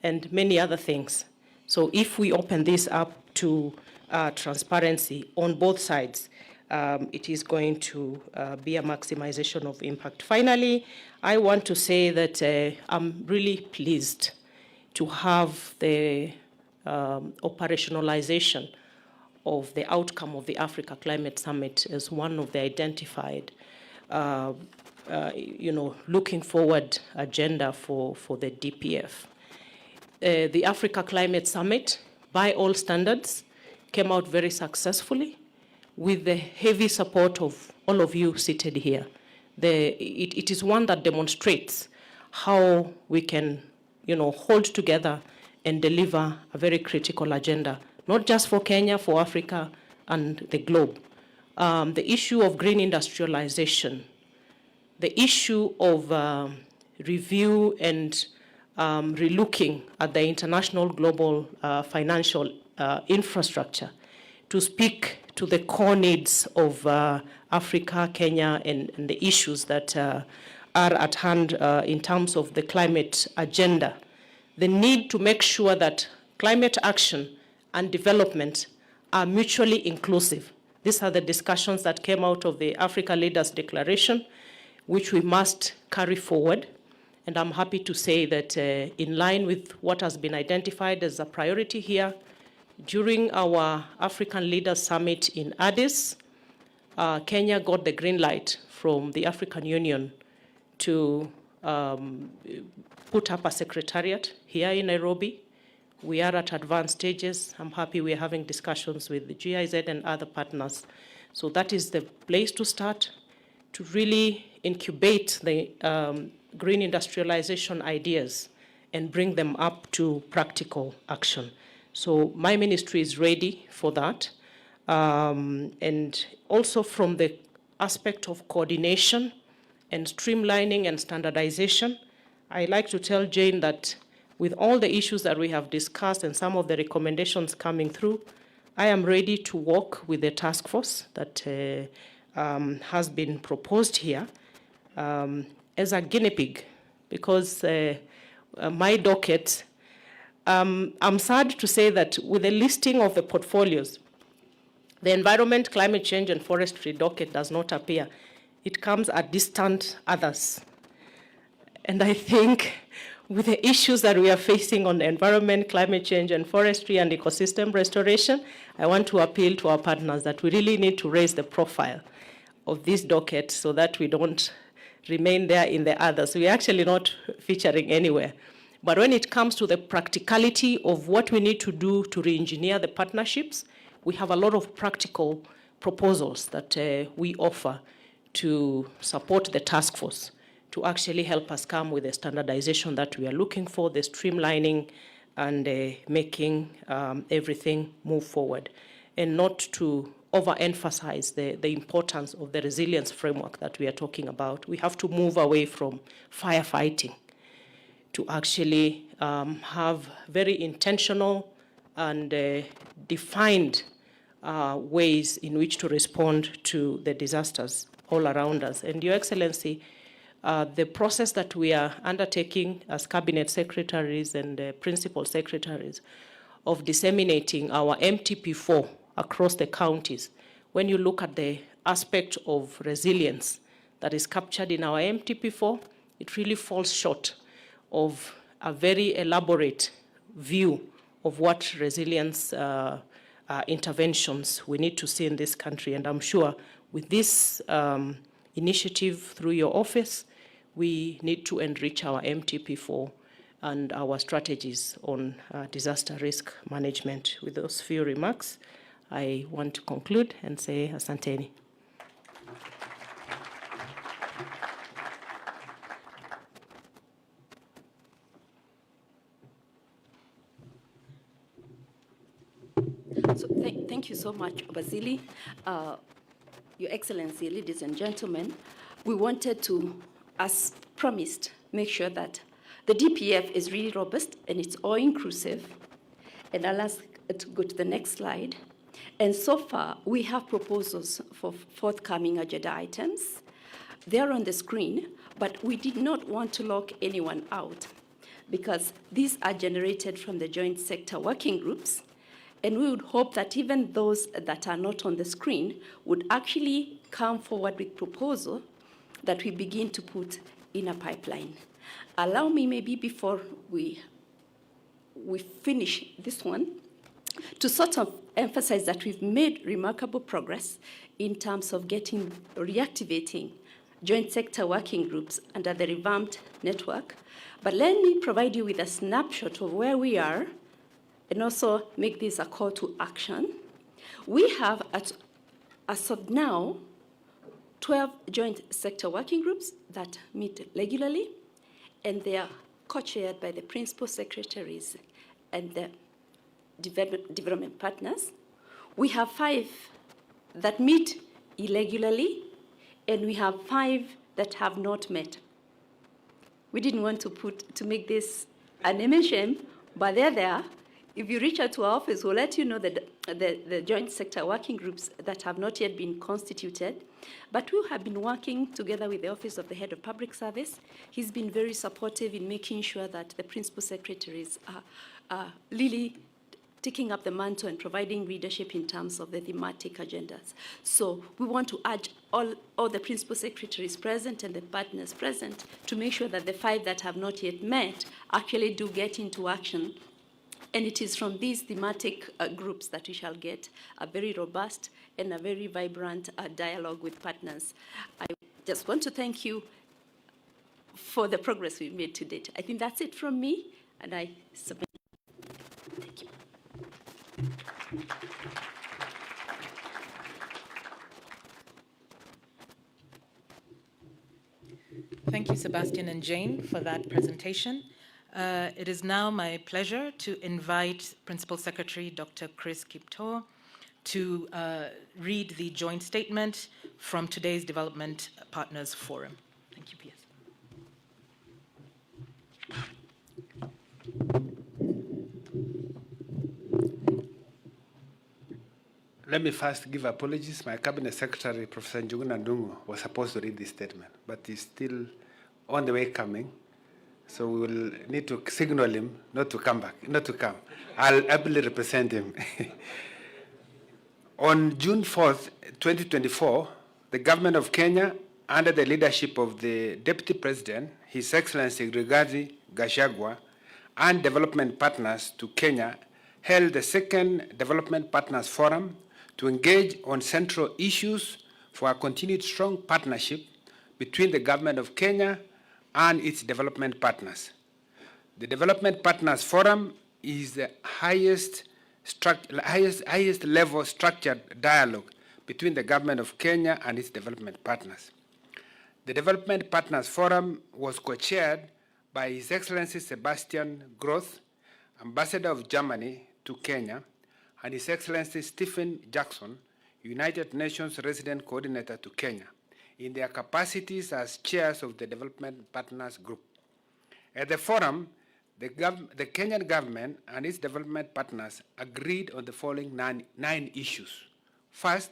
and many other things. So if we open this up to transparency on both sides, it is going to be a maximization of impact. Finally, I want to say that I'm really pleased to have the operationalization of the outcome of the Africa Climate Summit as one of the identified, looking forward agenda for the DPF. The Africa Climate Summit, by all standards, came out very successfully with the heavy support of all of you seated here. It is one that demonstrates how we can, hold together and deliver a very critical agenda, not just for Kenya, for Africa and the globe. The issue of green industrialization, the issue of review and relooking at the international global financial infrastructure to speak to the core needs of Africa, Kenya, and the issues that are at hand in terms of the climate agenda. The need to make sure that climate action and development are mutually inclusive. These are the discussions that came out of the Africa Leaders Declaration, which we must carry forward. And I'm happy to say that in line with what has been identified as a priority here, during our African Leaders Summit in Addis, Kenya got the green light from the African Union to put up a secretariat here in Nairobi. We are at advanced stages. I'm happy we're having discussions with the GIZ and other partners. So that is the place to start to really incubate the green industrialization ideas and bring them up to practical action. So my ministry is ready for that. And also from the aspect of coordination and streamlining and standardization, I like to tell Jane that with all the issues that we have discussed and some of the recommendations coming through, I am ready to work with the task force that has been proposed here as a guinea pig, because my docket, I'm sad to say that with the listing of the portfolios, the environment, climate change, and forestry docket does not appear. It comes at distant others. And I think with the issues that we are facing on the environment, climate change, and forestry and ecosystem restoration, I want to appeal to our partners that we really need to raise the profile of this docket so that we don't remain there in the others. We're actually not featuring anywhere. But when it comes to the practicality of what we need to do to re-engineer the partnerships, we have a lot of practical proposals that we offer to support the task force to actually help us come with the standardization that we are looking for, the streamlining, and making everything move forward, and not to overemphasize the importance of the resilience framework that we are talking about. We have to move away from firefighting to actually have very intentional and defined ways in which to respond to the disasters all around us. And Your Excellency, the process that we are undertaking as cabinet secretaries and principal secretaries of disseminating our MTP4 across the counties, when you look at the aspect of resilience that is captured in our MTP4, it really falls short of a very elaborate view of what resilience interventions we need to see in this country. And I'm sure with this initiative through your office, we need to enrich our MTP4 and our strategies on disaster risk management. With those few remarks, I want to conclude and say asanteni. So thank you so much, Basili. Your Excellency, ladies and gentlemen, we wanted to, as promised, make sure that the DPF is really robust and it's all-inclusive. And I'll ask to go to the next slide. And so far, we have proposals for forthcoming agenda items. They're on the screen, but we did not want to lock anyone out because these are generated from the joint sector working groups. And we would hope that even those that are not on the screen would actually come forward with proposal that we begin to put in a pipeline. Allow me maybe before we finish this one to sort of emphasize that we've made remarkable progress in terms of reactivating joint sector working groups under the revamped network. But let me provide you with a snapshot of where we are and also make this a call to action. We have, as of now, 12 joint sector working groups that meet regularly, and they are co-chaired by the principal secretaries and the development partners. We have 5 that meet irregularly, and we have 5 that have not met. We didn't want to make this an MHM, but they're there. If you reach out to our office, we'll let you know the joint sector working groups that have not yet been constituted. But we have been working together with the Office of the Head of Public Service. He's been very supportive in making sure that the principal secretaries are really taking up the mantle and providing leadership in terms of the thematic agendas. So we want to urge all the principal secretaries present and the partners present to make sure that the 5 that have not yet met actually do get into action. And it is from these thematic groups that we shall get a very robust and a very vibrant dialogue with partners. I just want to thank you for the progress we've made to date. I think that's it from me, and I submit. Thank you. Thank you, Sebastian and Jane, for that presentation. It is now my pleasure to invite Principal Secretary Dr. Chris Kiptoo to read the joint statement from today's Development Partners Forum. Thank you, PS. Let me first give apologies. My Cabinet Secretary, Professor Njuguna Ndung'u, was supposed to read this statement, but he's still on the way coming. So we will need to signal him not to come back, not to come. I'll ably represent him. On June 4th, 2024, the government of Kenya, under the leadership of the Deputy President, His Excellency Rigathi Gachagua, and development partners to Kenya, held the second Development Partners Forum to engage on central issues for a continued strong partnership between the government of Kenya and its development partners. The Development Partners Forum is the highest level structured dialogue between the government of Kenya and its development partners. The Development Partners Forum was co-chaired by His Excellency Sebastian Groth, Ambassador of Germany to Kenya, and His Excellency Stephen Jackson, United Nations Resident Coordinator to Kenya, in their capacities as chairs of the Development Partners Group. At the forum, the Kenyan government and its development partners agreed on the following nine issues. First,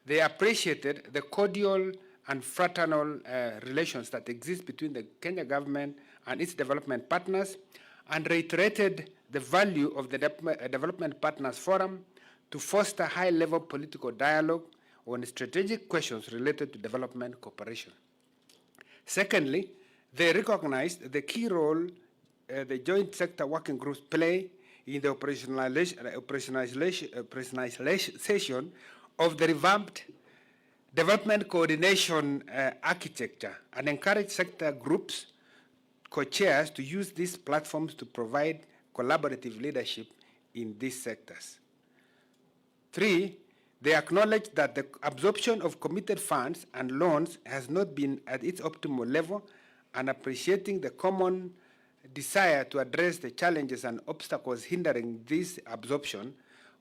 they appreciated the cordial and fraternal relations that exist between the Kenya government and its development partners, and reiterated the value of the Development Partners Forum to foster high-level political dialogue on strategic questions related to development cooperation. Secondly, they recognized the key role the joint sector working groups play in the operationalization of the revamped development coordination architecture, and encourage sector groups, co-chairs, to use these platforms to provide collaborative leadership in these sectors. Three, they acknowledge that the absorption of committed funds and loans has not been at its optimal level, and appreciating the common desire to address the challenges and obstacles hindering this absorption,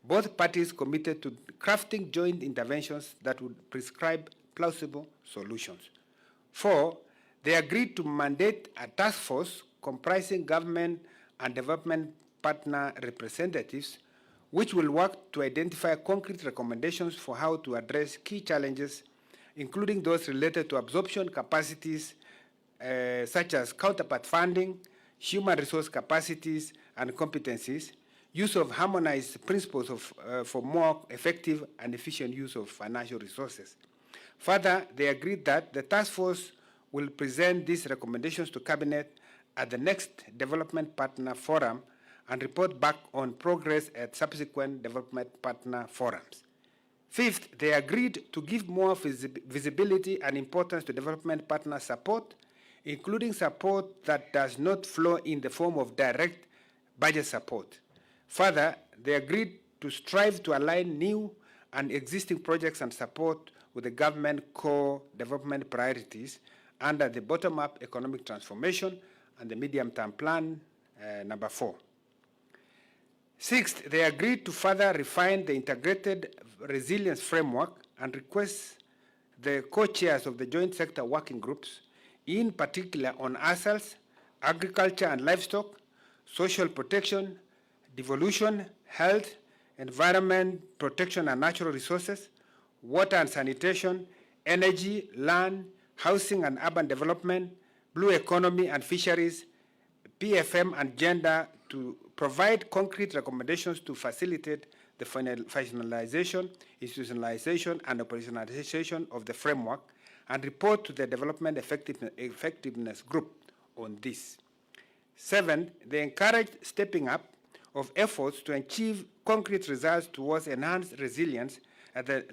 both parties committed to crafting joint interventions that would prescribe plausible solutions. Four, they agreed to mandate a task force comprising government and development partner representatives, which will work to identify concrete recommendations for how to address key challenges, including those related to absorption capacities, such as counterpart funding, human resource capacities and competencies, use of harmonized principles for more effective and efficient use of financial resources. Further, they agreed that the task force will present these recommendations to Cabinet at the next Development Partner Forum and report back on progress at subsequent Development Partner Forums. Fifth, they agreed to give more visibility and importance to development partner support, including support that does not flow in the form of direct budget support. Further, they agreed to strive to align new and existing projects and support with the government core development priorities under the bottom-up economic transformation and the medium-term plan, number 4. Sixth, they agreed to further refine the integrated resilience framework and request the co-chairs of the joint sector working groups, in particular on ASALs, agriculture and livestock, social protection, devolution, health, environment protection and natural resources, water and sanitation, energy, land, housing and urban development, blue economy and fisheries, PFM and gender, to provide concrete recommendations to facilitate the finalization, institutionalization, and operationalization of the framework, and report to the Development Effectiveness Group on this. Seventh, they encouraged stepping up of efforts to achieve concrete results towards enhanced resilience at the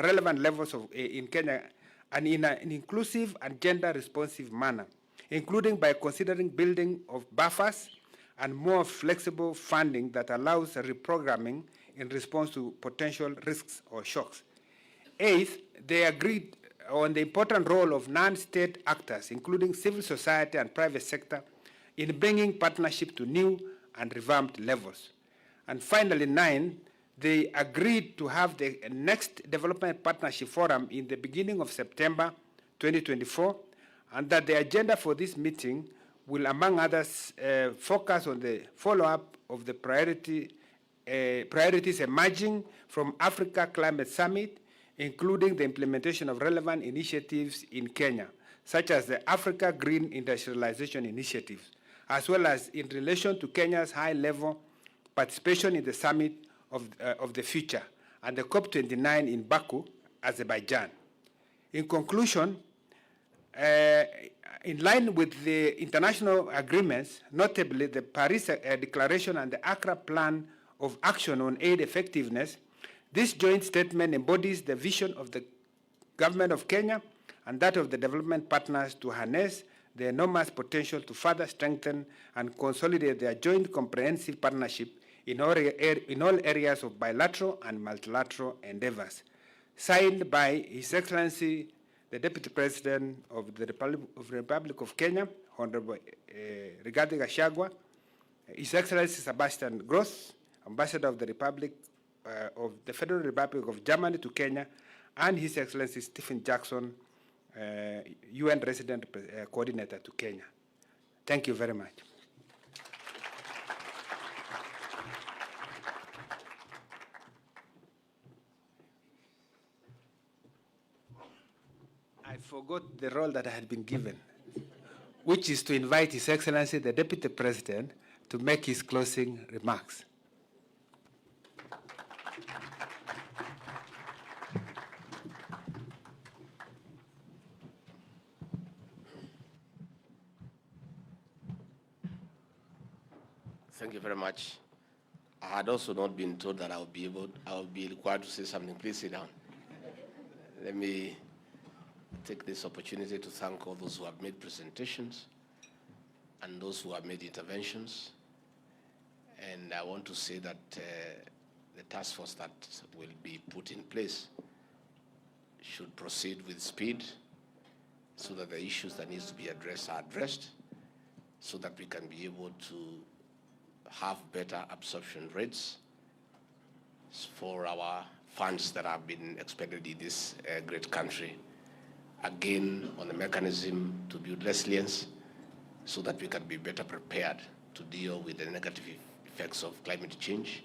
relevant levels in Kenya, and in an inclusive and gender-responsive manner, including by considering building of buffers and more flexible funding that allows reprogramming in response to potential risks or shocks. Eighth, they agreed on the important role of non-state actors, including civil society and private sector, in bringing partnership to new and revamped levels. And finally, 9, they agreed to have the next Development Partnership Forum in the beginning of September 2024, and that the agenda for this meeting will, among others, focus on the follow-up of the priorities emerging from Africa Climate Summit, including the implementation of relevant initiatives in Kenya, such as the Africa Green Industrialization Initiative, as well as in relation to Kenya's high-level participation in the Summit of the Future and the COP29 in Baku, Azerbaijan. In conclusion, in line with the international agreements, notably the Paris Declaration and the Accra Plan of Action on Aid Effectiveness, this joint statement embodies the vision of the Government of Kenya and that of the development partners to harness the enormous potential to further strengthen and consolidate their joint comprehensive partnership in all areas of bilateral and multilateral endeavors. Signed by His Excellency, the Deputy President of the Republic of Kenya, Honorable Rigathi Gachagua, His Excellency Sebastian Gross, Ambassador of the Federal Republic of Germany to Kenya, and His Excellency Stephen Jackson, UN Resident Coordinator to Kenya. Thank you very much. I forgot the role that I had been given, which is to invite His Excellency, the Deputy President, to make his closing remarks. Thank you very much. I had also not been told that I would be required to say something. Please sit down. Let me take this opportunity to thank all those who have made presentations and those who have made interventions. And I want to say that the task force that will be put in place should proceed with speed so that the issues that need to be addressed are addressed, so that we can be able to have better absorption rates for our funds that have been expended in this great country. Again, on the mechanism to build resilience so that we can be better prepared to deal with the negative effects of climate change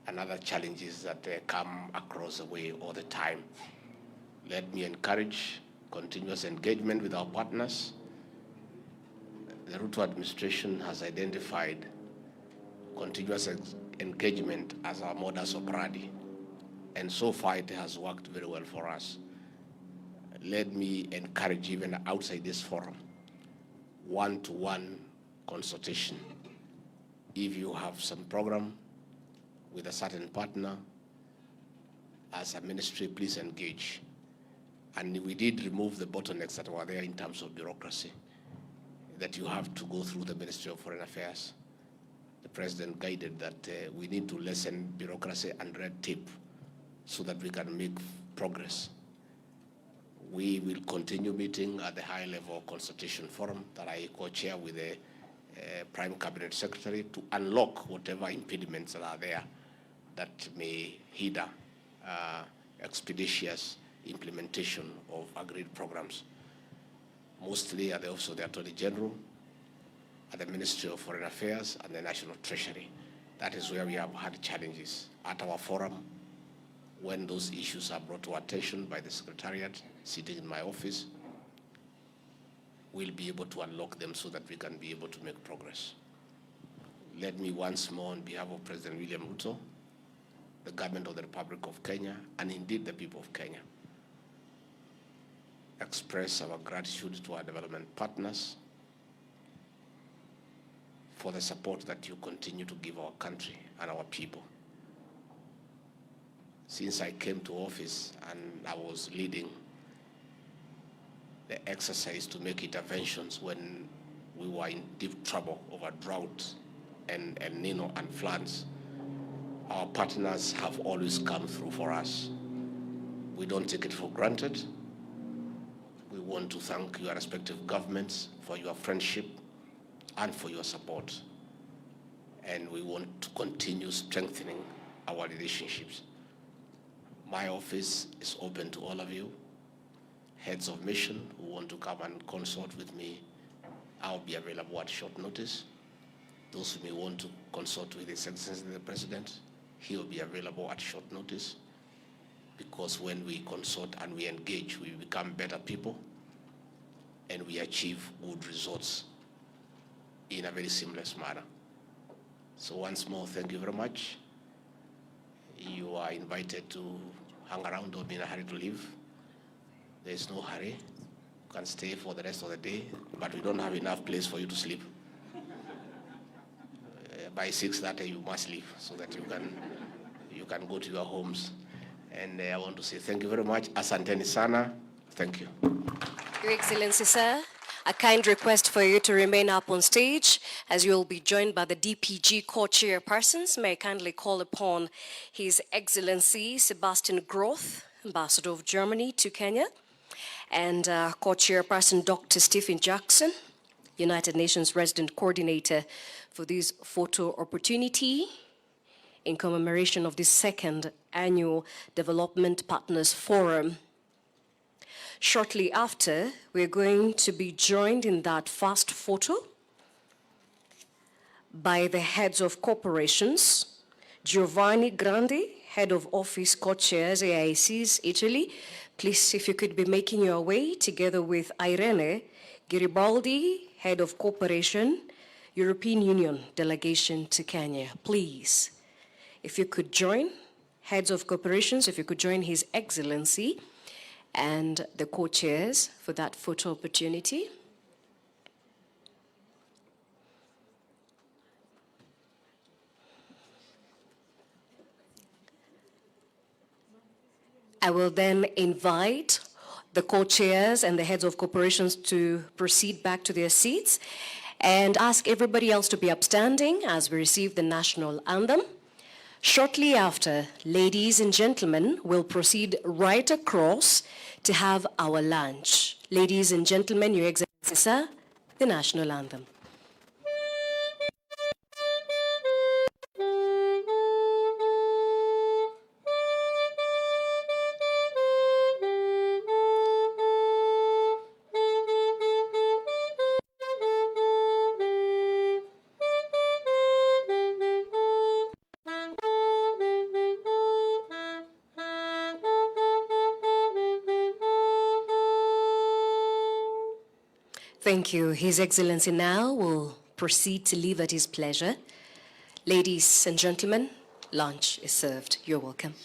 and other challenges that come across the way all the time. Let me encourage continuous engagement with our partners. The Ruto administration has identified continuous engagement as our modus operandi, and so far it has worked very well for us. Let me encourage, even outside this forum, one-to-one consultation. If you have some program with a certain partner, as a ministry, please engage. And we did remove the bottlenecks that were there in terms of bureaucracy, that you have to go through the Ministry of Foreign Affairs. The President guided that we need to lessen bureaucracy and red tape so that we can make progress. We will continue meeting at the high-level consultation forum that I co-chair with the Prime Cabinet Secretary to unlock whatever impediments that are there that may hinder expeditious implementation of agreed programs. Mostly at the Office of the Attorney General, at the Ministry of Foreign Affairs, and the National Treasury. That is where we have had challenges. At our forum, when those issues are brought to attention by the Secretariat sitting in my office, we'll be able to unlock them so that we can be able to make progress. Let me once more, on behalf of President William Ruto, the government of the Republic of Kenya, and indeed the people of Kenya, express our gratitude to our development partners for the support that you continue to give our country and our people. Since I came to office and I was leading the exercise to make interventions when we were in deep trouble over drought and El Nino and floods, our partners have always come through for us. We don't take it for granted. We want to thank your respective governments for your friendship and for your support. And we want to continue strengthening our relationships. My office is open to all of you. Heads of mission who want to come and consult with me, I'll be available at short notice. Those who may want to consult with His Excellency the President, he will be available at short notice, because when we consult and we engage, we become better people and we achieve good results in a very seamless manner. So once more, thank you very much. You are invited to hang around, don't be in a hurry to leave. There is no hurry. You can stay for the rest of the day, but we don't have enough place for you to sleep. By 6:30 you must leave so that you can go to your homes. And I want to say thank you very much. Asanteni sana. Thank you. Your Excellency, sir, a kind request for you to remain up on stage as you will be joined by the DPG co-chairpersons. May I kindly call upon His Excellency Sebastian Groth, Ambassador of Germany to Kenya, and co-chairperson Dr. Stephen Jackson, United Nations Resident Coordinator, for this photo opportunity in commemoration of the second annual Development Partners Forum. Shortly after, we're going to be joined in that first photo by the heads of corporations, Giovanni Grandi, Head of Office Co-Chairs, AICs, Italy. Please, if you could be making your way, together with Irene Garibaldi, Head of Cooperation, European Union Delegation to Kenya. Please, if you could join, heads of corporations, if you could join His Excellency and the co-chairs for that photo opportunity. I will then invite the co-chairs and the heads of corporations to proceed back to their seats and ask everybody else to be upstanding as we receive the national anthem. Shortly after, ladies and gentlemen, will proceed right across to have our lunch. Ladies and gentlemen, Your Excellency, sir, the national anthem. Thank you. His Excellency now will proceed to leave at his pleasure. Ladies and gentlemen, lunch is served. You're welcome.